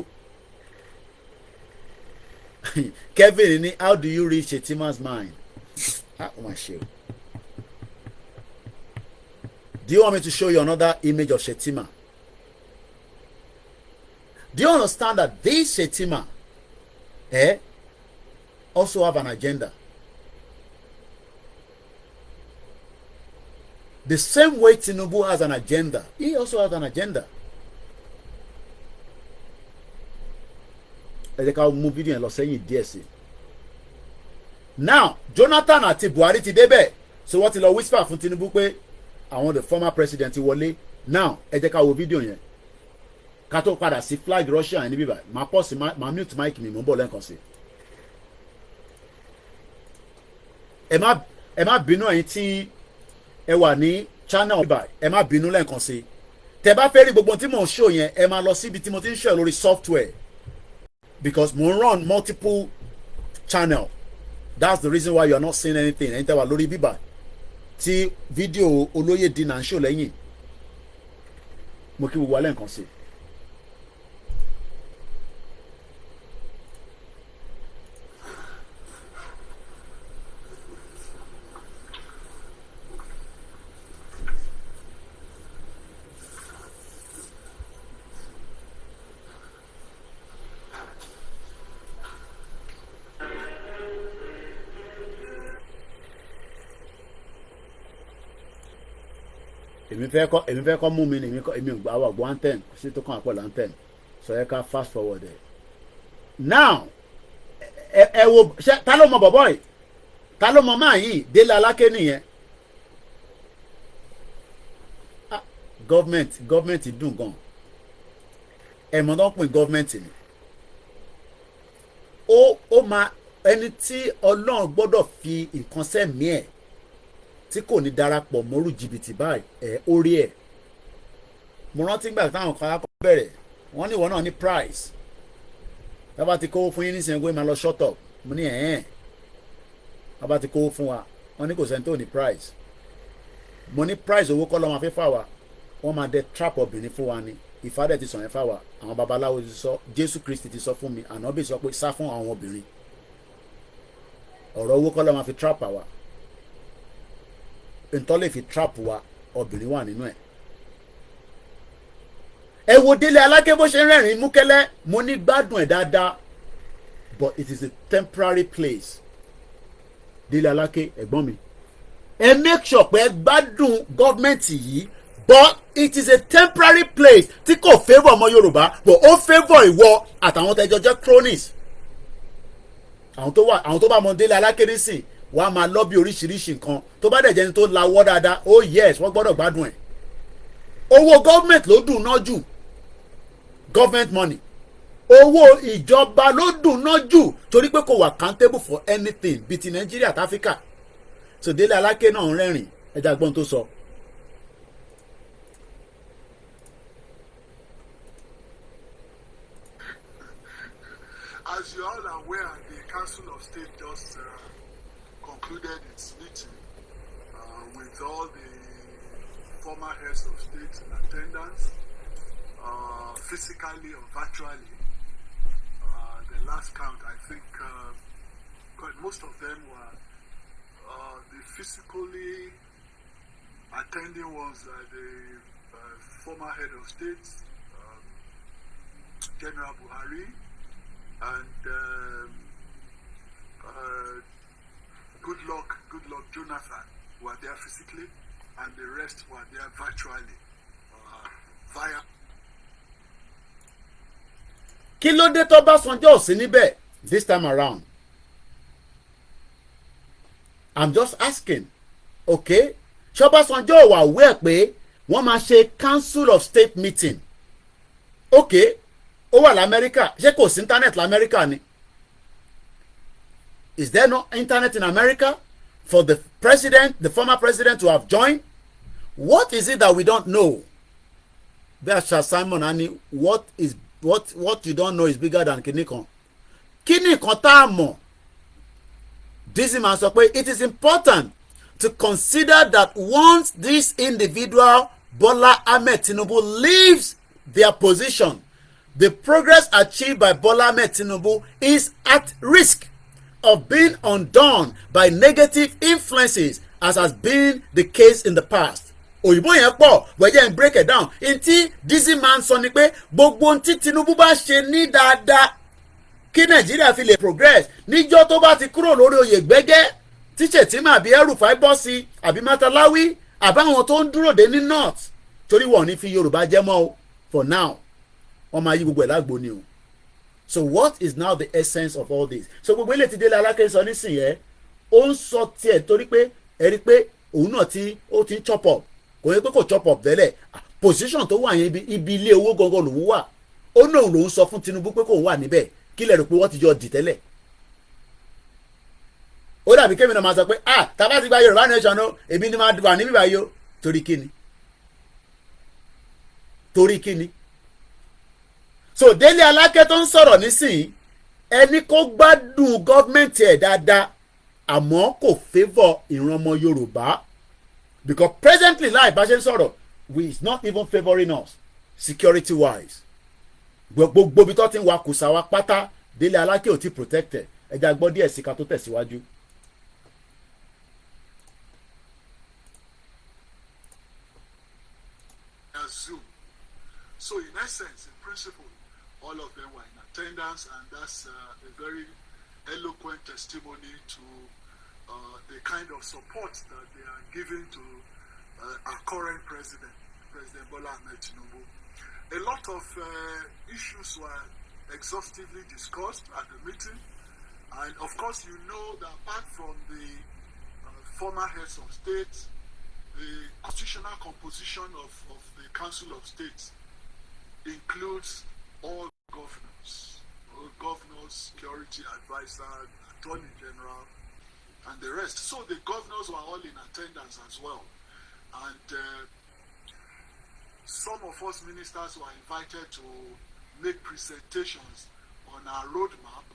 Kevin ní how do you read Shettima's mind ó máa ṣe o. Do you want me to show you another image of Shettima? Do you understand that this Shettima also have an agenda? The same way Tinubu has an agenda, he also has an agenda. Ẹ jẹ́ ká mú fídíò yẹn lọ sẹ́yìn díẹ̀ sí. Now Jonathan àti Buhari ti débẹ̀ so wọ́n ti lọ whisper fún Tinubu pé àwọn the former president ti wọlé. Now ẹ jẹ́ ká wo fídíò yẹn ká tó padà sí flag Russia yẹn níbí báyìí máa pọ̀ sí máa mute mic mi mò ń bọ̀ lẹ́ẹ̀kan sí. ẹ má bínú ẹ̀yin tí ẹ wà ní channel báyìí ẹ má bínú lẹ́ẹ̀kan sí. tẹ bá fẹ́ rí gbogbo tí mò ń show yẹn ẹ máa lọ síbi tí mo ti ń show lórí software because mo ń run multiple channel that's the reason why you are not seeing anything ẹ̀yin tẹ́ wà lórí bíbà tí fídíò Olóyèdè náà ń show lẹ́yìn mo kí gbogbo alẹ́ nǹkan sí. èmi fẹ́ kọ́ mú mi ní èmi ò gbà wà gbọ́ anthem sí tó kàn àpọ̀ anthem so ẹ ká fast forward ẹ̀. now ẹ wo ṣe ta ló mọ bọ̀bọ̀ yìí ta ló mọ máa yìí Délé Aláké nìyẹn. gọ́ọ̀mẹ̀ntì dùn gan ẹ̀mọ́ tó ń pè gọ́ọ̀mẹ̀ntì ni ó máa ẹni tí Ọlọ́run gbọ́dọ̀ fi nǹkan sẹ́mi ẹ̀ tí kò ní darapọ̀ mọ́rú jìbìtì báyìí orí ẹ̀. mo rántí gbà táwọn kan akọ bẹ̀rẹ̀ wọ́n ní ìwọ náà ní price tábà ti kówó fún yín ní sẹ́yìn máa lọ shut up mo ní tábà ti kówó fún wa wọ́n ní kò sẹ́ni tó ní price mo ní price owó kọ́ lọ́ máa fi fà wá wọ́n máa dẹ trap obìnrin fún wa ni ìfádẹ́ ti sọ yẹn fà wá àwọn babaláwo ti sọ Jésù Kristi ti sọ fún mi ànábì sọ pé sá fún àwọn obìnrin ọ̀rọ̀ owó kọ́ lọ́ máa fi trap àwa ntọ́ lè fi trap wa obìnrin wà nínú ẹ̀. ẹ wo Délé Aláké bó ṣe ń rẹ́rìn múkẹ́lẹ́ mo ní gbádùn ẹ̀ dáadáa but it is a temporary place. Délé Aláké ẹ̀gbọ́n mi ẹ make sure pé ẹ gbádùn gọ́ọ̀mẹ̀ntì yìí but it is a temporary place tí kò favour ọmọ Yorùbá but ó favour ìwọ àtàwọn tẹjọ jẹ́ cronies àwọn tó bá mọ Délé Aláké nísìn wọ́n á máa lọ́bí oríṣiríṣi nǹkan tó bá dẹ̀ jẹ́ni tó lawọ́ dáadáa oh yes wọ́n gbọ́dọ̀ gbádùn ẹ̀. owó government ló dùn ná jù government money owó ìjọba ló dùn ná jù torí pé kò wà accountable for anything bíi ti Nàìjíríà àti Áfíríkà. so Délé Aláké náà ń rẹ́rìn ẹja gbọ́n tó sọ. As you all are aware, the Council of State just concluded its meeting with all the former heads of state in attendance, physically or virtually. The last count, I think, most of them were the physically attending was the former head of state, General Buhari, and Good luck Jonathan were there physically and the rest were there virtually via. kí ló dé tó Ọbásanjọ́ ò sí níbẹ̀ this time around I'm just asking. Okay, Ṣọbásanjọ́ wà wẹ́ pé wọ́n máa ṣe council of state meeting. Okay, ó wà l'Amẹ́ríkà, ṣé kò sí internet l'Amẹ́ríkà ni? Is there no internet in America for the former president to have joined? What is it that we don't know? Bẹ́ẹ̀ Simon ani, what you don't know is bigger than kìnìkan. Kìnìkan tá a mọ̀. This man sọ pé it is important to consider that once this individual Bola Ahmed Tinubu leaves their position, the progress achieved by Bola Ahmed Tinubu is at risk of being undone by negative influences, as has been the case in the past. Òyìnbó yẹn pọ̀ wẹ̀jẹ̀ ń break it down. Ntí Dizzy man sọ ni pé gbogbo ntí Tinubu bá ṣe ní dáadáa kí Nàìjíríà fi lè progress níjọ́ tó bá ti kúrò lórí oyè gbẹ́gẹ́ tí Shettima àbí El-Rufai bọ́ sí àbí Matalawi àbáwọn tó ń dúró dé ní north torí wọn ò ní fi Yorùbá jẹ́ mọ́ o for now wọ́n máa yí gbogbo ẹ̀ lágbo ni o. So what is now the essence of all this? So gbogbo ilé ti Délé Aláké sọ nísìnyẹn ó ń sọ tiẹ̀ torí pé ẹ rí pé òun náà ó ti ń chop up kò yẹ pé kò chop up tẹ́lẹ̀ position tó wà yẹn ibi ilé owó gangan lòun wà ó náà lòun sọ fún Tinubu pé kò wà níbẹ̀ kí lẹ rò pé wọ́n ti jọ dì tẹ́lẹ̀. Ó dàbí kémi náà máa sọ pé tàbá ti gba Yorùbá nation o èmi ni máa wà níbí báyìí o torí kíni. So Délé Aláké tó ń sọ̀rọ̀ nísìnyí ẹni kó gbádùn gọ́ọ̀mẹ̀ntì ẹ̀ dáadáa àmọ́ kò favour ìran ọmọ Yorùbá because presently láì bá ṣe ń sọ̀rọ̀ we is not even favouring us security wise. Gbogbo ibi tó ti ń wa kùsà wa pátá Délé Aláké ò ti protected. Ẹja gbọ́ díẹ̀ sí ká tó tẹ̀síwájú. Zoom. So in essence, in principle, all of them were in attendance, and that's a very eloquent testimony to the kind of support that they are giving to our current president, President Bola Ahmed Tinubu. A lot of issues were exhaustively discussed at the meeting, and of course you know that apart from the former heads of state, the constitutional composition of the Council of States includes all governors, security advisor, attorney general, and the rest. So the governors were all in attendance as well. And some of us ministers were invited to make presentations on our roadmap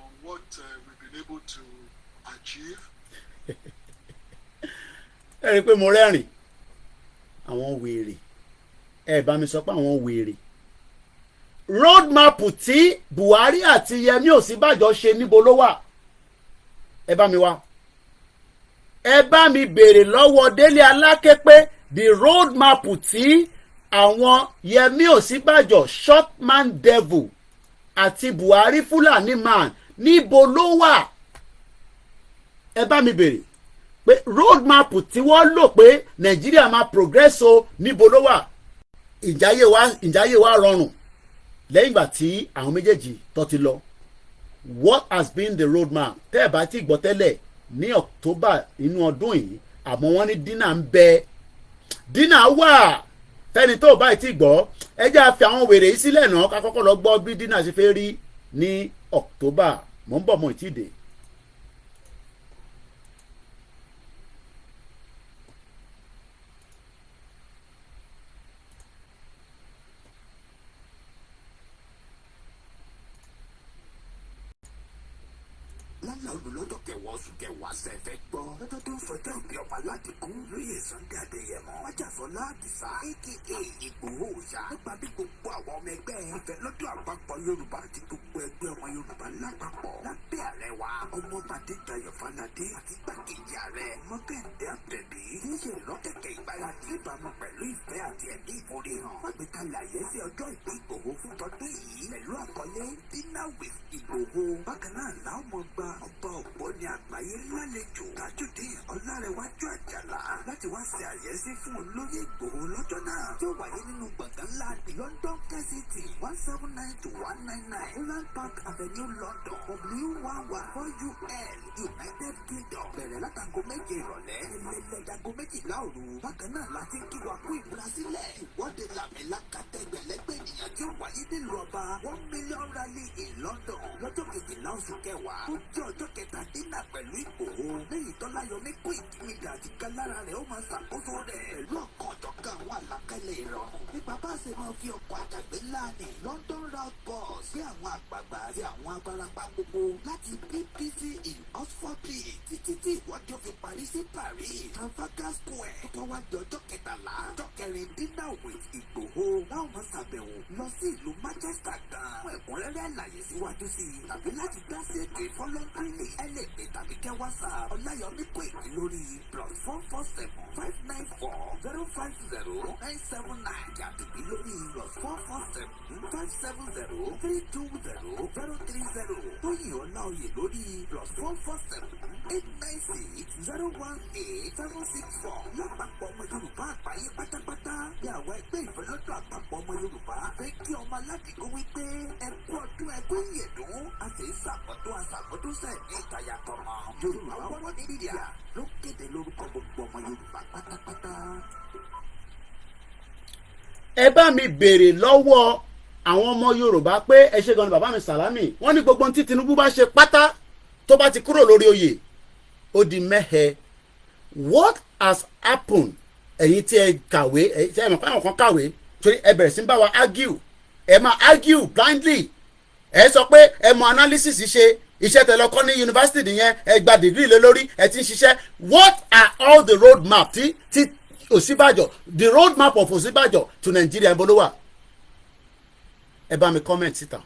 on what we've been able to achieve. Ẹ rí i pé mo rẹ́rìn àwọn wèrè ẹ bá mi sọ pé àwọn wèrè roadmap tí Buhari àti Yẹmí Ọ̀sínbàjò ṣe níbo ló wà ẹ bá mi wá ẹ bá mi béèrè lọ́wọ́ Délé Aláké pé the roadmap tí àwọn Yẹmí Ọ̀sínbàjò shortman devil àti Buhari Fulani man níbo ló wà ẹ bá mi béèrè pé roadmap tí wọ́n lò pé Nàìjíríà máa progress o níbo ló wà ìjáyé wa rọrùn lẹ́yìn ìgbà tí àwọn méjèèjì tó ti lọ. What has been the roadmap? Tẹ́ ẹ̀ bá ti gbọ́ tẹ́lẹ̀ ní October inú ọdún yìí àmọ́ wọ́n ní dínà ń bẹ dínà wà fẹ́ni tó bá ti gbọ́ ẹ jẹ́ àfi àwọn wèrè yìí sílẹ̀ náà ká kọ́kọ́ lọ gbọ́ bí dínà ṣe fẹ́ rí ní October mò ń bọ̀ mọ́ ìtìdè. lọ́jọ́ kẹwàá oṣù kẹwàá sẹ́fẹ̀ gbọ́ lọ́jọ́ tó ń fọjọ́ ìbí ọba Ládìkún lóye Sunday Adéyẹmọ Májàsọ́lá Àdìsá aka Ìgbòho Òòṣà nípa bí gbogbo àwọn ọmọ ẹgbẹ́ ìfẹ́ lọ́dọ̀ àpapọ̀ Yorùbá àti gbogbo ẹgbẹ́ ọmọ Yorùbá lápapọ̀ lábẹ́ ààrẹ wa ọmọọba Adédayọ̀ Fáládé àti gbàkejì ààrẹ Mọ́kẹ́ndé Àbẹ̀bí kì í ṣe ìlọ́kẹ̀kẹ̀ ìgbáradì níbàámu pẹ̀lú ìfẹ́ àti ẹ̀mí ìforihàn wàgbékalẹ̀ àyẹ́sí ọjọ́ ìbí Ìgbòho fún tọdún yìí pẹ̀lú àkọlé Dinner with Ìgbòho bákan náà làwọn ọmọ gba ọba Ògbóni àgbáyé lálejò Tajudeen Ọlárẹ̀wájú Àjàlá láti wá ṣe àyẹ́sí fún olóyè Ìgbòho lọ́jọ́ náà tí ó wáyé nínú gbọ̀ngàn ńlá London Kensington 179 to 199 Holland Park Avenue London W1 máa wà fún United Kingdom bẹ̀rẹ̀ látago méje ìrọ̀lẹ́ ẹlẹ́dàgó méjìlá òru bákan náà láti kí wa kú ìmúrasílẹ̀ ìwọ́de làmìlaka tẹgbẹ̀lẹ́gbẹ̀ ènìyàn tí ó wáyé nílùú ọba 1 million rally in London lọ́jọ́ kejìlá oṣù kẹwàá ó jẹ́ ọjọ́ kẹta dínà pẹ̀lú Ìgbòho lẹ́yìn tọ́láyọmí Koikimedia àti kan lára rẹ̀ ó máa ṣàkóso rẹ̀ pẹ̀lú ọ̀kan ọ̀jọ̀kan àwọn àlàkalẹ̀ ìrọ̀rùn nípa bá a ṣe máa fi ọkọ̀ àjàgbé láàánì London route bus sí àwọn àgbààgbà àti àwọn abarapá gbogbo láti BBC in Oxford títí tí ìwọ́de ó fi parí sí Paris Trafalgar Square tó wá di ọjọ́ kẹtàlá ọjọ́ kẹrin dínà with Ìgbòho láwọn máa ṣàbẹ̀wò lọ sí ìlú Manchester gan fún ẹ̀kúnrẹ́rẹ́ àlàyé síwájú sí i tàbí láti dá sí ètò ìfọlọ́ntìrì ẹlẹ́gbẹ̀ẹ́ tàbí kẹ́ WhatsApp Ọláyọmí Kóìkì lórí +447 594 050 979 yàtìbí lórí +447 570 320 030 Tóyìn Ọláoyè lórí +447 896 018 764 lápapọ̀ ọmọ Yorùbá àgbáyé pátápátá bí àwọn ẹgbẹ́ ìfọlọ́dọ̀ àpapọ̀ ọmọ Yorùbá fẹ́ kí ọmọ aládìgbò wípé ẹkú ọdún ẹkú ìyẹ̀dún a sì ń ṣàkọ́dún aṣàkọ́dún sẹ́ẹ̀ ní ìtayà tọmọ Yorùbá wọ́n ní mídíà ló kéde lórúkọ gbogbo ọmọ Yorùbá pátápátá. ẹ bá mi béèrè lọ́wọ́ àwọn ọmọ Yorùbá pé ẹ ṣe gan ni bàbá mi Sàlámì wọ́n ní gbogbo ohun tí Tinubu bá ṣe pátá tó bá ti kúrò lórí oyè ó di mẹ́hẹ. What has happened? ẹ̀yin tí ẹ kàwé ẹ̀yin tí ẹ mọ̀ pé àwọn kan kàwé torí ẹ bẹ̀rẹ̀ sí ń bá wa argue ẹ máa argue blindly ẹ sọ pé ẹ mọ analysis ṣe iṣẹ́ tẹ lọ kọ́ ní yunifásitì nìyẹn ẹ gba degree lé lórí ẹ ti ń ṣiṣẹ́. What are all the road map tí Ọ̀ṣínbàjò the road map of Ọ̀ṣínbàjò to Nigeria ẹ bọ́ ló wà? ẹ bá mi comment síta.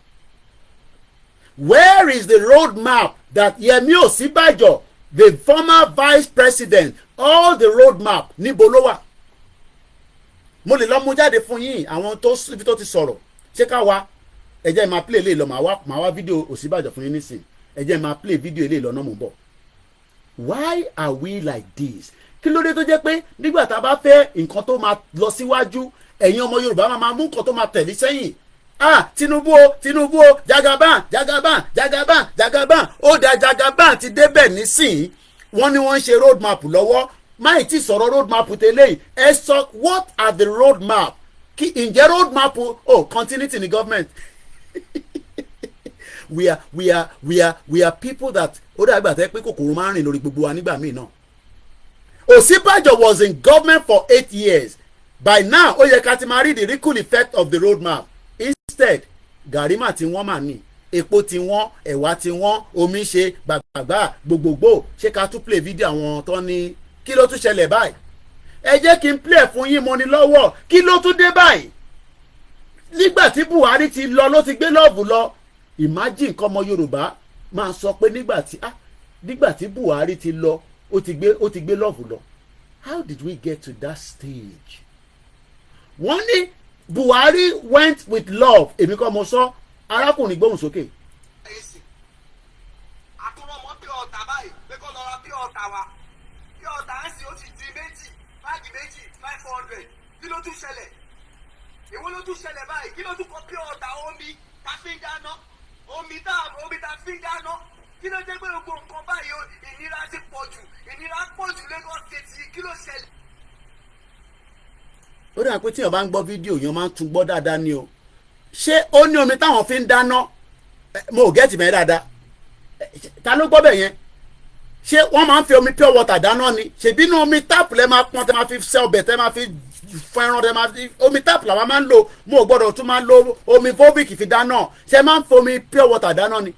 Where is the road map that Yemi Ọ̀ṣínbàjò the former vice president all the road map níbo ló wà? mo lè lọ mú jáde fún yín àwọn tó ibi tó ti sọ̀rọ̀ ṣé ká wá ẹ jẹ́ máa play eléyìí lọ màá wá fídíò Ọ̀ṣínbàjò fún yín nísìn ẹ jẹ́ máa play fídíò eléyìí lọ náà mò ń bọ̀. Why are we like this? kí ló dé tó jẹ́ pé nígbà tá a bá fẹ́ nǹkan tó máa lọ síwájú ẹ̀yin ọmọ Yorùbá máa mú nǹkan tó máa tẹ̀lé sẹ́yìn. Tinubu o Jagaban ó da Jagaban ti débẹ̀ nísìn wọ́n ní wọ́n ń ṣe road map lọ́wọ́ máì tí sọ̀rọ̀ road map tẹ́lẹ̀ ẹ sọ what are the road map kí ǹjẹ́ road map continuity ní government we are people that ó dàgbà tẹ́ pé kòkòrò máa ń rìn lórí gbogbo wa nígbà míì náà. Ọ̀ṣínbàjò was in government for 8 years by now ó yẹ ká ti máa rí the ripple effect of the road map. Instead gàrímà tí wọ́n mà ní epo tí wọ́n ẹ̀wà tí wọ́n omi ṣe gbàgbàgbà gbogbogbò ṣé ká tún play video àwọn tó ní kí ló tún ṣẹlẹ̀ báyìí. ẹ jẹ́ kí n play fún yín mo ní lọ́wọ́ kí ló tún dé báyìí. nígbà tí Buhari ti lọ ló ti gbé lọ́ọ̀bù lọ imagine kọ́ ọmọ Yorùbá máa sọ pé nígbà tí Buhari ti lọ ó ti gbé lọ́ọ̀bù lọ. How did we get to that stage? wọ́n ní Buhari went with love èmi kọ́ mo sọ arákùnrin gbóhùn sókè. àtúrọ̀mọ́ bí ọ̀tá báyìí pé kó lọ ra bí ọ̀tá wa bí ọ̀tá ń sìn ó ti di báàgì méjì 500 kí ló tún ṣẹlẹ̀ èwo ló tún ṣẹlẹ̀ báyìí kí ló tún kọ́ bí ọ̀tá omi tá fi ń dáná omi tá fi ń dáná kí ló jẹ́ pé gbogbo nǹkan báyìí ìnira ti pọ̀ jù Lagos State kí ló ṣẹlẹ̀. ó dà pé tí èèyàn bá ń gbọ́ fídíò yẹn máa ń tún gbọ́ dáadáa ni o ṣé ó ní omi táwọn fi ń dáná mo ò gẹ́tì mẹ́ dáadáa ta ló gbọ́ bẹ̀ yẹn ṣé wọ́n máa ń fi omi pure water dáná ni ṣèbí inú omi tap lẹ́ máa pọ́n tẹ́ máa fi ṣe ọbẹ̀ tẹ́ máa fi fún ẹran tẹ́ máa fi omi tap làwọn máa ń lò mo ò gbọ́dọ̀ tún máa lo omi volvic fi dáná ṣé máa ń fi omi pure water dáná ni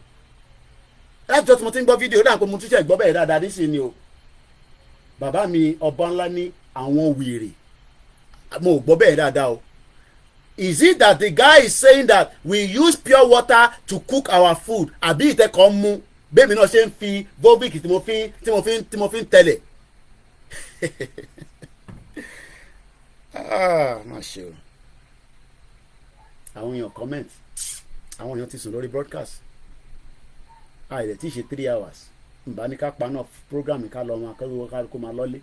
láti jọ́ tí mo ti ń gbọ́ fídíò dáhùn pé mo tún ṣe gbọ́ bẹ́ẹ̀ dáadáa nísìnyí o bàbá mi ọba ńlá ní àwọn wèrè mo gbọ́ bẹ́ẹ̀ dáadáa o. Is it that the guy is saying that we use pure water to cook our food àbí ìtẹ́kọ̀ọ́ mú bẹ́ẹ̀mi náà ṣe ń fi volvic tí mo fi ń tẹ̀lẹ̀. má ṣe o àwọn èèyàn comment àwọn èèyàn ti sùn lórí broadcast àìrẹ̀ tí ì ṣe 3 hours nbà ní ká paná program ká lọ wọn kó máa lọ́lé.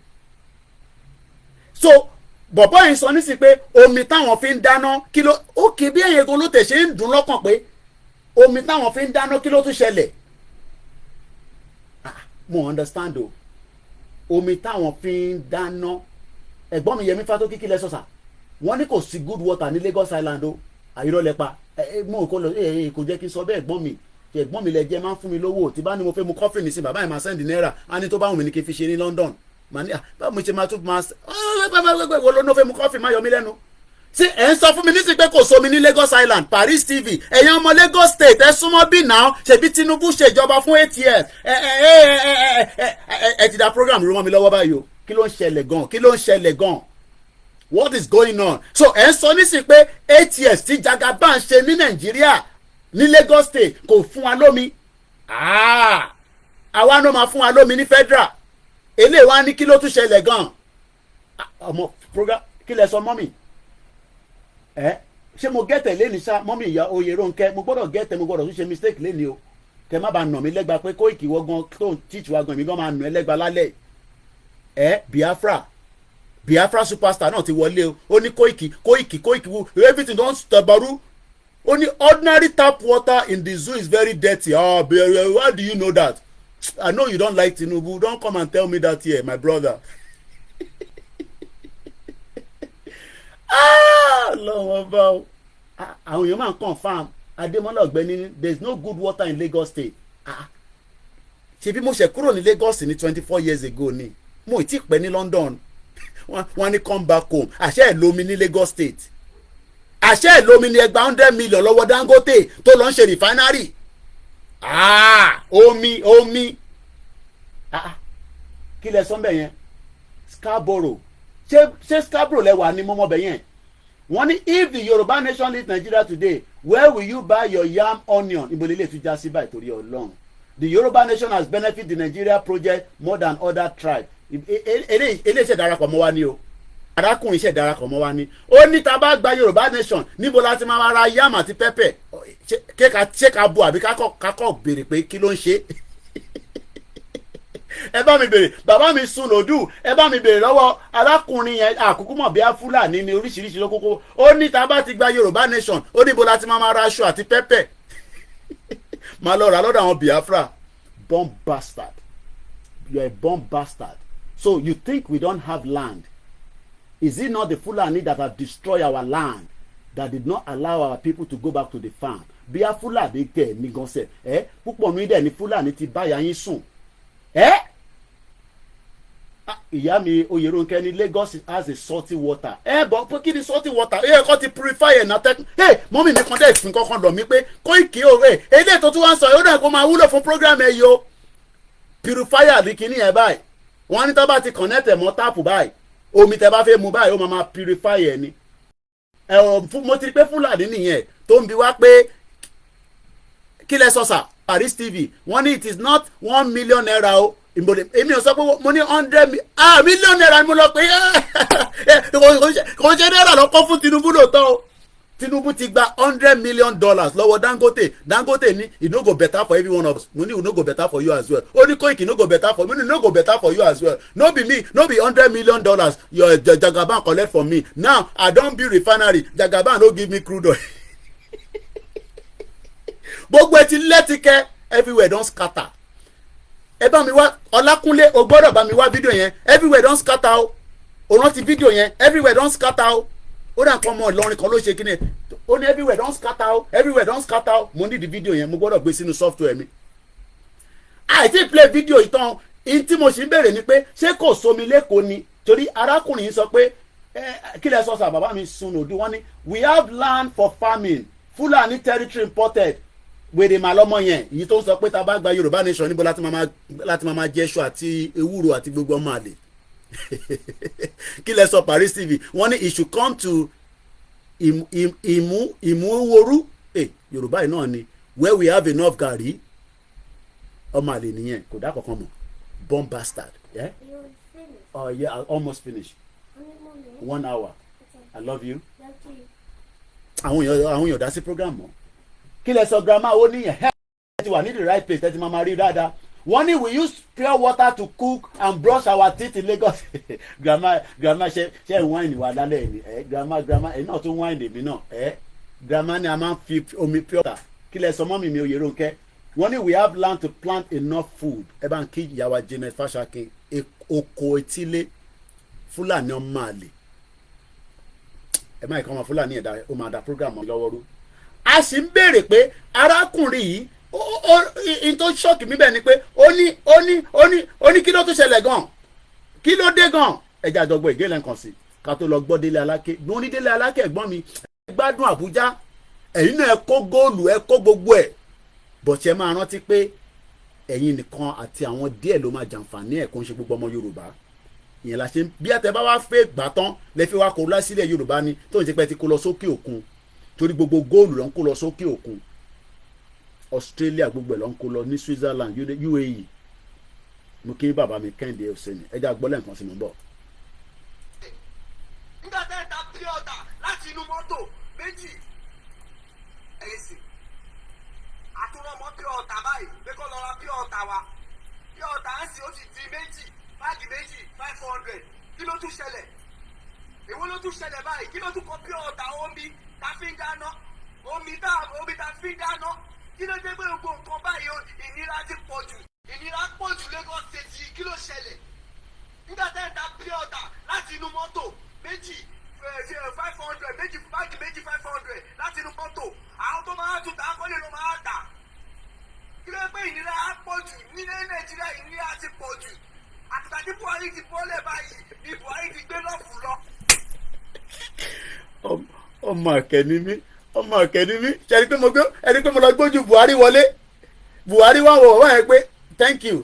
so bọ̀bọ́ yìí sọ nísìsiyìí pé omi táwọn fi ń dáná kí ló ó kì í bí ẹ̀yìn gan ló tẹ̀ ṣe ń dùn lọ́kàn pé omi táwọn fi ń dáná kí ló tún ṣẹlẹ̀ mo understand o omi táwọn fi ń dáná ẹ̀gbọ́n mi Yẹmí Fátókí kí lẹ sọ sà wọ́n ní kò sí good water ní Lagos Island o àyírọ́lẹ́pa mo kò lọ kò jẹ́ kí n sọ bẹ́ẹ̀ ẹ̀gbọ́n mi ẹ̀gbọ́n mi lẹ jẹ́ máa ń fún mi lówó tí bá ní mo fẹ́ mu coffee ní sí bàbá yẹn máa send náírà á ní tó bá wù mí ní kí n fi ṣe ní London màá ní báwo mo ṣe máa tún máa wo ló ní ó fẹ́ mu coffee má yọ mí lẹ́nu ṣé ẹ̀ ń sọ fún mi nísìsiyìí pé kò sómi ní Lagos Island Paris TV ẹ̀yin ọmọ Lagos State ẹ súnmọ́ bí náà ṣèbí Tinubu ṣèjọba fún 8 years ẹ ti da program rú mọ́ mi lọ́wọ́ báyìí o kí ló ń ṣẹlẹ̀ gan what is going on so ẹ̀ ń sọ nísìsiyìí pé 8 years tí Jagaban ń ṣe ní Nàìjíríà ní Lagos State kò fún wa lómi àwa náà máa fún wa lómi ní federal eléyìí wá ní kí ló tún ṣẹlẹ̀ gan ọmọ program kí lẹ sọ mọ́mì ṣé mo gẹ́tẹ̀ lẹ́ni sá mọ́mí ìyá Oyèrónkẹ́ mo gbọ́dọ̀ gẹ́tẹ̀ mo gbọ́dọ̀ tún ṣe mistake lẹ́ni o kẹ má bàa nà mí lẹ́gba pé Kóìkì wọ́gán tó ń tíìtì wa gan èmi gan máa nà ẹ́ lẹ́gba lálẹ́ Biafra superstar náà ti wọlé o ó ní Kóìkì everything don tabaru ó ní ordinary tap water in the zoo is very dirty how do you know that I know you don't like Tinubu don't come and tell me that here my brother. lọ́wọ́ bá o àwọn èèyàn máa ń confam Adémọ́lá Ọ̀gbẹ́ni there is no good water in Lagos State ṣe bí mo ṣe kúrò ní Lagos ní 24 years ago ni mo ì tí pẹ́ ní London wọ́n ní come back home àṣẹ ẹ̀ lómi ní Lagos State àṣẹ ẹ̀ lómi ní ẹgbàá 100 million lọ́wọ́ Dangote tó lọ ń ṣe refinery omi kí lẹ sọ́nbẹ̀ yẹn Scarborough ṣé Scarborough lẹ́wà ní mọ́mọ́bẹ̀ yẹn wọ́n ní if the Yoruba nation leaves Nigeria today where will you buy your yam onion ìbò lélẹ̀ tún já sí báyìí torí Ọlọ́run the Yoruba nation has benefited the Nigeria project more than other tribes eléyìí ṣe darapọ̀ mọ́ wa ní o arákùnrin ṣe darapọ̀ mọ́ wa ní ó ní tá bá gba Yoruba nation níbo láti máa ra yam àti pepper ṣé ká bu àbí kákọ̀ béèrè pé kí ló ń ṣe ẹ bá mi bèrè bàbá mi sùn lòdù ẹ bá mi bèrè lọ́wọ́ arákùnrin yẹn àkókò mọ̀ bí Fúlàní ní oríṣiríṣi lókòkò ó ní tá bá ti gba Yorùbá nation ó níbo láti máa ra aṣọ àti pẹ́pẹ́ máa lọ rà lọ́dọ̀ àwọn Biafra bomb bastard you are a bomb bastard so you think we don't have land is it not the Fulani that have destroyed our land that did not allow our people to go back to the farm bí Fúlàní tẹ̀ ní gánṣẹ́ púpọ̀ mi dẹ̀ ní Fúlàní ti báyà yín sùn ìyá mi Oyèrónkẹ́ ní Lagos has a salty water bọ̀ pé kí ni salty water kọ́ ti purify ẹ̀ náà mọ́mí mi kan dẹ̀ fi kankan lọ mí pé Kóìkì eléyìí tó tún wá ń sọ yóò dà kó máa wúlò fún program ẹ̀ yìí o purifier ní kíní ẹ̀ báyìí wọ́n ní tó bá ti connect ẹ̀ mọ́ táàpù báyìí omi tẹ́ bá fẹ́ mu báyìí ó máa purify ẹ̀ ni mo ti rí pé Fúlàní nìyẹn tó ń bi wá pé kí lẹ sọ sà Paris TV wọ́n ní it is not 1 million naira o èmi ò sọ pé mo ní 100 million naira ni mo lọ pé kò ṣe náírà lọ́kọ́ fún Tinubu lóòótọ́ o Tinubu ti gba $100 million lọ́wọ́ Dangote ní it no go better for every one of us mo ní it no go better for you as well ó ní Koiki no go better for me no go better for you as well no be me no be $100 million your Jagaban collect from me now I don build refinery Jagaban no give me crude oil gbogbo ẹ ti lẹ́tìkẹ́ everywhere don scatter ẹ bá mi wá Ọlákúnlé o gbọ́dọ̀ bá mi wá fídíò yẹn everywhere don scatter o rántí fídíò yẹn everywhere don scatter o ó dà nǹkan ọmọ Ìlọrin kan ló ṣe kí ni ó ní everywhere don scatter o everywhere don scatter o mo ní di fídíò yẹn mo gbọ́dọ̀ gbé sínú software mi àìtí play fídíò ìtàn in tí mo sì ń bèrè ni pé ṣé kò sómi lẹ́kọ̀ọ́ ni torí arákùnrin yìí sọ pé kí lẹ sọ sà bàbá mi sun òdu wọn ni we have land for farming Fulani territory imported wèrè màlọ́mọ yẹn èyí tó ń sọ pé tá a bá gba Yorùbá nation níbo láti máa jẹ ẹṣọ àti ewúro àti gbogbo ọmọ àlè kí lẹ sọ Paris TV wọ́n ní it should come to ìmúwòrú Yorùbá yìí náà ni where we have enough gàrí ọmọ àlè nìyẹn kò dá kankan mọ̀ bomb bastard yeah? Oh yeah, I almost finished 1 hour I love you àwọn èèyàn dá sí program mọ́ kí lẹ sọ grandma ó ní ẹ ti wà ní the right place ẹ ti máa rí dáadáa wọ́n ní we use pure water to cook and brush our teeth in Lagos grandma ṣe wine wà lálẹ́ ni grandma ẹ náà tún wine èmi náà grandma ni a máa ń fi omi pure water kí lẹ sọ mọ́mì mi Oyèrónkẹ́ wọ́n ní we have land to plant enough food ẹ bá ń kí ìyàwó Janet Fashakin oko etílé Fúlàní ọmọ àlè ẹ má ìkànnì Fúlàní ẹ̀dá ó máa da program lọ́wọ́ rú. A sì ń béèrè pé arákùnrin yìí n tó ṣọ́ọ̀kì mi bẹ́ẹ̀ ni pé ó ní kí ló tún ṣẹlẹ̀ gan kí ló dé gan ẹja àjọgbọ́ ìgélẹ̀ nǹkan sí ká tó lọ gbọ́ Délé Aláké gbọ́n ní Délé Aláké ẹ̀gbọ́n mi ẹ gbádùn Àbújá ẹ̀yin náà ẹ kó góòlù ẹ kó gbogbo ẹ̀ bọ̀tí ẹ máa rántí pé ẹ̀yin nìkan àti àwọn díẹ̀ ló máa jàǹfààní ẹ̀ kó ń ṣe gbogbo ọmọ Yorùbá ìyẹn la ṣe bí àtẹ bá wá fẹ́ gbà tán lẹ fi wá kó lásìlẹ̀ Yorùbá ni tó ń ṣe pé ti kó lọ sókè òkun torí gbogbo góòlù ló ń kó lọ sókè òkun Australia gbogbo ẹ̀ ló ń kó lọ ní Switzerland UAE mo kí bàbá mi Kẹ́hìndé Òsèní ẹja gbọ́lẹ̀ nǹkan sí mi bọ̀. nígbà tẹ́ ẹ ta pure water láti inú mọ́tò méjì ẹ̀yìn sí àtúnrọ̀mọ́ pure water báyìí pé kó lọ ra pure water wa pure water ń sì ó ti di méjì báàgì méjì 500 kí ló tún ṣẹlẹ̀ èwo ló tún ṣẹlẹ̀ báyìí kí ló tún kọ pure water omi ta fi ń dáná omi ta fi ń dáná kí ló dé pé gbogbo nǹkan báyìí ìnira ti pọ̀ jù ìnira pọ̀ jù Lagos State kí ló ṣẹlẹ̀ nígbà tẹ́ ẹ̀ ta pure water láti inú mọ́tò méjì 500 méjì báàgì méjì 500 láti inú mọ́tò àwọn tó máa tún tà á kọ́lé ló máa tà kí ló pé ìnira á pọ̀ jù nílẹ̀ Nàìjíríà ìnira ti pọ̀ jù àtìgbà tí Buhari ti bọ́lẹ̀ báyìí ni Buhari ti gbé lọ́ọ̀fù lọ. ọmọ àkẹ́ni mi ṣe ẹni pé mo lọ gbójú Buhari wọlé Buhari wà wọ̀ wọ́n yẹn pé thank you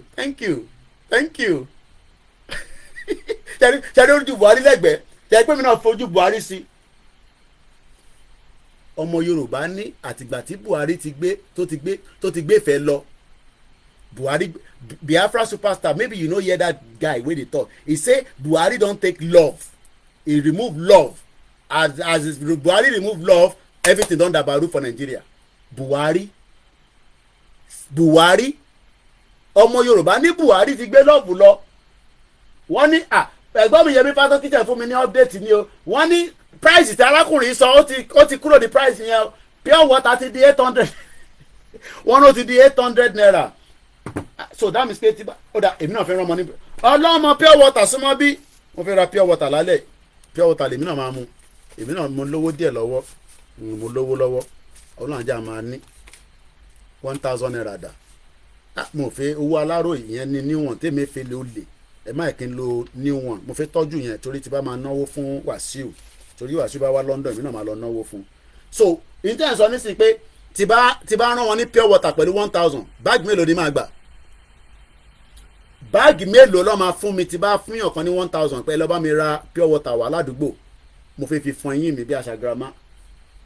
ṣe ojú Buhari lẹ́gbẹ̀ẹ́ ṣe pé mi náà fojú Buhari sí. ọmọ Yorùbá ní àtìgbà tí Buhari tó ti gbé fẹ́ lọ Buhari Biafra superstar maybe you no hear that guy wey dey talk he say Buhari don take love he remove love as Buhari remove love everything don dabaru for Nigeria. Buhari ọmọ Yorùbá ní Buhari ti gbé lọ́ọ̀bù lọ wọ́n ní ẹ̀gbọ́n mi Yẹmí Fátókítẹ̀ fún mi ní update ni o wọ́n ní price tí arákùnrin sọ ó ti kúrò ní price yẹn pure water ti di 800 wọ́n ló ti di 800 naira so that means pé tí ó dà èmi náà fẹ́ rán ọmọ níbi ọlọ́mọ pure water súnmọ́ bí mo fẹ́ ra pure water lálẹ́ pure water lèmi náà máa mu èmi náà mo lówó díẹ̀ lọ́wọ́ mo lówó lọ́wọ́ ọlọ́run ajá máa ní 1000 naira dà mo fẹ́ owó aláró ìyẹn ní níwọ̀n tèmi fẹ́ lè ó lè ẹ má kí n lo níwọ̀n mo fẹ́ tọ́jú yẹn torí tí bá máa náwó fún Wàsíù torí Wàsíù bá wá London èmi náà máa lọ náwó fún so intanet sọ nísìnyí pé tí bá rán wọn ní pure water pẹ̀lú 1000 báàgì mélòó ni máa gbà báàgì mélòó ló máa fún mi tí bá fún yàn kan ní 1000 pé lọ́ bá mi ra pure water wà ládùúgbò mo fẹ́ fi fọn eyín mi bí àṣà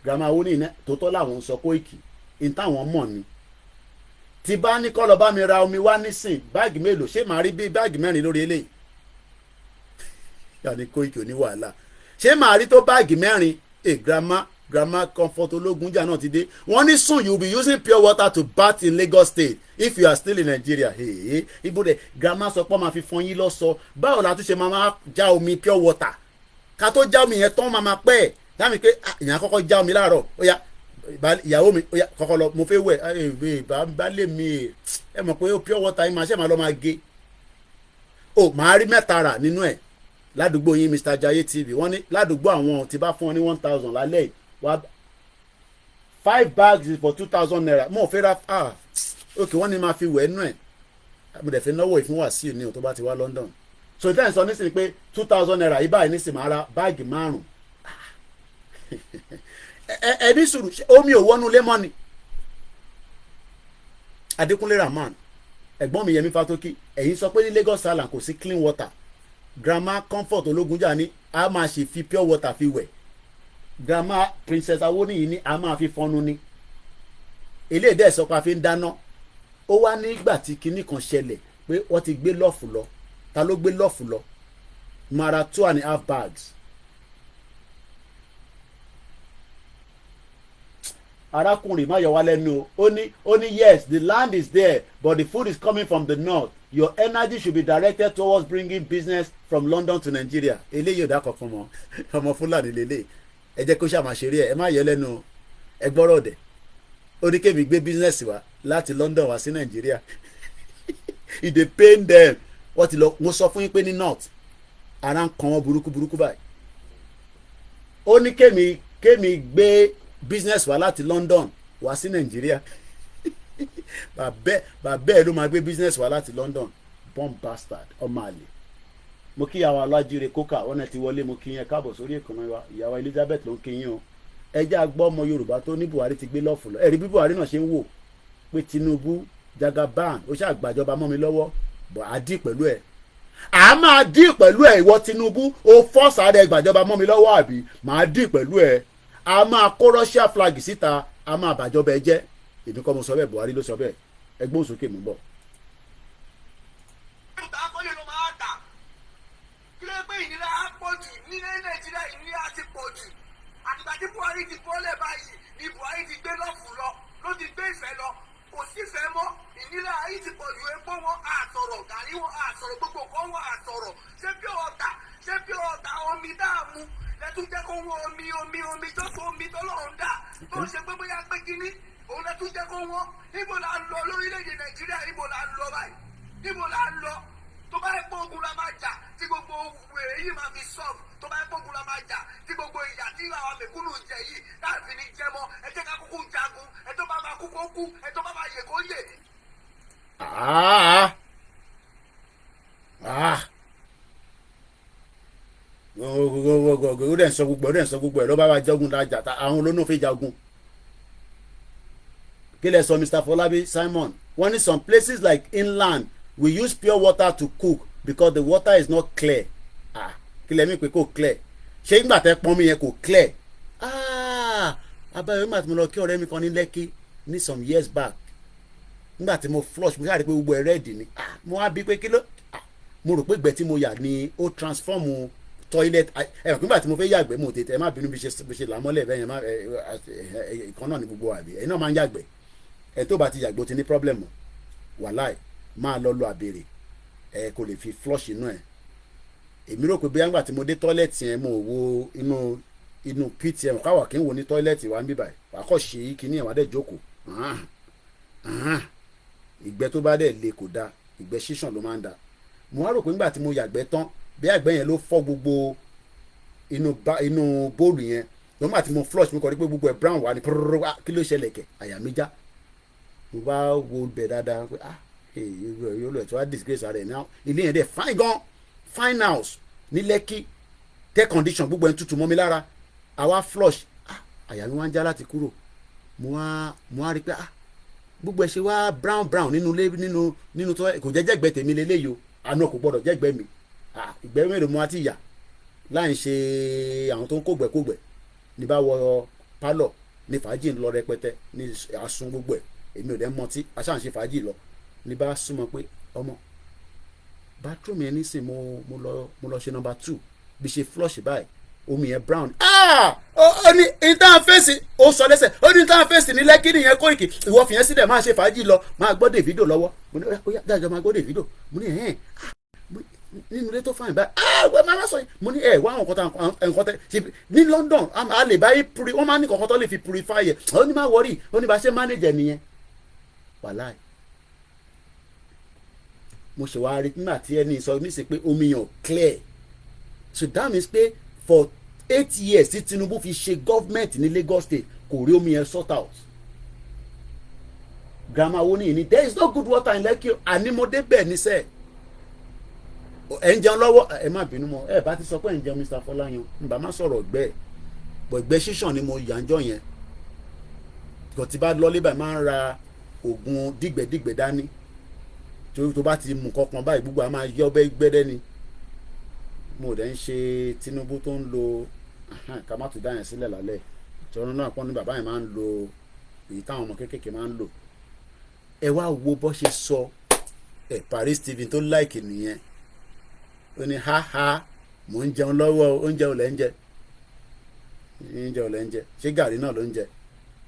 girama owó ní iná tó tọ́ làwọn ń sọ Kóìkì ní táwọn mọ̀ ni tí bá ní kọ́ lọ bá mi ra omi wá nísìn báàgì mélòó ṣé màá rí bí báàgì 4 lórí eléyìí yà ní Kóìkì òní wàhálà ṣé màá rí tó báàgì 4 grandma comfort ológunjà náà ti dé wọ́n ní soon you will be using pure water to bath in Lagos State if you are still in Nigeria ibùdó grandma sọ pé máa fi fọn yín lọ́sọ báwo la tún ṣe máa já omi pure water ká tó já omi yẹn tán máa pẹ́ ẹ̀ dáàmì pé ìyẹn àkọ́kọ́ já omi láàárọ̀ ó yá ìyàwó mi ó yá kọ́kọ́ lọ mo fẹ́ wẹ̀ baálé mi ẹ mọ̀ pé pure water yín máa ṣe máa lọ máa gé o máa rí 3 rà nínú ẹ̀ ládùúgbò yín Mr. Jaye TV wọ́n ní ládùúgbò àwọn tí bá fún ọ ní 1000 lálẹ́ yìí wá 5 bags for 2000 naira mo fẹ́ ra ok wọ́n ní máa fi wẹ̀ nú ẹ̀ mo dẹ̀ fẹ́ náwó ìfún Wàsíù ní o tó bá ti wá London so ìtẹ́ ìsọ nísìnyí pé 2000 naira yìí báyìí nísìnyí máa ra báàgì 5 ẹbí sùúrù omi ò wọnú lé ni Adékúnlé Rahman ẹ̀gbọ́n mi Yẹmí Fátókì ẹ̀yin sọ pé ní Lagos Island kò sí clean water grandma comfort ológunjà ní a máa ṣe fi pure water fi wẹ̀ grandma princess Awoniyi ní a máa fi fọnu ní eléyìí dẹ̀ sọ pé a fi ń dáná ó wá nígbà tí kinní kan ṣẹlẹ̀ pé wọ́n ti gbé lọ́ọ̀fù lọ ta ló gbé lọ́ọ̀fù lọ mara 2.5 bags arákùnrin má yọ wá lẹ́nu ó ní yes the land is there but the food is coming from the north your energy should be directed towards bringing business from London to Nigeria eléyìí ò dákọ̀ fún ọmọ Fúlàní lélẹ̀ ẹ jẹ́ kó ṣàmàṣeré ẹ má yẹ lẹ́nu ẹ gbọ́rọ̀ dẹ̀ ó ní kémi gbé business wá láti London wá sí Nàìjíríà it dey pain them wọ́n ti lọ mo sọ fún yín pé ní north ara ń kan wọ́n burúkú báyìí ó ní kémi gbé business wá láti London wá sí Nàìjíríà bàbá ẹ̀ ló máa gbé business wá láti London bomb bastard ọmọ àlè mo kí ìyàwó alájíire kókà wọn ti wọlé mo kí yẹn káàbọ̀ sórí ìkànnì wa ìyàwó Elizabeth ló ń kí yín o ẹjẹ́ àgbọ̀ ọmọ Yorùbá tó ní Buhari ti gbé lọ́ọ̀fù lọ ẹ̀rí bí Buhari náà ṣe ń wò pé Tinubu Jagaban ó ṣàgbàjọba mọ́ mi lọ́wọ́ bọ̀ á dì pẹ̀lú ẹ̀ à máa dì pẹ̀lú ẹ̀ ìwọ Tinubu ó fọ́ọ̀sì rẹ̀ gbàjọba mọ́ mi lọ́wọ́ àbí máa dì pẹ̀lú ẹ̀ a máa kó Russia flag síta a máa bàjọba ẹ jẹ́ èmi kọ́ mo sọ bẹ́ẹ̀ Buhari ló sọ bẹ́ẹ̀ ẹgbọ́n sókè mú bọ̀. ìnira á pọ̀ jù ní Nàìjíríà ìnira ti pọ̀ jù àtìgbà tí Buhari ti bọ́lẹ̀ báyìí ni Buhari ti gbé lọ́fù lọ ló ti gbé ìfẹ́ lọ kò sífẹ́ mọ́ ìnira ayé ti pọ̀ jù epo wọn àtọ̀rọ̀ gàrí wọn àtọ̀rọ̀ gbogbo kan wọn àtọ̀rọ̀ ṣé bí ọ̀tà omi dáàmú lẹ́tún jẹ́ kó wọ́n omi tó tó omi tọ́lọ́run dà tó ń ṣe pé bóyá pé kínní òun lẹ́tún jẹ́ kó wọ́n níbo la ń lọ lórílẹ̀‐èdè Nàìjíríà níbo la ń lọ báyìí níbo la ń lọ tó bá yẹ pé ogun la máa jà tí gbogbo wèrè yìí máa fi sọ́ọ̀bù tó bá yẹ pé ogun la máa jà tí gbogbo ìyà tí àwọn mẹ̀kúnnù jẹ yìí láàfin ní jẹ mọ́ ẹ jẹ́ ká kúkú jagun ẹ tó bá máa kú kó kú ẹ tó bá máa yè kó yè. ó dẹ̀ ń sọ gbogbo ẹ̀ ló bá wa jagun lájà àwọn olóńgbò fi jagun kí lẹ sọ Mr. Fọlábí Simon wọ́n ní some places like inland we use pure water to cook because the water is not clear kí lẹ mí pé kò clear ṣé nígbà tẹ́ pọ́n mi yẹn kò clear abáyọ̀ nígbà tí mo lọ kí ọ̀rẹ́ mi kan ní Lẹ́kì ní some years back nígbà tí mo flush mo ṣáà rí pé gbogbo ẹ̀ rẹ́ẹ̀dì ni mo wá bí pé kí ló mo rò pé ìgbẹ́ tí mo yà ni ó transform toilet ẹ̀rọ nígbà tí mo fẹ́ yàgbẹ́ mo tètè ẹ má bínú bí ṣe làmọ́lẹ̀ bẹ́ẹ̀ yẹn ìkan náà ni gbogbo àbí ẹ̀yin náà máa ń yàgbẹ́ ẹ̀ tó bá ti yàgbẹ́ o ti ní problem wàláì máa lọ àbèrè ẹ kò lè fi flush inú ẹ èmi rò pé bí àgbà tí mo dé tọ́lẹ̀tì yẹn mo wo inú pit yẹn káwà kí n wo ní tọ́lẹ̀tì wa ń bíbà wà kọ́ ṣe kíní ẹ̀ wá dẹ̀ jókòó ìgbẹ́ tó bá dẹ̀ le kò da ìgbẹ́ ṣíṣàn ló máa ń da mo wá rò pé nígbà tí mo yàgbẹ́ tán bí àgbẹ̀ yẹn ló fọ́ gbogbo inú bóòlù yẹn lọ́mọ àti mo flush mo kọ́ rí pé gbogbo ẹ̀ brown wà ní kí ló ṣẹlẹ̀ kẹ̀ àyà mi já mo bá wo bẹ̀ dáadáa pé yóò lọ ẹ̀ tí wàá disgrace ara ẹ̀ náà ilé yẹn dẹ̀ fine gan fine house ní Lẹ́kì tẹ́ condition gbogbo ẹ̀ ń tutù mọ́ mi lára àwa flush àyà mi wá ń já láti kúrò mo wá rí pé gbogbo ẹ̀ ṣe wá brown nínú tó kò jẹ́ jẹ́gbẹ́ tèmi lélẹ́yìí o àná kò gbọ́dọ̀ jẹ́gbẹ́ mi ìgbẹ́ mélòó mo wá ti yà láì ṣe àwọn tó ń kógbẹ́kógbẹ́ ní bá wọ pálọ̀ ní fàájì ń lọ rẹpẹtẹ ní asun gbogbo ẹ̀ èmi ò dẹ́ mọtí aṣáǹṣe fàájì lọ ní bá súnmọ́ pé ọmọ bathroom yẹn nísìn mo lọ ṣe number 2 bí ṣe flush báyìí omi yẹn brown ó ní ìtàn fèsì ó sọ lẹ́sẹ̀ ó ní ìtàn fèsì ní Lẹ́kì nìyẹn Kóìkì ìwọ fìyẹn sílẹ̀ máa ṣe fàájì lọ máa gbọ́ Davido lọ́wọ́ mo ní ó yá dájọ́ máa gbọ́ Davido mo ní nínú ilé tó fàyìn báyìí wẹ́n máa sọ yìí mo ní wá àwọn nǹkan tẹ ṣe ní London a lè báyìí wọ́n máa ní kọ̀ọ̀kan tó lè fi purify yẹ ó ní má wọrí ó ní bá ṣe manager nìyẹn wàláì mo ṣe wá rí nígbà tí ẹni sọ ní sí pé omi yàn clear so that means pé for 8 years tí Tinubu fi ṣe government ní Lagos State kò rí omi yẹn sort out grandma wo ni there is no good water in Lekki ànímọ̀dé bẹ́ẹ̀ ní sẹ́ẹ̀ ẹ̀ ń jẹun lọ́wọ́ ẹ má bínú mọ́ ẹ bá ti sọ pé ẹ̀ ń jẹun Mr. Fọláyan nígbà má sọ̀rọ̀ ọ̀gbẹ́ bọ̀ ìgbẹ́ ṣíṣàn ni mo yà ń jọ yẹn kò tí bá lọ lébà máa ń ra oògùn dìgbẹ̀dìgbẹ̀ dání torí tó bá ti mú kankan báyìí gbogbo a máa yọ ọbẹ̀ gbẹ́dẹ́ ni mo dẹ̀ ń ṣe Tinubu tó ń lo ká má tún dá yẹn sílẹ̀ lálẹ́ ìtọ́nú náà pọ́n ní bàbá yẹn máa ń lo èyí táwọn ọmọ kéékèèké máa ń lò ẹ wá wo bó ṣe sọ Paris TV tó láìkì nìyẹn ó ní mò ń jẹun lọ́wọ́ oúnjẹ ò lẹ́ ń jẹ ṣé gàrí náà ló ń jẹ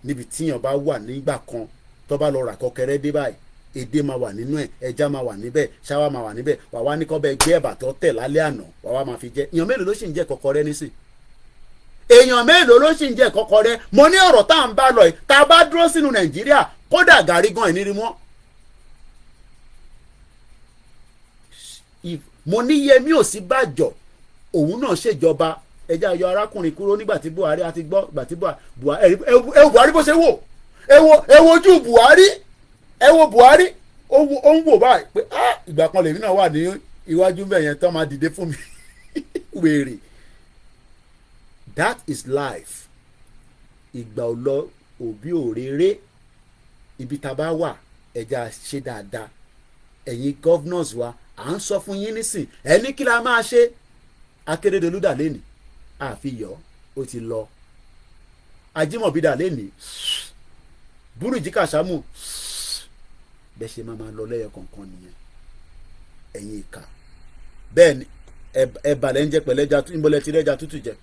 níbi tíyàn bá wà nígbà kan tó bá lọ rà kọkẹrẹ dé báyìí èdè máa wà nínú ẹ̀ ẹja máa wà níbẹ̀ ṣáwá máa wà níbẹ̀ wà wá ní kọ́ bẹ́ẹ̀ gbé ẹ̀bà tó tẹ̀ lálẹ́ àná wà wá máa fi jẹ èèyàn mélòó ló sì ń jẹ kọkọrẹ nísìn èèyàn mélòó ló sì ń jẹ kọkọrẹ mo ní ọ̀rọ̀ tá à ń bá lọ yìí tá a bá dúró sínú Nàìjíríà kódà gàrí gan ìnírí mọ́. mo ní Yẹmí Ọ̀sínbàjò òun náà ṣèjọba ẹjẹ́ ayọ̀ arákùnrin kúrò nígbà tí Buhari àti gbọ́ ìgbà tí Buhari Buhari bó ṣe wò ẹ wo ojú Buhari ẹ wo Buhari ó ń wò báyìí pé ìgbà kan lèmi náà wà ní iwájú bẹ́ẹ̀ yẹn tó máa dìde fún mi wèrè. That is life. Ìgbà ò lọ òbí òréré ibi tá a bá wà ẹja ṣe dáadáa. Ẹ̀yin governors wa à ń sọ fún yín nísìn ẹni kí la máa ṣe. Akérédolú dà lẹ́nìí àfihàn ó ti lọ. Ajímọ̀bí dà lẹ́nìí Búrújì Kàṣámù bẹ́ẹ̀ ṣe máa lọ lẹ́yọ kọ̀ọ̀kan nìyẹn. Ẹ̀yin ìkà bẹ́ẹ̀ ni ẹ̀bà lẹ́ ń jẹ pẹ̀lẹ́jà ìbọ̀lẹ̀ tí lẹ́jà tútù jẹ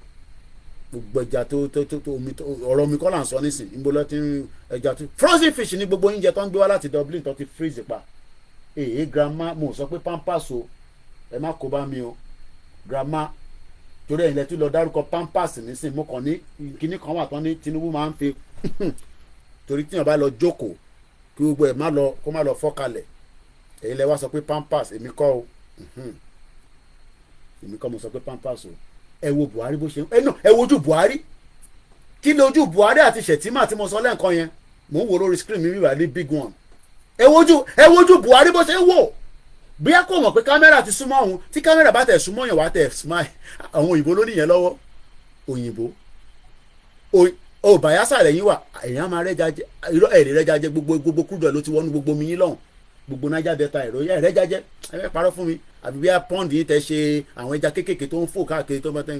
gbogbo ẹja tó omi ọ̀rọ̀ mi kọ́ là ń sọ nísìn ìbọ̀lẹ̀ tí ẹja tútù frozen fish ní gbogbo oúnjẹ tó ń gbé wá láti Dublin tó ti freeze pa. Grandma mo sọ pé pampers o ẹ má kó bá mi o grandma torí ẹ̀yin lẹ́tí lọ dárúkọ pampers nísìn mo kàn ní kíní kan wà tán ní Tinubu máa ń fi torí tíyàn bá lọ jókòó kí gbogbo ẹ̀ kó má lọ fọ́kalẹ̀ ẹ̀yin lẹ́ wá sọ pé pampers èmi kọ́ o èmi kọ́ mo sọ pé pampers o ẹ wo Buhari bó ṣe ẹ wojú Buhari kí ni ojú Buhari àti Shettima tí mo sọ lẹ́ǹkan yẹn mò ń wo lórí screen mi wíwà ní big one ẹ wojú Buhari bó ṣe ń wò bí a kò mọ̀ pé kámẹ́rà ti súnmọ́ òun tí kámẹ́rà bá tẹ̀ súnmọ́ yẹn wá tẹ̀ smile àwọn òyìnbó ló níyẹn lọ́wọ́ òyìnbó Bayelsa lẹ́yìn wà èèyàn máa rẹ́jà jẹ irọ́ ẹ̀rẹ́ rẹ́jà jẹ gbogbo kúrúdọ̀ ló ti wọ́nú gbogbo mi yín lọ́hùn gbogbo Niger Delta ẹ̀rọ ẹ̀rẹ́jà jẹ ẹ parọ́ fún mi àbí bí a pọ́ǹdì yìí tẹ ṣe àwọn ẹja kéékèèké tó ń fò káàkiri tó bá tẹ́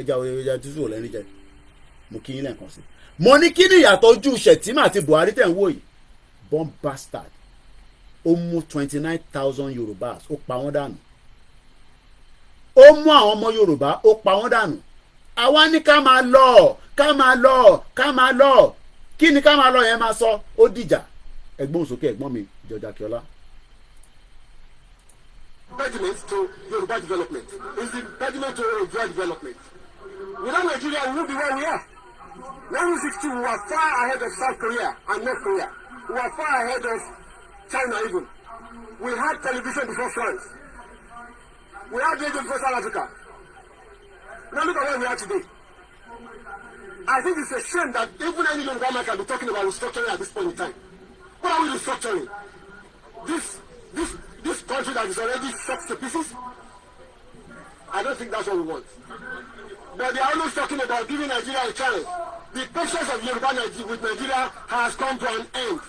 ẹja tútù lẹ́ni jẹ mo kí yín lẹ́ẹ̀kan sí. mo ní kí ni ìyàtọ̀ ojú Shettima àti Buhari tẹ̀ ń wò yìí born bastard ó mú 29,000 Yorùbá ó pa wọ́n dànù ó mú àwọn ọmọ Yorùbá ó pa wọ́n dànù àwa ní ká máa lọ kí ni ká máa lọ yẹn máa sọ ó dìjà ẹ̀gbọ́n sókè ẹ̀gbọ́n mi George Akiola. Impediment to Yoruba development is the impediment to Yoruba development. Without Nigeria, we will be where we are. 1960, we were far ahead of South Korea and North Korea. We were far ahead of China even. We had television before France. We had radio before South Africa. Now look at where we are today. I think it's a shame that even any Yoruba man can be talking about restructuring at this point in time. What are we restructuring? This country that is already shot to pieces? I don't think that's what we want. But they are always talking about giving Nigeria a chance. The patience of Yoruba with Nigeria has come to an end.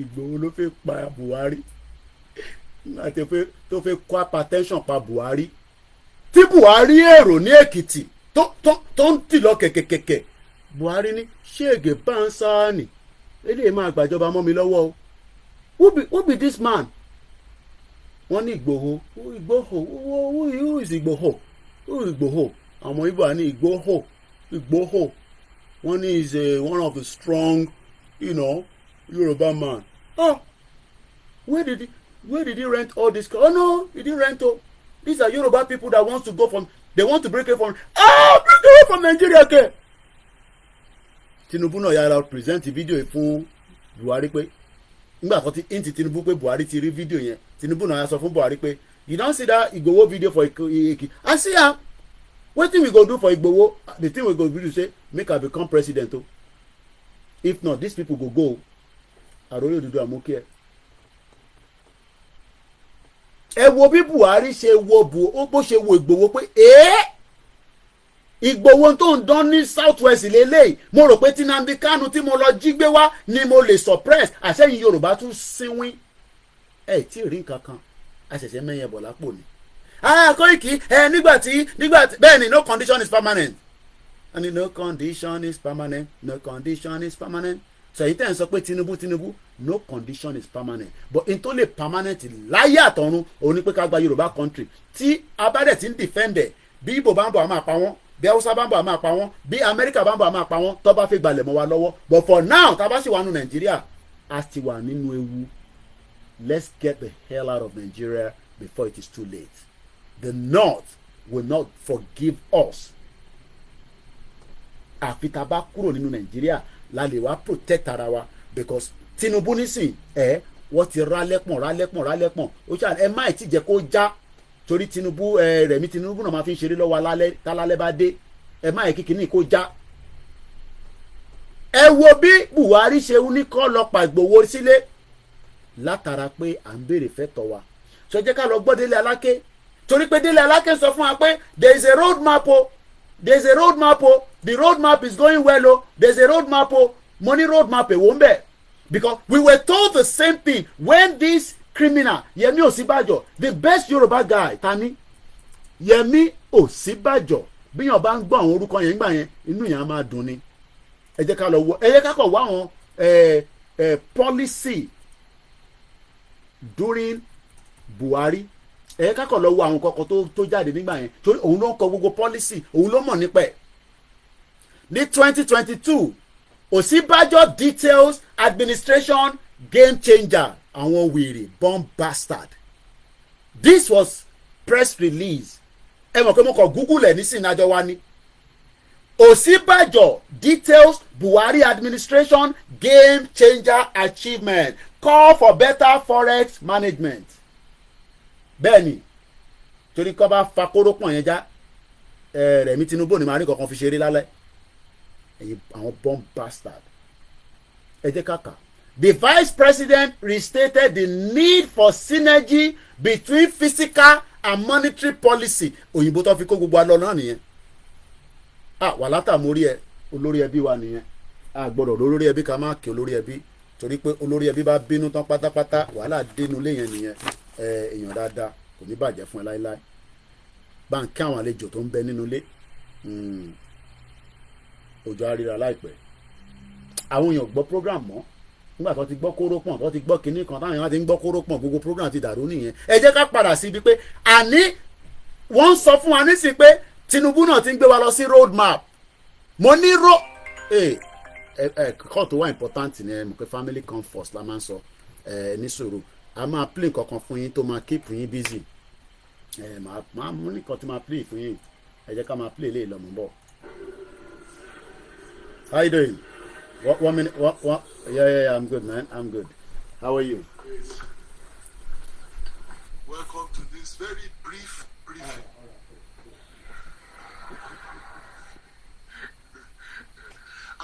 Ìgbòho ló fẹ́ pa Buhari àti tó fẹ́ kó hypertension pa Buhari tí Buhari èrò ní Èkìtì tó ń tì lọ kẹ̀kẹ̀kẹ̀kẹ̀ Buhari ní ṣéègè bá ń sáà nì eléyìí máa gbàjọba mọ́ mi lọ́wọ́ o who be this man wọ́n ní Ìgbòho who is Ìgbòho àwọn Ìgbò ní Ìgbòho wọ́n ní is one of the strong Yoruba man. Oh, where did he rent all this? Oh no, he didn't rent all. These are Yoruba people that want to go from. They want to break away from. Break away from Nigeria, okay? Tinubu náà yára present video fún Buhari pé nígbà kan tí inti Tinubu pé Buhari ti rí video yẹn Tinubu náà sọ fún Buhari pé you don see that Igboho video for Eki. I see am. Wetin we go do for Igboho? The thing we go do say make I become president o. If not, these people go. Àròyé òdodo àmókè ẹ wo bí Buhari ṣe wo bó ṣe wo Ìgbòho pé Ìgbòho tó ń dán ní south west lélẹ́yìí mo rò pé tí Nnamdi Kanu tí mo lọ jí gbé wá ni mo lè suppress àṣẹyìn Yorùbá tún sínwín tí ì rí nǹkan kan àṣẹ̀ṣẹ̀ mẹ́yẹ bọ̀ lápò ni. Koiki nígbà tí bẹ́ẹ̀ ni no condition is permanent and no condition is permanent sẹ̀yìn tẹ̀ ń sọ pé Tinubu no condition is permanent but n tó lè permanent láyé àtọ̀run òun ni pé ká gba Yorùbá country tí abádẹ̀ ti ń defend ẹ̀ bí Ìgbò bá ń bọ̀ a máa pa wọ́n, bí Haúsá bá ń bọ̀ a máa pa wọ́n, bí Amẹ́ríkà bá ń bọ̀ a máa pa wọ́n, tó bá fi gbalẹ̀ mọ́ wa lọ́wọ́. But for now tá a bá sì wà nínú Nàìjíríà a ti wà nínú ewu. Let's get the hell out of Nigeria before it is too late. The North will not forgive us. Àfi tá a bá kúrò nínú Nàìjíríà la lè wá protect ara wa, because Tinubu nísìn wọ́n ti rálẹ́pọ̀n ó ṣáà ẹ má ti jẹ́ kó já, torí Tinubu Rẹ̀mí Tinubu náà máa fi ń ṣeré lọ́wọ́ alálẹ́ tálálẹ́ bá dé, ẹ má yẹ kíkiní kó já. Ẹ wo bí Buhari ṣe ní kọ́ lọ pa Ìgbòho sílé látara pé à ń béèrè fẹ́tọ̀ wa. Ṣé jẹ́ ká lọ gbọ́ Délé Aláké, torí pé Délé Aláké sọ fún wa pé there is a road map o, there is a road map o, the road map is going well o, there is a road map o, money road map èwo ń bẹ̀. Because we were told the same thing when this criminal Yemi Osibajo, the best Yoruba guy tani Yemi Osibajo, bí yàn bá ń gbọ́ àwọn orúkọ yẹn gbà yẹn inú yẹn á máa dùn ni. Ẹ jẹ́ ká lọ wo, ẹ jẹ́ ká kọ̀ wá àwọn policy during Buhari, ẹ jẹ́ ká kọ̀ lọ wo àwọn kọ̀ọ̀kan tó jáde nígbà yẹn, torí òun ló ń kọ gbogbo policy, òun ló mọ̀ nípa ẹ̀. Ní 2022 Osibajo details administration game changer, àwọn wèrè bomb bastard. This was press release. Ẹ mọ̀ pé mo kàn Google ẹ̀ nísìnyí àjọ wa ni. Osibajo details Buhari administration game changer achievement, call for better forex management. Bẹ́ẹ̀ni torí kọ́ bá fa kórópọ̀n yẹn já Rẹ̀mí Tinubu ni màá rí kankan fi ṣeré lálẹ́. Ẹ̀yin àwọn bomb bastard. Ẹ jẹ́ ká kà. The vice president restated the need for synergy between physical and monetary policy. Òyìnbó tó fi kó gbogbo alọ́ náà nìyẹn. Wà látàmórí ẹ olórí ẹbí wa nìyẹn. Gbọ́dọ̀ olórí ẹbí ká má kí olórí ẹbí, torí pé olórí ẹbí bá bínú tán pátápátá wàhálà dénú lé yẹn nìyẹn. Èèyàn dáadáa kò ní bàjẹ́ fún ẹ láéláé. Bá ń kí àwọn àlejò tó ń bẹ nínú ilé. Òjò àríra láìpẹ́. Àwọn èèyàn gbọ́ program mọ́ nígbà tó ti gbọ́ kórópọ̀n, tó ti gbọ́ kinní kan, táwọn èèyàn ti ń gbọ́ kórópọ̀n, gbogbo program ti dàrú nìyẹn. Ẹ jẹ́ ká padà sí ibi pé àní wọ́n ń sọ fún wa nísìnyí pé Tinubu náà ti ń gbé wa lọ sí road map. Mo ní kọ́ tó wà important ni mo pé family come first la máa ń sọ ní sùúrù. A máa play kankan fún yín tó máa keep yín busy. Màá mú nìkan tí máa play fún yín. Ẹ jẹ́ ká máa play lé ìlọ́mọ̀ bọ̀. How you doing? One minute. What? Yeah. I'm good, man. I'm good. How are you? Welcome to this very brief briefing.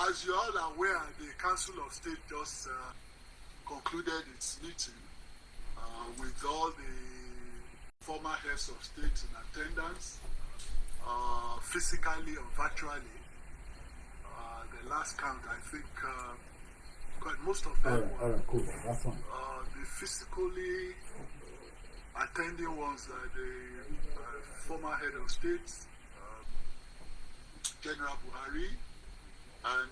As you all are aware, the Council of State just concluded its meeting with all the former heads of state in attendance, physically or virtually. The last count, I think, most of them were cool. That's fine. the physically attending was the former head of state, General Buhari, and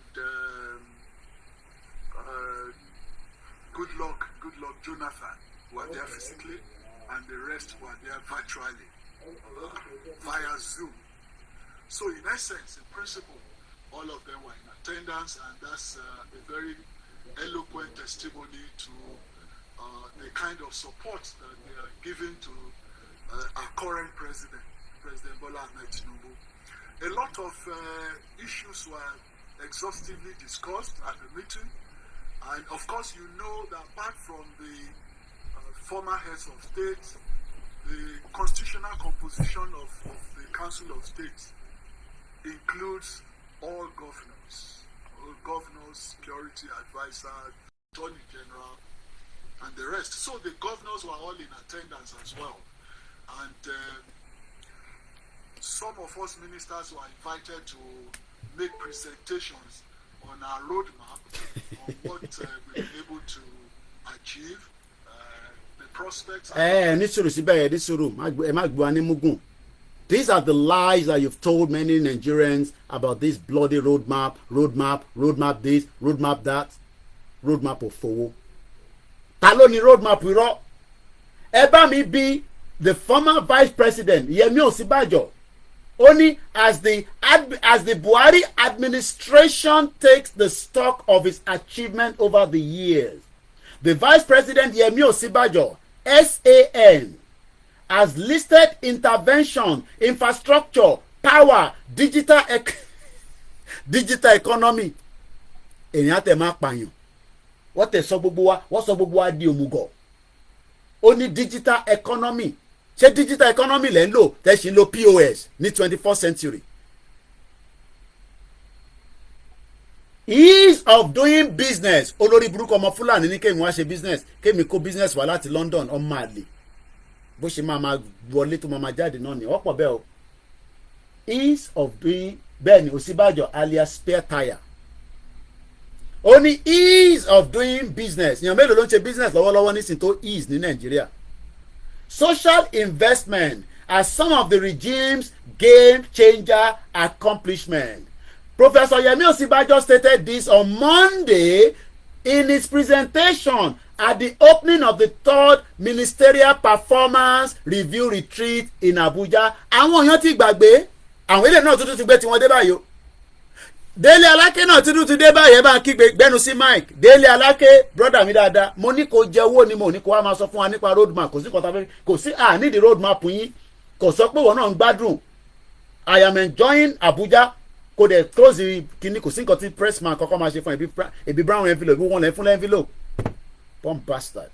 good luck Jonathan were there physically, and the rest were there virtually via Zoom. So in essence, in principle, all of them were in attendance, and that's a very eloquent testimony to the kind of support that they are giving to our current president, President Bola Ahmed Tinubu. A lot of issues were exhaustively discussed at the meeting, and of course you know that apart from the former heads of state, the constitutional composition of the Council of State includes all governors, security advisors, attorney general, and the rest. So the governors were all in attendance as well, and some of us ministers were invited to make presentations on our roadmap on what we've been able to achieve, the prospects. These are the lies that you've told many Nigerians about this bloody roadmap this, roadmap that, roadmap of fowo. Ta ló ní roadmap irọ́? Ẹ bá mi bí the former vice president Yemi Osibajo Only as the Buhari administration takes the stock of its achievement over the years, the Vice President Yemi Osinbajo, SAN, has listed intervention, infrastructure, power, digital economy. Èyàn tẹ̀ máa pààyàn. Wọ́n tẹ̀ sọ gbogbo wa di òmùgọ̀. Ó ní digital economy. Ṣé digital economy lẹ́ ń lò tẹ́ ṣì ń lo POS ní 21st century? Ease of doing business. Olórí burúkú ọmọ Fúlàní ní kémi wá ṣe business, kémi kó business wá láti London ọmọ àlè. Bó ṣe máa wọlé tó máa jáde náà ni ọ̀pọ̀ bẹ́ẹ̀ o. Ease of doing bẹ́ẹ̀ ni Osinbajo alias spare tire. Ó ní ease of doing business. Èèyàn mélòó ló ń ṣe business lọ́wọ́lọ́wọ́ nísìnyí tó ease ní Nàìjíríà? Social investment as some of the regime's game changer accomplishment. Professor Yemi Osinbajo stated this on Monday in his presentation at the opening of the third ministerial performance review retreat in Abuja. Àwọn èèyàn ti gbàgbé, àwọn ilé náà tuntun ti gbé tiwọn dé báyìí o. Délé Aláké náà tuntun ti dé báyìí, ẹ bá ń kígbe gbẹnu sí Mike. Délé Aláké brother mi dáadáa, mo ní kó jẹ owó ni mo ní kó wá máa sọ fún wa nípa road map. Kò sí kọta fẹ́, kò sí nídìí road map yín, kò sọ pé wọn náà ń gbádùn. I am enjoying Abuja. Kò dẹ̀ close kìíní, kò sí nǹkan tí pressman kọ́kọ́ máa ṣe fún ẹbí brown envelope, wọ́n lẹ́ fún envelope. Bomb bastard.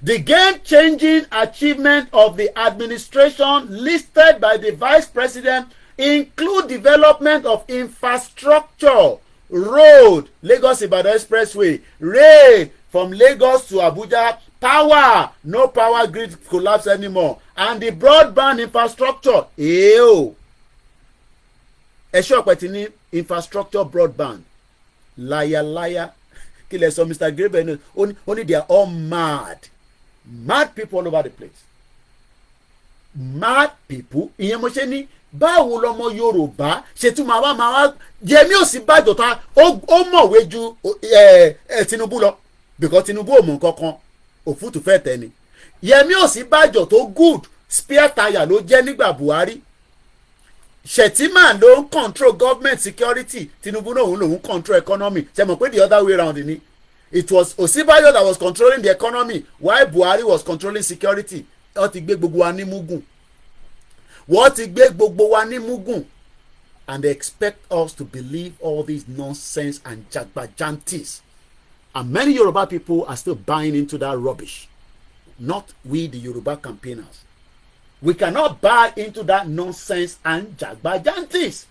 The game-changing achievement of the administration listed by the Vice President include development of infrastructure, road, Lagos-Ibadan Expressway, rail from Lagos to Abuja, power, no power grid collapse anymore, and the broadband infrastructure. Ew. Ẹ̀ṣọ́ ọ̀pẹ̀tì ní infrastructure broadband. Liar. Kí lẹ sọ Mr. Grebe only they are all mad. Mad people all over the place. Mad people. Ìyẹn mo ṣe ní báwo lọmọ Yorùbá ṣe tún máa wá Yẹmí Ọ̀sínbàjò tán ó mọ̀wé ju Tinubu lọ because Tinubu ò mọ̀ nǹkankan òfútù fẹ́ tẹ̀ ni. Yẹmí Ọ̀sínbàjò tó good spare tire ló jẹ́ nígbà Buhari. Shettima ló ń control government security, Tinubu náà lòun control economy. Ṣé mọ̀ pé the other way around ni? It was Osinbajo that was controlling the economy while Buhari was controlling security. Wọ́n ti gbé gbogbo wa ní mugun. Wọ́n ti gbé gbogbo wa ní mugun. And they expect us to believe all these nonsense and jagbajantis. And many Yoruba people are still buying into that rubbish. Not we, the Yoruba campaigners. We cannot buy into that nonsense and jagbajantis.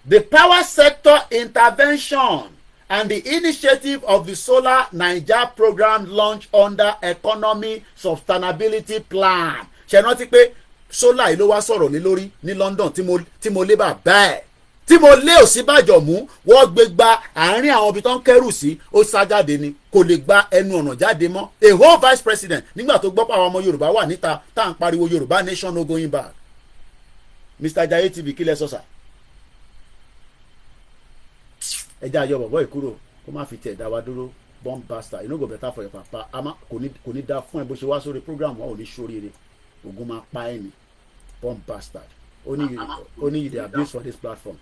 The power sector intervention and the initiative of the Solar Naija program launched under Economy Sustainability Plan. Ṣé rántí pé solar ló wá sọ̀rọ̀ lé lórí ní London tí mo lé bàbá ẹ̀ tí mo lé Ọ̀sínbàjò mú wọ́n gbé gba àárín àwọn ibi tó ń kẹ́rù sí ó sá jáde ni kò lè gba ẹnu ọ̀nà jáde mọ́. A whole vice president nígbà tó gbọ́ pé àwọn ọmọ Yorùbá wà níta tá à ń pariwo Yorùbá nation no going back. Mr. Jaye TV kílẹ̀ sọ́sà ẹja ayọ̀ bọ̀bọ̀ ìkúrò kó má fi tẹ̀ dá wa dúró bomb bastard. You no go better for your papa. Ama kò ní dá fún ẹ bó ṣe wá sórí program wa ò ní ṣoríire ogun máa pa ẹ ní bomb bastard. Only you dey abuse for this platform.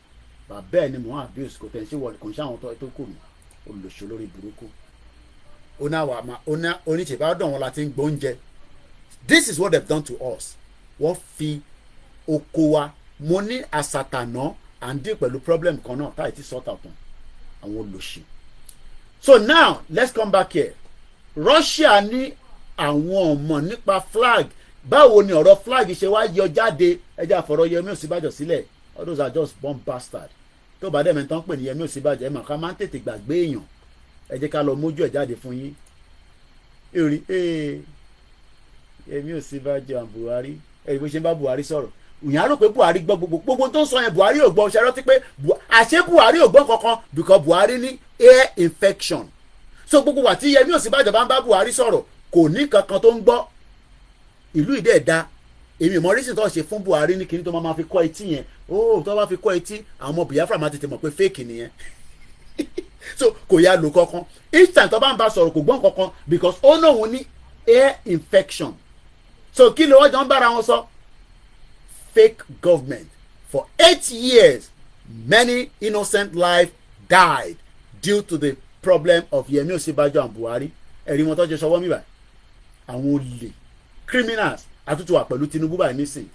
Bàbá ẹ ni mo abuse kò tẹ̀ ṣe wọlé kò ń ṣe àwọn tó kù mí olùṣọ́ lórí burúkú. Oníṣèbá dán wọn láti ń gbóúnjẹ. This is what they've done to us. Wọ́n fi oko wa mo ní àsàtànà à ń dín pẹ̀lú problem kan náà táyì tí sort out àwọn olùṣì. So now let's come back here. Russia ní àwọn ọmọ nípa flag. Báwo ni ọ̀rọ̀ flag ṣe wá yọ jáde ẹjẹ́ àfọ̀rọ̀ Yẹmí Ọ̀sínbàjò sílẹ̀. All those are just bomb bastard. Tó bá dẹ̀ mẹ́tàn pè ní Yẹmí Ọ̀sínbàjò ẹ̀ mà ká máa ń tètè gbàgbé èèyàn. Ẹ jẹ́ ká lọ mójú ẹ̀ jáde fún yín. Èrì Yẹmí Ọ̀sínbàjò and Buhari ẹ̀rí bó ṣe ń bá Buhari sọ̀rọ̀. Ìyá rò pé Buhari gbọ́ gbogbo tó ń sọ yẹn Buhari ò gbọ́ ṣe rántí pé àṣé Buhari ò gbọ́ kankan because Buhari ní air infection. So gbogbo wà tí Yẹmí Ọ̀sínbàjò bá ń bá Buhari sọ̀rọ̀ kò ní kankan tó ń gbọ́. Ìlú ìdẹ́ ẹ̀dá èmi mọ̀ rísìn tó ṣe fún Buhari ní kíní tó máa fi kọ́ etí yẹn tó bá fi kọ́ etí àwọn ọmọ Biafra máa tètè mọ̀ pé fake nìyẹn. So kò yá lò kankan each time tó bá ń bá sọ̀rọ̀ kò gbọ́n kankan because ó náà wọn ní air infection. So kí ló wọ́n jọ ń bára wọn sọ fake government for 8 years. Many innocent lives died due to the problem of Yemi Osinbajo and Buhari. Ẹ̀rí wọn tó jẹ́ sọ́wọ́ mi báyìí. Àwọn olè criminals àtúntò wà pẹ̀lú Tinubu báyìí nísìn.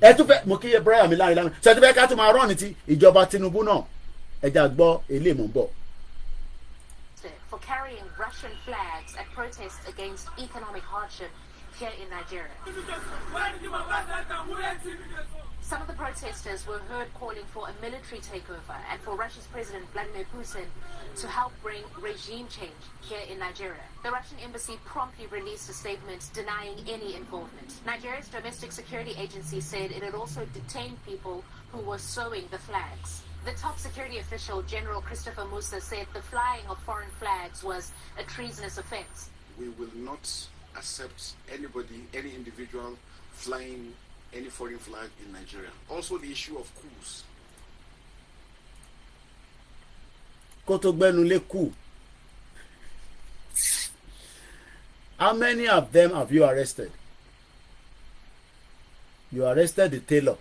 Ẹ tún fẹ́ mo kí yẹ brother mi láàrin ṣe tún fẹ́ ká tún máa rán ní ti ìjọba Tinubu náà. Ẹja gbọ́ eléyìí mò ń bọ̀. For carrying Russian flags at protests against economic hardship here in Nigeria. Some of the protesters were heard calling for a military takeover and for Russia's President Vladimir Putin to help bring regime change here in Nigeria. The Russian embassy promptly released a statement denying any involvement. Nigeria's domestic security agency said it had also detained people who were sewing the flags. The top security official, General Christopher Musa, said the flying of foreign flags was a treasonous offense. We will not accept anybody, any individual flying any foreign flag in Nigeria. Also the issue of coups. Coup. How many of them have you arrested? You arrested the tailor.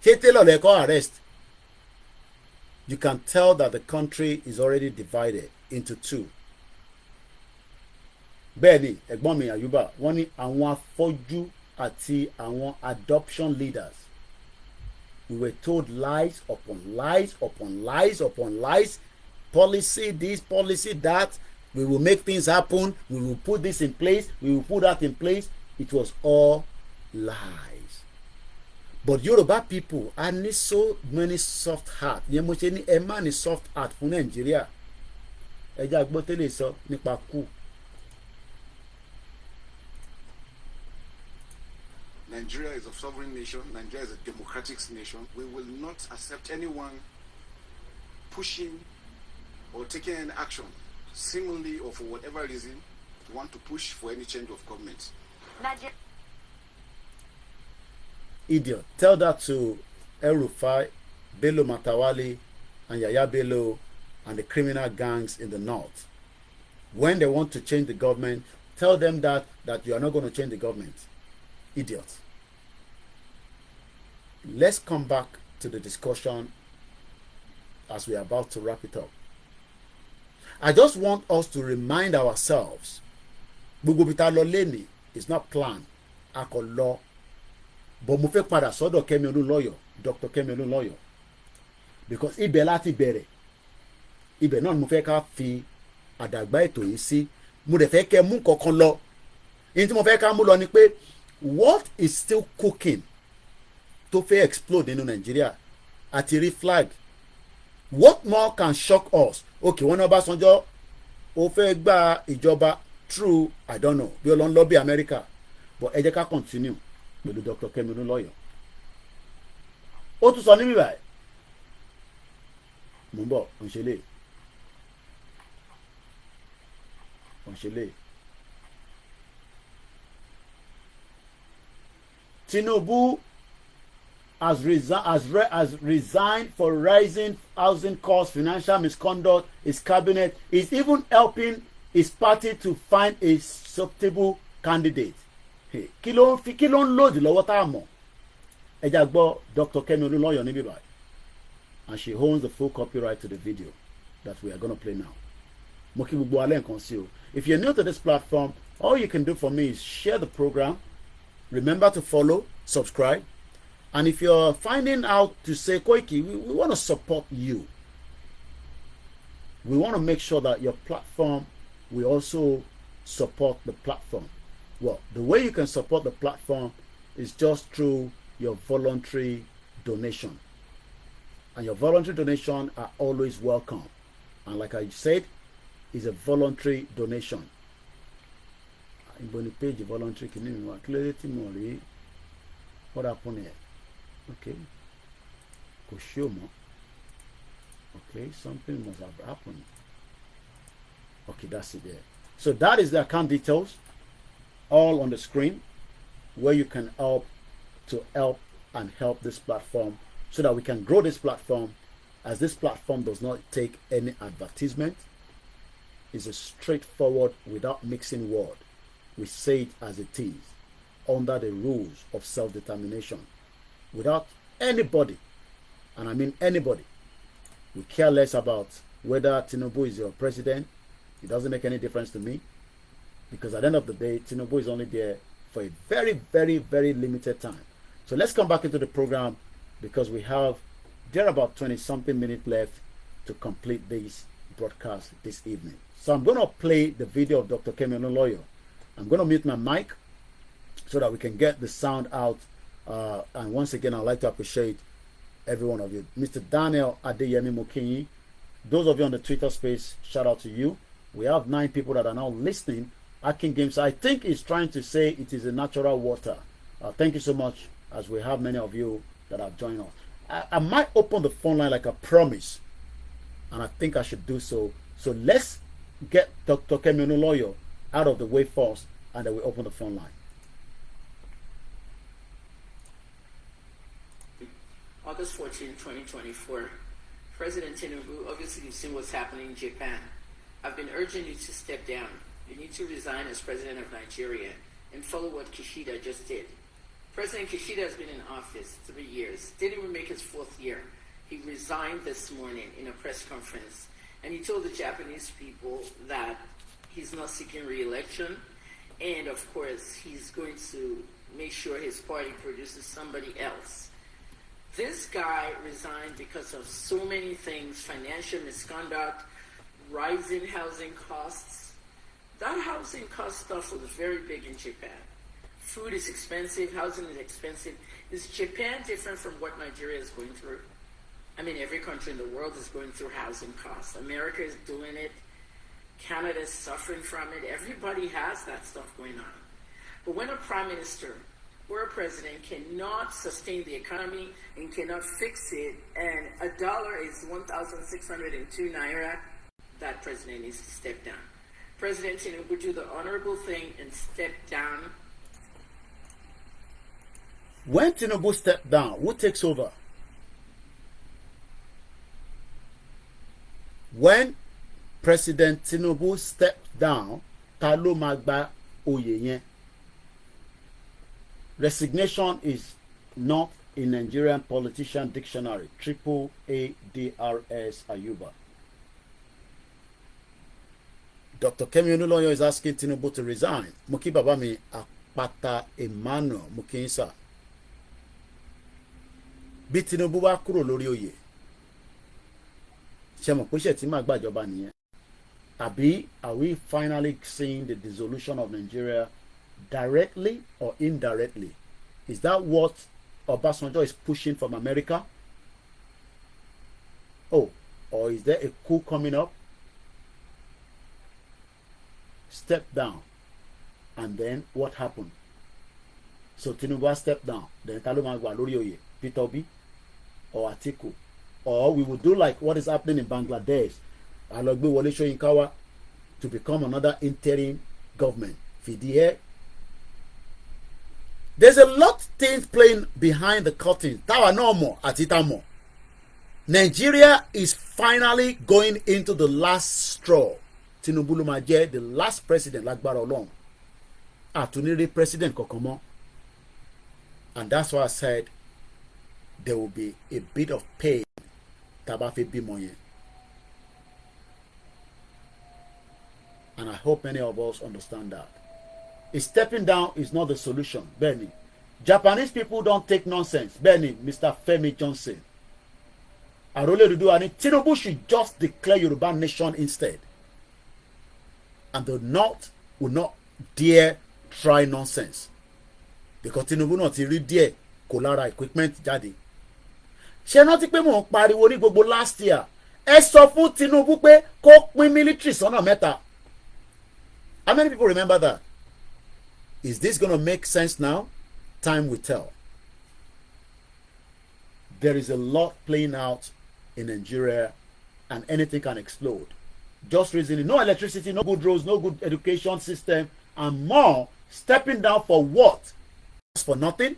Tailor they call arrest. You can tell that the country is already divided into two. Bẹ́ẹ̀ni, ẹ̀gbọ́n mi Ayuba, wọ́n ní àwọn afọ́jú àti àwọn adoption leaders. We were told lies upon lies upon lies upon lies. Policy this, policy that. We will make things happen. We will put this in place. We will put that in place. It was all lies. But Yoruba people are need so many soft heart. Yẹn mo ṣe ní ẹ má ní soft heart fún Nàìjíríà. Ẹ jẹ́ àgbọ̀ tẹ́lẹ̀ sọ nípa kú. Nigeria is a sovereign nation. Nigeria is a democratic nation. We will not accept anyone pushing or taking any action, seemingly or for whatever reason, to want to push for any change of government. Nigeria. Idiot. Tell that to El Rufai, Bello Matawali, and Yaya Bello, and the criminal gangs in the north. When they want to change the government, tell them that you are not going to change the government. Idiots. Let's come back to the discussion as we are about to wrap it up. I just want us to remind ourselves, gbogbo bita lọ lẹ́ni is not planned. A kò lọ. But mo fẹ́ padà sọ́dọ̀ Kẹ́mi Olúnlọ́yọ̀, Dr. Kẹ́mi Olúnlọ́yọ̀. Because ibẹ̀ láti bẹ̀rẹ̀. Ibẹ̀ náà mo fẹ́ ká fi àdàgbà ètò yìí sí. Mo dẹ̀ fẹ́ kẹ́ mú kankan lọ. Èyí tí mo fẹ́ ká mú lọ ni pé what is still cooking tó fẹ́ explode nínú Nàìjíríà àti rí flag. What more can shock us? Okay, wọ́n ní Ọbásanjọ́ ó fẹ́ gba ìjọba through I don't know bí ọlọ́run lọ bí America, but ẹ jẹ́ ká continue pẹ̀lú Dr. Kẹ́mi Olúnlọ́yọ̀. Ó tún sọ níbí báyìí mò ń bọ̀ òǹṣẹ́lẹ̀ Tinubu has resigned for rising housing costs, financial misconduct. His cabinet is even helping his party to find a suitable candidate. Kí ló ń lòdì lọ́wọ́ tá a mọ̀? Ẹ já gbọ́ Dr. Kẹ́mi Olúnlọ́yọ̀ níbí báyìí. And she owns the full copyright to the video that we are going to play now. Mo kí gbogbo alẹ́ nǹkan sí o. If you're new to this platform, all you can do for me is share the program. Remember to follow, subscribe. And if you're finding out to say, Koiki, we want to support you. We want to make sure that your platform, we also support the platform. Well, the way you can support the platform is just through your voluntary donation. And your voluntary donation are always welcome. And like I said, it's a voluntary donation. I'm going to pay the voluntary. What happened here? Okay. Koshomo. Okay, something must have happened. Okay, that's it there. So that is the account details, all on the screen, where you can help this platform so that we can grow this platform, as this platform does not take any advertisement. It's a straightforward, without mixing word. We say it as it is, under the rules of self-determination. without anybody, and I mean anybody. We care less about whether Tinubu is your president. It doesn't make any difference to me, because at the end of the day, Tinubu is only there for a very, very, very limited time. So let's come back into the program, because we have there about 20-something minutes left to complete this broadcast this evening. So I'm going to play the video of Dr. Kemi Olunloyo. I'm going to mute my mic so that we can get the sound out. And once again, I'd like to appreciate every one of you. Mr. Daniel Adeyemi Mokinyi, those of you on the Twitter space, shout out to you. We have 9 people that are now listening. Akin Games, I think, is trying to say it is a natural water. Thank you so much, as we have many of you that have joined us. I might open the phone line like I promised, and I think I should do so. So let's get Dr. Kemi Olunloyo out of the way first, and then we open the phone line. August 14, 2024. President Tinubu, obviously you've seen what's happening in Japan. I've been urging you to step down. You need to resign as president of Nigeria and follow what Kishida just did. President Kishida has been in office 3 years, didn't even make his 4th year. He resigned this morning in a press conference, and he told the Japanese people that he's not seeking re-election, and of course he's going to make sure his party produces somebody else. This guy resigned because of so many things: financial misconduct, rising housing costs. That housing cost stuff was very big in Japan. Food is expensive, housing is expensive. Is Japan different from what Nigeria is going through? I mean, every country in the world is going through housing costs. America is doing it. Canada is suffering from it. Everybody has that stuff going on. But when a prime minister or a president cannot sustain the economy and cannot fix it, and $1 is 1,602 naira, that president needs to step down. President Tinubu, do the honorable thing and step down. When Tinubu stepped down, who takes over? When President Tinubu stepped down, ta ló máa gba oyè yẹn? Resignation is not in Nigerian politician dictionary. AADRS Ayuba. Dr. Kemi Olunloyo is asking Tinubu to resign. Muki baba mi Apata Emmanuel Mukinsa. Bí Tinubu bá kúrò lórí oyè, ṣé mọ̀ pé ṣé tí máa gbàjọba nìyẹn? Àbí, are we finally seeing the dissolution of Nigeria directly or indirectly? Is that what Obasanjo is pushing from America? Oh, or is there a coup coming up? Step down. And then what happened? So Tinubu stepped down. Then ta ló máa wà lórí oyè? Peter Obi or Atiku? Or we will do like what is happening in Bangladesh. Alogbe Wole Soyinka to become another interim government. Fìdí. There's a lot of things playing behind the curtain. Táwa náà mọ̀ àti tá mọ̀. Nigeria is finally going into the last straw. Tinubu ló máa jẹ́ the last president lágbára Ọlọ́run. Àtúnrí president kankan mọ́. And that's why I said there will be a bit of pain tá bá fẹ́ bímọ yẹn. And I hope many of us understand that. Stepping down is not the solution. Benny. Japanese people don't take nonsense. Benny, Mr. Femi Johnson. Orileede and Tinubu should just declare Yoruba nation instead. And the North will not dare try nonsense. Because Tinubu náà ti rí díẹ̀ kó lára equipment jáde. Ṣé rántí pé mò ń pariwo ní gbogbo last year? Ẹ sọ fún Tinubu pé kó pín military sọ́nà mẹ́ta. How many people remember that? Is this going to make sense now? Time will tell. There is a lot playing out in Nigeria, and anything can explode. Just reasoning, no electricity, no good roads, no good education system, and more. Stepping down for what? Just for nothing?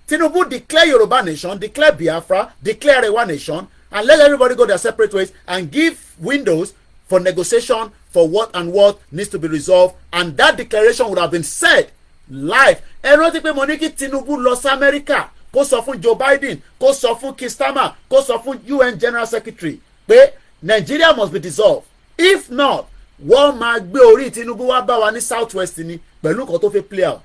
Tinubu declare Yoruba nation, declare Biafra, declare Arewa nation, and let everybody go their separate ways and give windows for negotiation for what and what needs to be resolved, and that declaration would have been said live. Ẹ rántí pé mo ní kí Tinubu lọ sí America kó sọ fún Joe Biden, kó sọ fún Keir Starmer, kó sọ fún UN General Secretary pé Nigeria must be dissolved. If not, wọ́n máa gbé orí Tinubu wá bá wa ní South West ni pẹ̀lú nǹkan tó fẹ́ play out.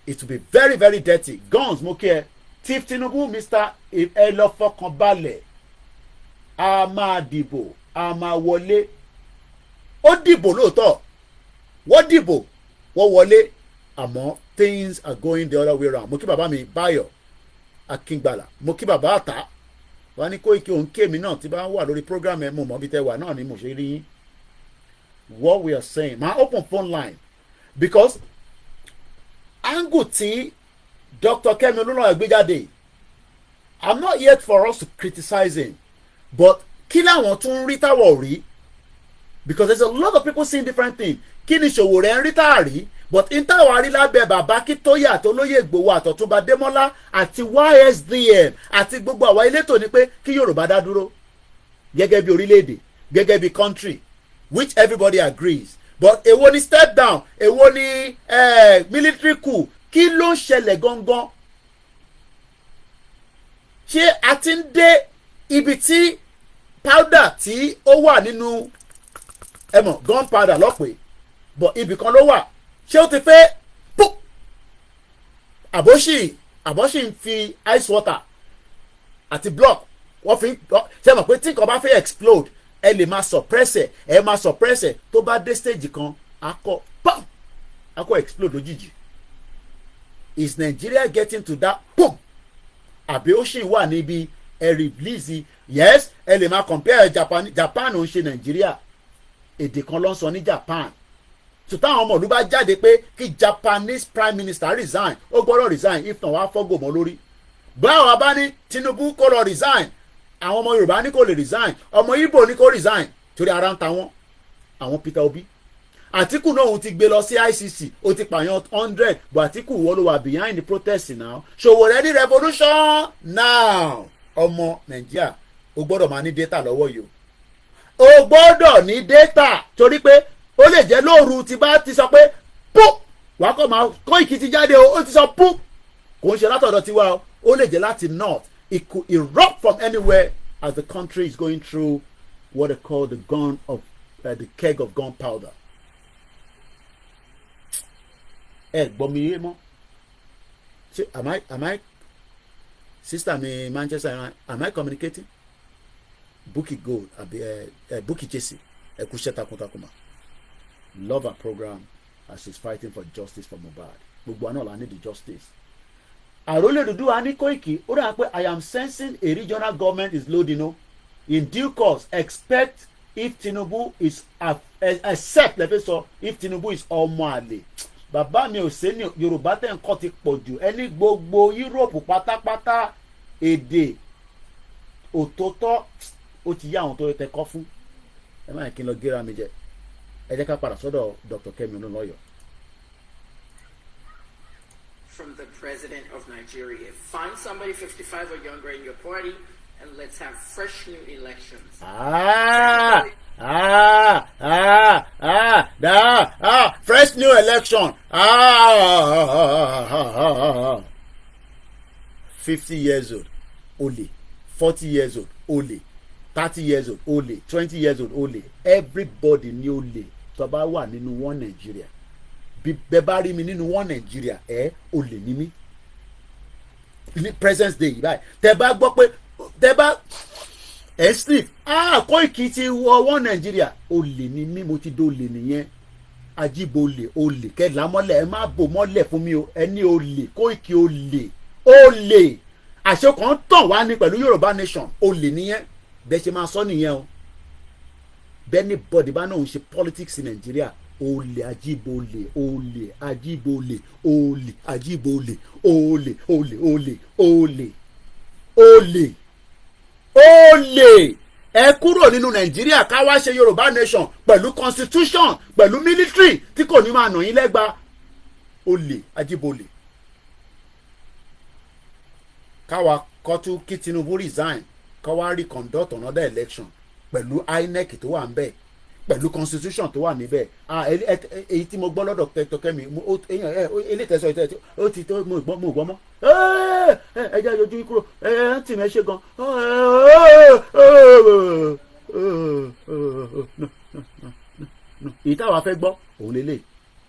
It will be very very dirty. Guns mo kí ẹ. Chief Tinubu Mr. ẹ lọ fọkàn balẹ̀. A máa dìbò, a máa wọlé. Ó dìbò lóòótọ́. Wọ́n dìbò, wọ́n wọlé. Àmọ́ things are going the other way around. Mo kí bàbá mi Báyọ̀ Akíngbàlà. Mo kí bàbá àtà. Wọ́n ní Koiki òun kémi náà tí bá ń wà lórí program ẹ̀ mo mọ̀ bí tẹ́ wà náà ni mo ṣe rí yín. What we are saying, my open phone line, because angle tí Dr. Kemi Olunloyo gbé jáde, I'm not yet for us to criticize him, but kí làwọn tún rí táwọn ò rí, because there's a lot of people seeing different things. Kí ni Ṣòwòrẹ́ ń rí táàrí, but in táwọn arí lábẹ́ bàbá Akíntóyè àti Olóyè Ìgbòho àtọ̀túnba Démọ́lá àti YSDM àti gbogbo àwọn elétò ni pé kí Yorùbá dá dúró gẹ́gẹ́ bí orílẹ̀-èdè, gẹ́gẹ́ bí country, which everybody agrees. But èwo ni step down, èwo ni military coup, kí ló ń ṣẹlẹ̀ gangan? Ṣé a ti ń dé ibi tí powder tí ó wà nínú gunpowder lọ́pẹ́, but ibì kan ló wà, ṣé ó ti fẹ́ pop? Àbọ̀ṣì ń fi ice water àti block wọ́n fi ṣe mọ̀ pé tí nǹkan bá fẹ́ explode ẹ lè máa suppress ẹ tó bá dé stage kan akọ explode lójijì. Is Nigeria getting to that boom? Àbí ó ṣì wà níbi ẹ release? Yes, ẹ lè máa compare Japan ò ń ṣe Nigeria, èdè kan ló ń sọ ní Japan. So táwọn ọmọ ìlú bá jáde pé kí Japanese prime minister resign, ó gbọ́dọ̀ resign, if not wàá fọ́gò mọ́ lórí. Báwo bá ní Tinubu kó lọ resign, àwọn ọmọ Yorùbá ní kò lè resign, ọmọ Igbo ní kò resign torí ara ń ta wọ́n. Àwọn Peter Obi, Àtíkù náà òun ti gbé lọ sí ICC, ó ti pààyàn 100, but Àtíkù wọ́n ló wà behind the protest now. Ṣòwòrẹ́ ní revolution now. Ọmọ Nàìjíríà o gbọ́dọ̀ máa ní data lọ́wọ́ yìí o gbọ́dọ̀ ní data, torí pé ó lè jẹ́ lóru tí bá ti sọ pé pú wàá kọ́ máa Koiki ti jáde o, ó ti sọ pú, kò ń ṣe látọ̀dọ̀ tiwa o, ó lè jẹ́ láti north. It could erupt from anywhere as the country is going through what they call the keg of gunpowder. Gbọ́ mi yé mọ́. Am I sister mi Manchester, am I communicating? Bukky Gold àbí Bukky Jesse kú iṣẹ́ takuntakun ma. Love her program as she's fighting for justice for Mohbad. Gbogbo àná la need the justice. Orileede wa ní Koiki, ó dà pé I am sensing a regional government is loading o. In due course, expect if Tinubu is accept lẹ́fẹ̀ẹ́ sọ if Tinubu is ọmọ àlè. Bàbá mi ò sé ní Yorùbá tẹ̀ ń kọ́ ti pọ̀ jù, ẹni gbogbo Europe pátápátá èdè òtótọ́ ó ti yá àwọn tó tẹ kọ́ fún. Ẹ má yẹ kí n lọ gẹ́ra mi jẹ. Ẹ jẹ́ ká padà sọ́dọ̀ Dr. Kemi Olunloyo. From the president of Nigeria. Find somebody 55 or younger in your party and let's have fresh new elections. Fresh new election. 50 years old, only. 40 years old, only. 30 years old, only. 20 years old, only. Everybody ní only. Tó bá wà nínú one Nigeria. Bí bẹ́ẹ̀ bá rí mi nínú one Nigeria, olè ní mí. Ní presence day yìí báyìí. Tẹ́ bá gbọ́ pé tẹ́ bá sleep. Koiki ti wọ one Nigeria. Olè ní mí, mo ti dólè nìyẹn. Ajíbolè, olè. Kẹ́lá mọ́lẹ̀, ẹ má bò mọ́lẹ̀ fún mi o. Ẹni olè, Koiki olè. Olè. Àṣẹ kan tàn wá ní pẹ̀lú Yorùbá nation. Olè nìyẹn. Bẹ́ẹ̀ ṣe máa sọ nìyẹn o. Bẹ́ẹ̀ni bọ́dì bá náà ń ṣe politics in Nigeria. Olè, ajíbolè, olè, ajíbolè, olè, ajíbolè, olè, olè, olè, olè, olè. Ẹ kúrò nínú Nàìjíríà ká wá ṣe Yorùbá nation pẹ̀lú constitution pẹ̀lú military tí kò ní máa nà yín lẹ́gba. Olè, ajíbolè. Káwa kọ́tún kí Tinubu resign ká wá reconduct another election pẹ̀lú INEC tó wà ń bẹ̀. pẹ̀lú constitution tó wà níbẹ̀ èyí tí mo gbọ́ lọ́dọ̀ tẹ́tọ́kẹ́mi elétẹ̀sọ ó ti tó mo gbọ́ mọ́ ẹ jẹ́ ojú kúrò ẹ tì mí ẹ ṣe gan èyí táwa fẹ́ gbọ́ òun lélẹ̀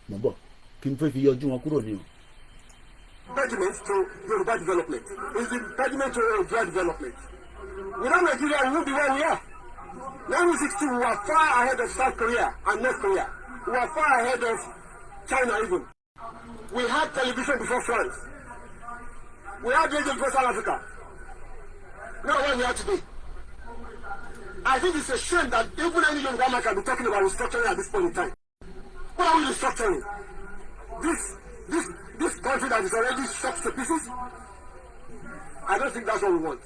mọ̀ bọ̀ kí n fẹ́ fi yọjú wọn kúrò ní o. Impediment to Yoruba development is impediment to Yoruba development. Without Nigeria, we won't be where we are. 1962, we were far ahead of South Korea and North Korea. We were far ahead of China even. We had television before France. We had radio before South Africa. Now where we are today. I think it's a shame that even any young man can be talking about restructuring at this point in time. What are we restructuring? This country that is already shot to pieces? I don't think that's what we want.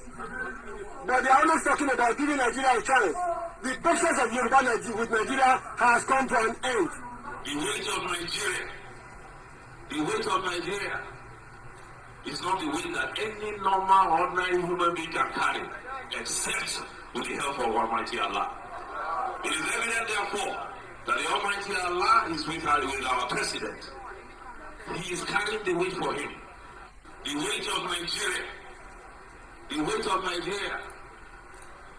But they are always talking about giving Nigeria a chance. The patience of Yoruba with Nigeria has come to an end. The weight of Nigeria is not the weight that any normal, ordinary human being can carry, except with the help of Almighty Allah. It is evident, therefore, that the Almighty Allah is with our president. He is carrying the weight for him. The weight of Nigeria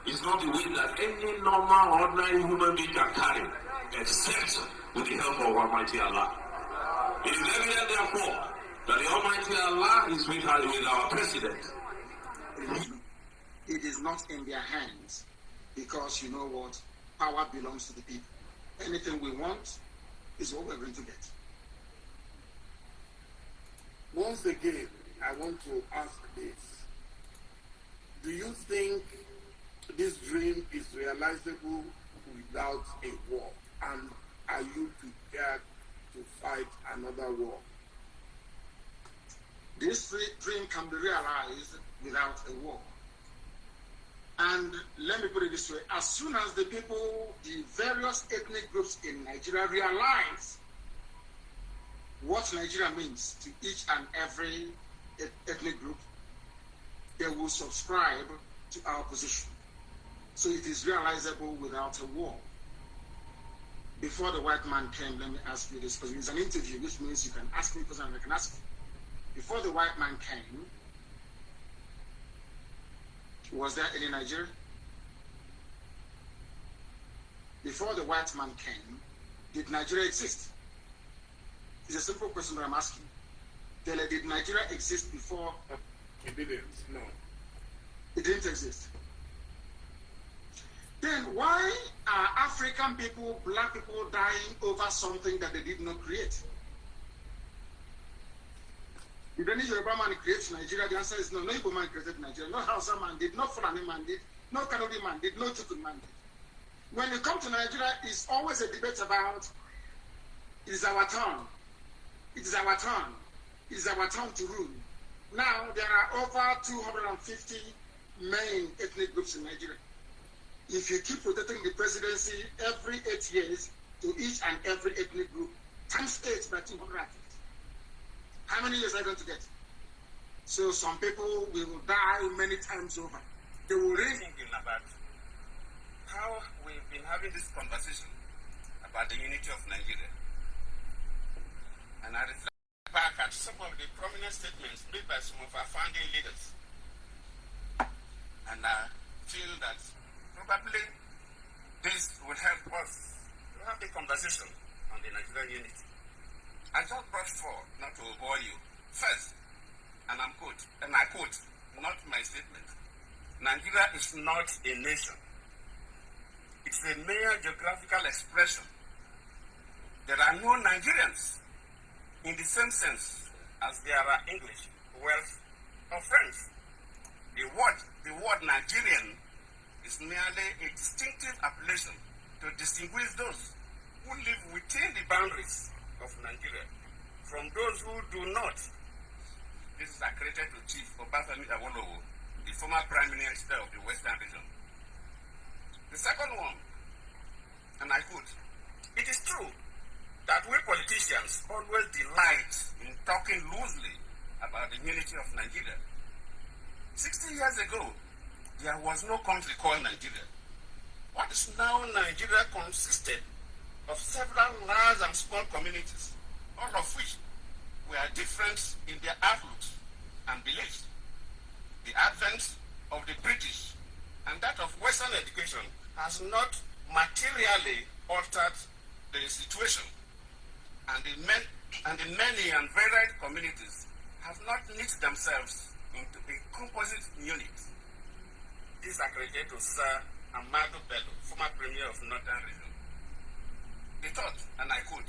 is not the weight that any normal, ordinary human being can carry, except with the help of Almighty Allah. It is evident, therefore, that the Almighty Allah is with our president. It is not in their hands, because you know what? Power belongs to the people. Anything we want is what we're going to get. Once again, I want to ask this. Do you think this dream is realizable without a war? And are you prepared to fight another war? This dream can be realized without a war. And let me put it this way. As soon as the people, the various ethnic groups in Nigeria realize what Nigeria means to each and every ethnic group, they will subscribe to our position. So it is realizable without a war. Before the white man came, let me ask you this, because it's an interview, which means you can ask me because I can ask you. Before the white man came, was there any Nigeria? Before the white man came, did Nigeria exist? It's a simple question that I'm asking. Did Nigeria exist before? It didn't, no. It didn't exist. Then why are African people, black people dying over something that they did not create? Did any Yoruba man create Nigeria? The answer is no. No Igbo man created Nigeria. No Hausa man did. No Fulani man did. No Kanuri man did. No Chukwun man did. When you come to Nigeria, it's always a debate about it is our turn. It is our turn. It is our turn to rule. Now, there are over 250 main ethnic groups in Nigeria. If you keep rotating the presidency every 8 years to each and every ethnic group, times 8 by 250. How many years are you going to get? So some people will die many times over. They will raise thinking about how we've been having this conversation about the unity of Nigeria. And I reflect back at some of the prominent statements made by some of our founding leaders. And I feel that probably this will help us to have the conversation on the Nigerian unity. I just brought forth, not to bore you. First, and I quote, not my statement. Nigeria is not a nation. It's a mere geographical expression. There are no Nigerians in the same sense as there are English, Welsh, or French. The word Nigerian is merely a distinctive appellation to distinguish those who live within the boundaries of Nigeria from those who do not. This is accredited to Chief Obafemi Awolowo, the former Prime Minister of the Western region. The second one, and I quote, it is true that we politicians always delight in talking loosely about the unity of Nigeria. 60 years ago, there was no country called Nigeria. What is now Nigeria consisted of several large and small communities, all of which were different in their outlooks and beliefs. The advent of the British and that of Western education has not materially altered the situation, and the many and varied communities have not knit themselves into a composite unit. This are credited to Sir Amado Bello, former Premier of Northern Region. He thought, and I quote,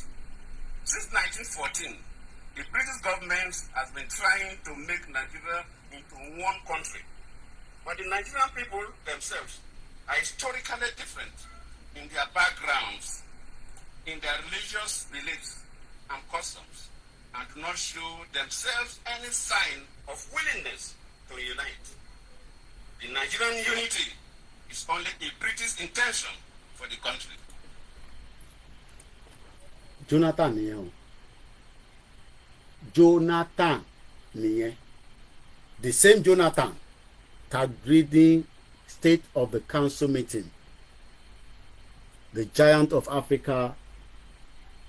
"Since 1914, the British government has been trying to make Nigeria into one country, but the Nigerian people themselves are historically different in their backgrounds, in their religious beliefs and customs, and do not show themselves any sign of willingness to unite. The Nigerian unity is only a British intention for the country." Jonathan nìyẹn. Jonathan nìyẹn. The same Jonathan that reading State of the Council meeting, the giant of Africa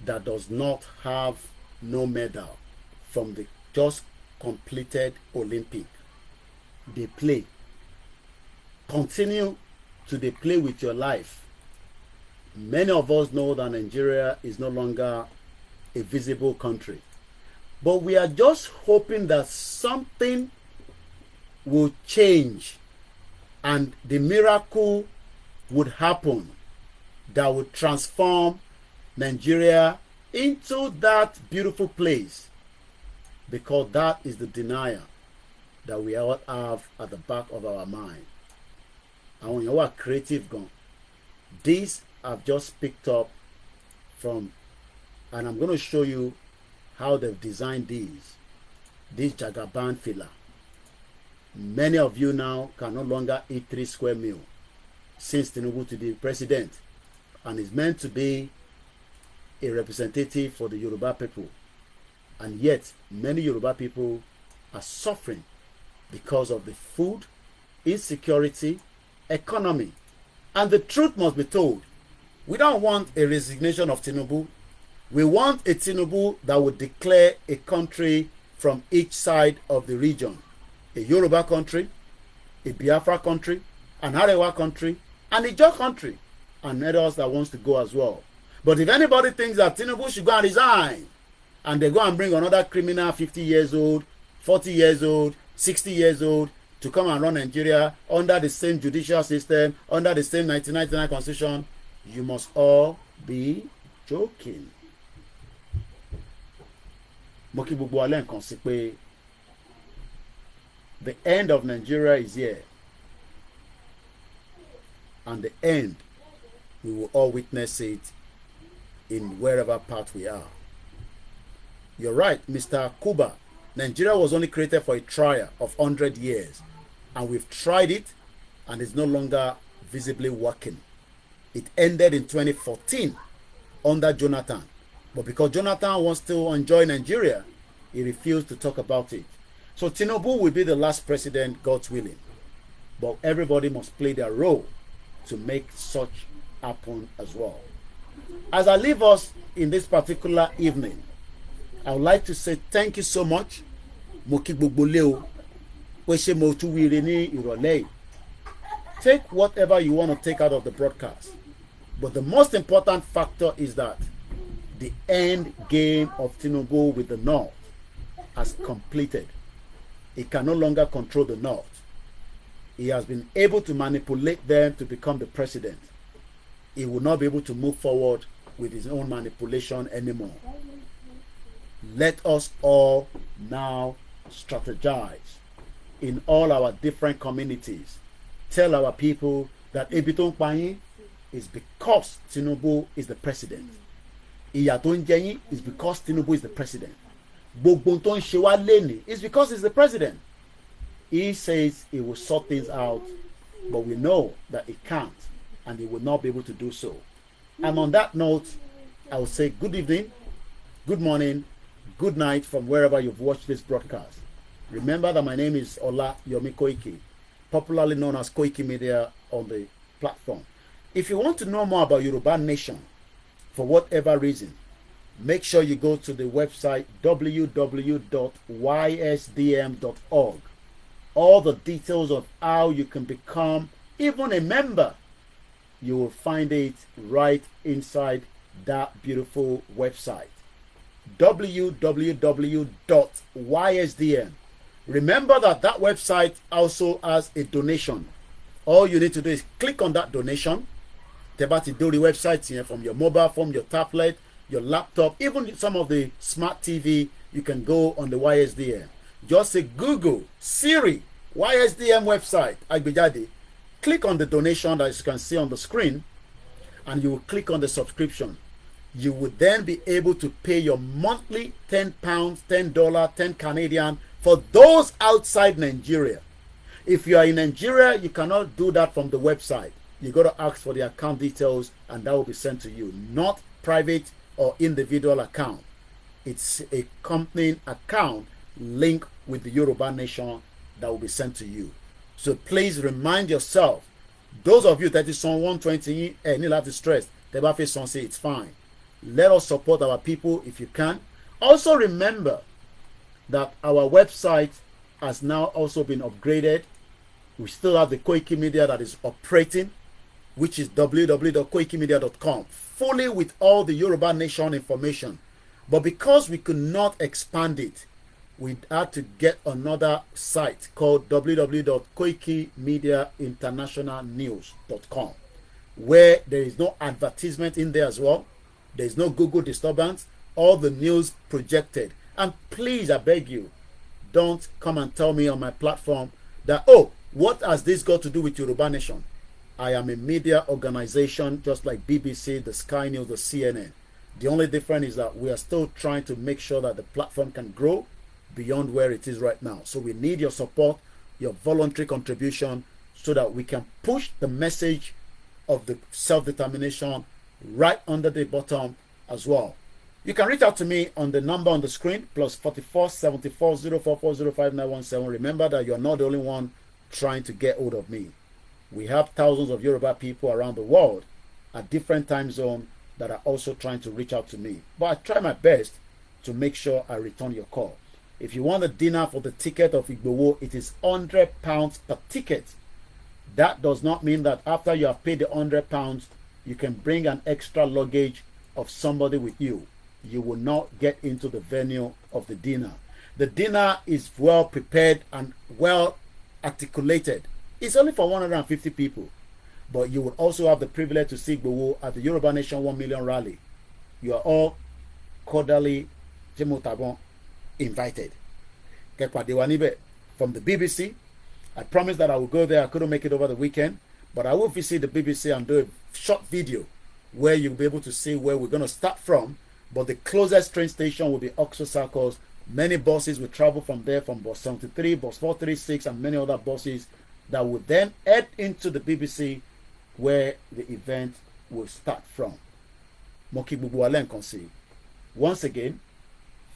that does not have no medal from the just completed Olympic. They play. Continue to they play with your life. Many of us know that Nigeria is no longer a visible country. But we are just hoping that something will change and the miracle would happen that would transform Nigeria into that beautiful place, because that is the denial that we all have at the back of our mind. And when you are creative gone, this I've just picked up from, and I'm going to show you how they've designed these. This Jagaban filler. Many of you now can no longer eat 3 square meal since Tinubu to be president, and is meant to be a representative for the Yoruba people. And yet, many Yoruba people are suffering because of the food, insecurity, economy. And the truth must be told. We don't want a resignation of Tinubu. We want a Tinubu that would declare a country from each side of the region. A Yoruba country, a Biafra country, an Arewa country, and a Ijaw country, and others that wants to go as well. But if anybody thinks that Tinubu should go and resign, and they go and bring another criminal 50 years old, 40 years old, 60 years old, to come and run Nigeria under the same judicial system, under the same 1999 constitution, you must all be joking. The end of Nigeria is here, and the end, we will all witness it in wherever part we are. You're right, Mr. Kuba. Nigeria was only created for a trial of 100 years, and we've tried it, and it's no longer visibly working. It ended in 2014 under Jonathan, but because Jonathan wants to enjoy Nigeria, he refused to talk about it. So Tinubu will be the last president, God's willing, but everybody must play their role to make such happen as well. As I leave us in this particular evening, I would like to say thank you so much. Take whatever you want to take out of the broadcast. But the most important factor is that the end game of Tinubu with the North has completed. He can no longer control the North. He has been able to manipulate them to become the president. He will not be able to move forward with his own manipulation anymore. Let us all now strategize in all our different communities. Tell our people that Ebiton Payin is because Tinubu is the president. Iyaton Jenyi is because Tinubu is the president. Bogbonton Shewa Leni is because he's the president. He says he will sort things out, but we know that he can't, and he will not be able to do so. And on that note, I will say good evening, good morning, good night from wherever you've watched this broadcast. Remember that my name is OLAYOMI KOIKI, popularly known as Koikimedia on the platform. If you want to know more about Yoruba Nation, for whatever reason, make sure you go to the website www.ysdm.org. All the details of how you can become even a member, you will find it right inside that beautiful website. www.ysdm. Remember that website also has a donation. All you need to do is click on that donation. Tebati do the website here from your mobile phone, your tablet, your laptop, even some of the smart TV. You can go on the YSDM. Just say Google, Siri, YSDM website, Agbejade. Click on the donation that you can see on the screen, and you will click on the subscription. You would then be able to pay your monthly £10, $10, 10 Canadian for those outside Nigeria. If you are in Nigeria, you cannot do that from the website. You got to ask for the account details, and that will be sent to you. Not private or individual account. It's a company account linked with the Yoruba Nation that will be sent to you. So please remind yourself, those of you that is on 120 and you have to stress, say it's fine. Let us support our people if you can. Also remember that our website has now also been upgraded. We still have the Koikimedia that is operating, which is www.koikimedia.com, fully with all the Yoruba Nation information. But because we could not expand it, we had to get another site called www.koikimediainternationalnews.com, where there is no advertisement in there as well. There is no Google disturbance. All the news projected. And please, I beg you, don't come and tell me on my platform that, oh, what has this got to do with Yoruba Nation? I am a media organization just like BBC, the Sky News, the CNN. The only difference is that we are still trying to make sure that the platform can grow beyond where it is right now. So we need your support, your voluntary contribution, so that we can push the message of the self-determination right under the bottom as well. You can reach out to me on the number on the screen, +44 74 044 05917. Remember that you're not the only one trying to get hold of me. We have thousands of Yoruba people around the world at different time zones that are also trying to reach out to me. But I try my best to make sure I return your call. If you want a dinner for the ticket of Igbowo, it is £100 per ticket. That does not mean that after you have paid the £100, you can bring an extra luggage of somebody with you. You will not get into the venue of the dinner. The dinner is well prepared and well articulated. It's only for 150 people. But you will also have the privilege to see Igbowo at the Yoruba Nation 1 million rally. You are all cordially invited. From the BBC. I promised that I will go there. I couldn't make it over the weekend. But I will visit the BBC and do a short video where you'll be able to see where we're going to start from. But the closest train station will be Oxford Circles. Many buses will travel from there, from bus 73, bus 436, and many other buses that will then head into the BBC where the event will start from. Once again,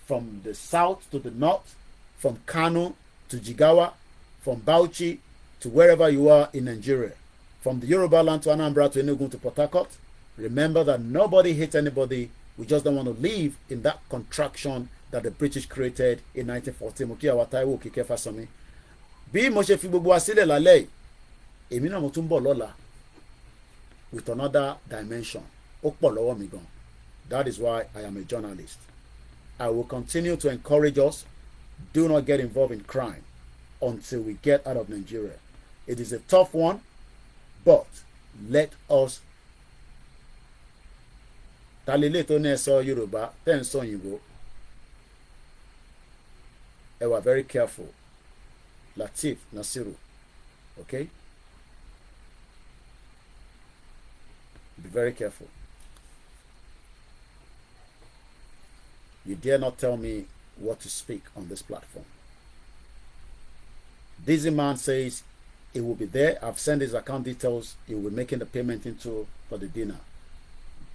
from the south to the north, from Kano to Jigawa, from Bauchi to wherever you are in Nigeria, from the Yoruba land to Anambra to Enugu to Port Harcourt, remember that nobody hates anybody. We just don't want to live in that contraction that the British created in 1914. Bí mo ṣe fi gbogbo wa sílẹ̀ lálẹ́, èmi náà mo tún bọ̀ lọ́la with another dimension. Ó pọ̀ lọ́wọ́ mi gan. That is why I am a journalist. I will continue to encourage us. Do not get involved in crime until we get out of Nigeria. It is a tough one, but let us. Talile tó ní ẹ sọ Yorùbá, tẹ́ ń sọ òyìnbó. Ẹ wà very careful. Latif Nasiru. Okay? Be very careful. You dare not tell me what to speak on this platform. Dizzy Man says he will be there. I've sent his account details. He will be making the payment into for the dinner.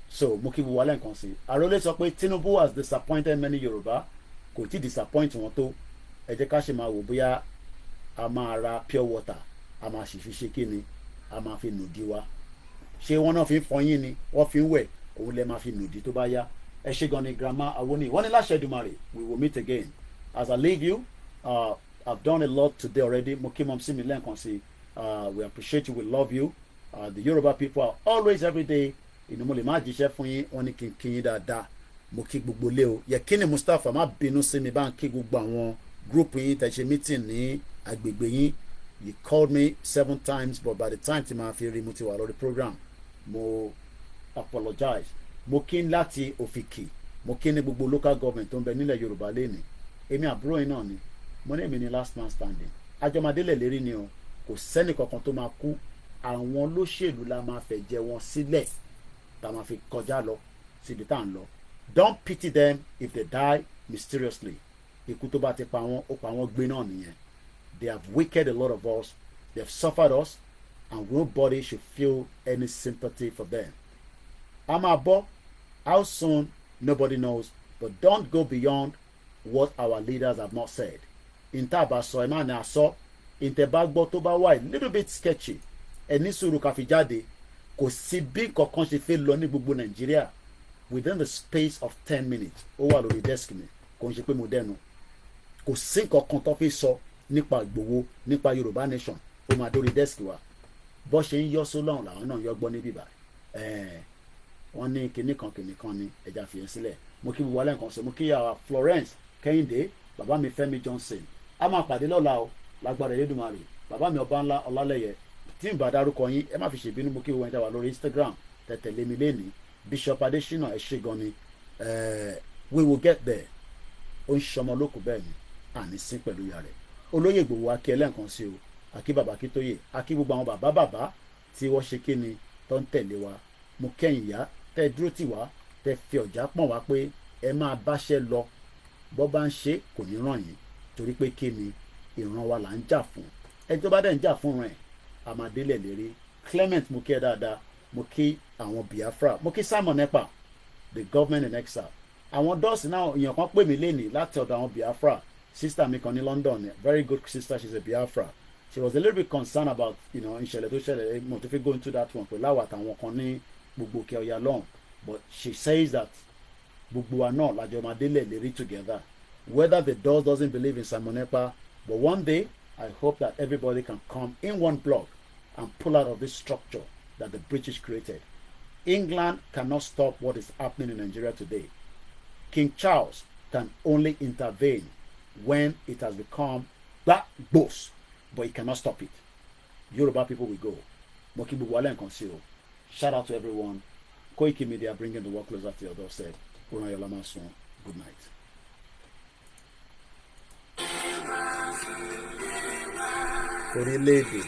So, Mukibu Walen Konsi. Arole sọ pé Tinubu has disappointed many Yoruba. Kò tí disappoint wọn tó. Ẹ jẹ́ ká ṣe máa wò bóyá a máa ra pure water, a máa ṣì fi ṣe kíni, a máa fi nùdí wa. ṣé wọ́n náà fi ń fọyín ni wọ́n fi ń wẹ̀ òun lè máa fi nùdí tó bá yá. Ẹ ṣé gan ni grandma Awoni wọ́n ní láṣẹ Èdùmàrè we will meet again. As I leave you, I've done a lot today already. Mo kí mọ̀ sí mi lẹ́ẹ̀kan sí we appreciate you, we love you. The Yoruba people are always every day inú mo lè má jíṣẹ́ fún yín wọ́n ní kí n kí yín dáadáa. Mo kí gbogbo lé o Yekini Mustapha má bínú sí mi bá ń kí gbogbo àwọn group yín tẹ̀ ṣe meeting ní agbègbè yín. You called me 7 times but by the time tí màá fi rí mo ti wà lórí program mo apologize. Mo kí n láti Òfìkì mo kí ní gbogbo local government tó ń bẹ nílẹ̀ Yorùbá lẹ́ni èmi àbúrò yín náà ni mo ní èmi ni last man standing àjọmọdélẹ̀ lérí ni o kò sẹ́ni kankan tó máa kú àwọn olóṣèlú la máa fẹ́ jẹ wọn sílẹ̀ tá a máa fi kọjá lọ síbi tá à ń lọ. Don't pity them if they die mysteriously. Ikú tó bá ti pa wọ́n ó pa wọ́n gbé náà nìyẹn. They have wicked a lot of us. They have suffered us and nobody should feel any sympathy for them. A máa bọ́ how soon nobody knows but don't go beyond what our leaders have not said. Ìntà bá sọ ẹ má ní àsọ ìntẹ̀ bá gbọ́ tó bá wà a little bit sketchy ẹni sùúrù ká fi jáde kò sí bí kankan ṣe fẹ́ lọ ní gbogbo Nàìjíríà within the space of 10 minutes ó wà lórí desk mi kò ń ṣe pé mo dẹnu kò sí kankan tó fi sọ nípa Ìgbòho nípa Yorùbá nation ó máa dórí desk wa bó ṣe ń yọ sólọ́hùn làwọn náà yọ gbọ́ níbí báyìí wọ́n ní kinní kan ní ẹja fìyẹn sílẹ̀ mo kí gbogbo alẹ́ nǹkan sọ mo kí yàrá Florence Kẹ́hìndé bàbá mi Fẹ́mi Johnson a máa pàdé lọ́la o lágbára Elédùmarè bàbá mi ọba ńlá Ọlálẹ́yẹ tí n bá dárúkọ yín ẹ má fi ṣèbínú mo kí gbogbo ẹni tẹ́ wà lórí Instagram tẹ̀tẹ̀lé mi lẹ́ni Bishop Adesina ẹ ṣé gan ni we will get there ó ń ṣọmọ lókù bẹ́ẹ̀ ni àní sín pẹ̀lú ìyá rẹ̀ olóyè Ìgbòho akí ẹlẹ́ǹkan sí o akí bàbá Akíntóyè akí gbogbo àwọn bàbá tí wọ́n ṣe kíni tó ń tẹ̀lé wa mo kẹ́yìn yá tẹ́ dúró tì wá tẹ́ fi ọ̀já pọ̀n wá pé ẹ máa báṣẹ́ lọ bọ́ bá ń ṣe kò ní ràn yín torí pé kíni ìran wa là ń jà fún ẹni tó bá dẹ̀ ń jà fún rẹ̀ àmàdélẹ̀ lérí Clement mo kí ẹ dáadáa mo kí àwọn Biafra mo kí Simon Ekpa the government in exile àwọn dọ́ọ̀sì náà èèyàn kan pè mí lénìí láti ọ̀dọ̀ àwọn Biafra sister mi kan ní London very good sister she's a Biafra she was a little bit concerned about ìṣẹ̀lẹ̀ tó ṣẹlẹ̀ mo tó fi go into that one pẹ̀lú àwọn àtàwọn kan ní gbogbo òkè ọ̀yà lọ́hùn but she says that gbogbo wa náà lájọ máa délẹ̀ lérí together whether the dọ́ọ̀s doesn't believe in Simon Ekpa but one day I hope that everybody can come in one block and pull out of this structure that the British created. England cannot stop what is happening in Nigeria today. King Charles can only intervene when it has become that boss, but he cannot stop it. Yoruba people will go. Mokibu Wale and Conceal. Shout out to everyone. Koikimedia bringing the work closer to your doorstep. Good night. Orileede.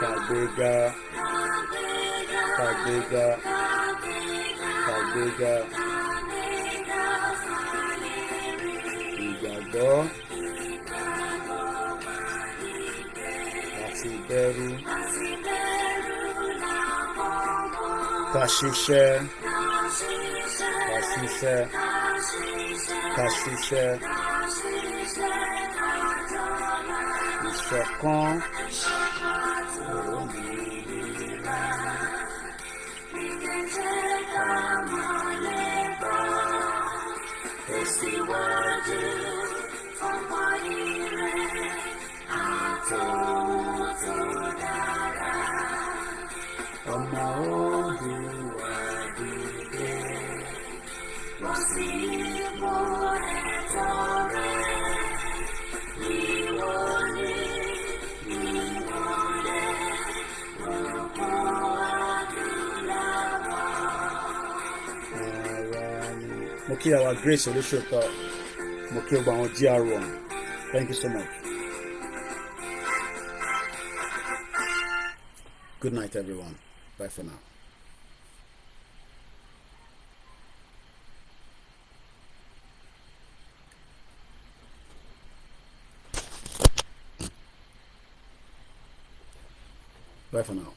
Kagbega. Ìgbàgbọ́ àti ìbẹ̀rù ká ṣiṣẹ́ ìṣọ̀kan tẹ̀síwájú ọmọ ire àtòótò dára ọmọ Oòduà dìde lọ sí ipò ẹ̀tọ́ rẹ̀ ìwọlé ìwọlé òkú adúláwọ̀. Mo kí our Grace Olúṣọ̀tọ̀ mo kí ọgbà àwọn GR1 thank you so much. Good night everyone. Bye for now. Bye for now.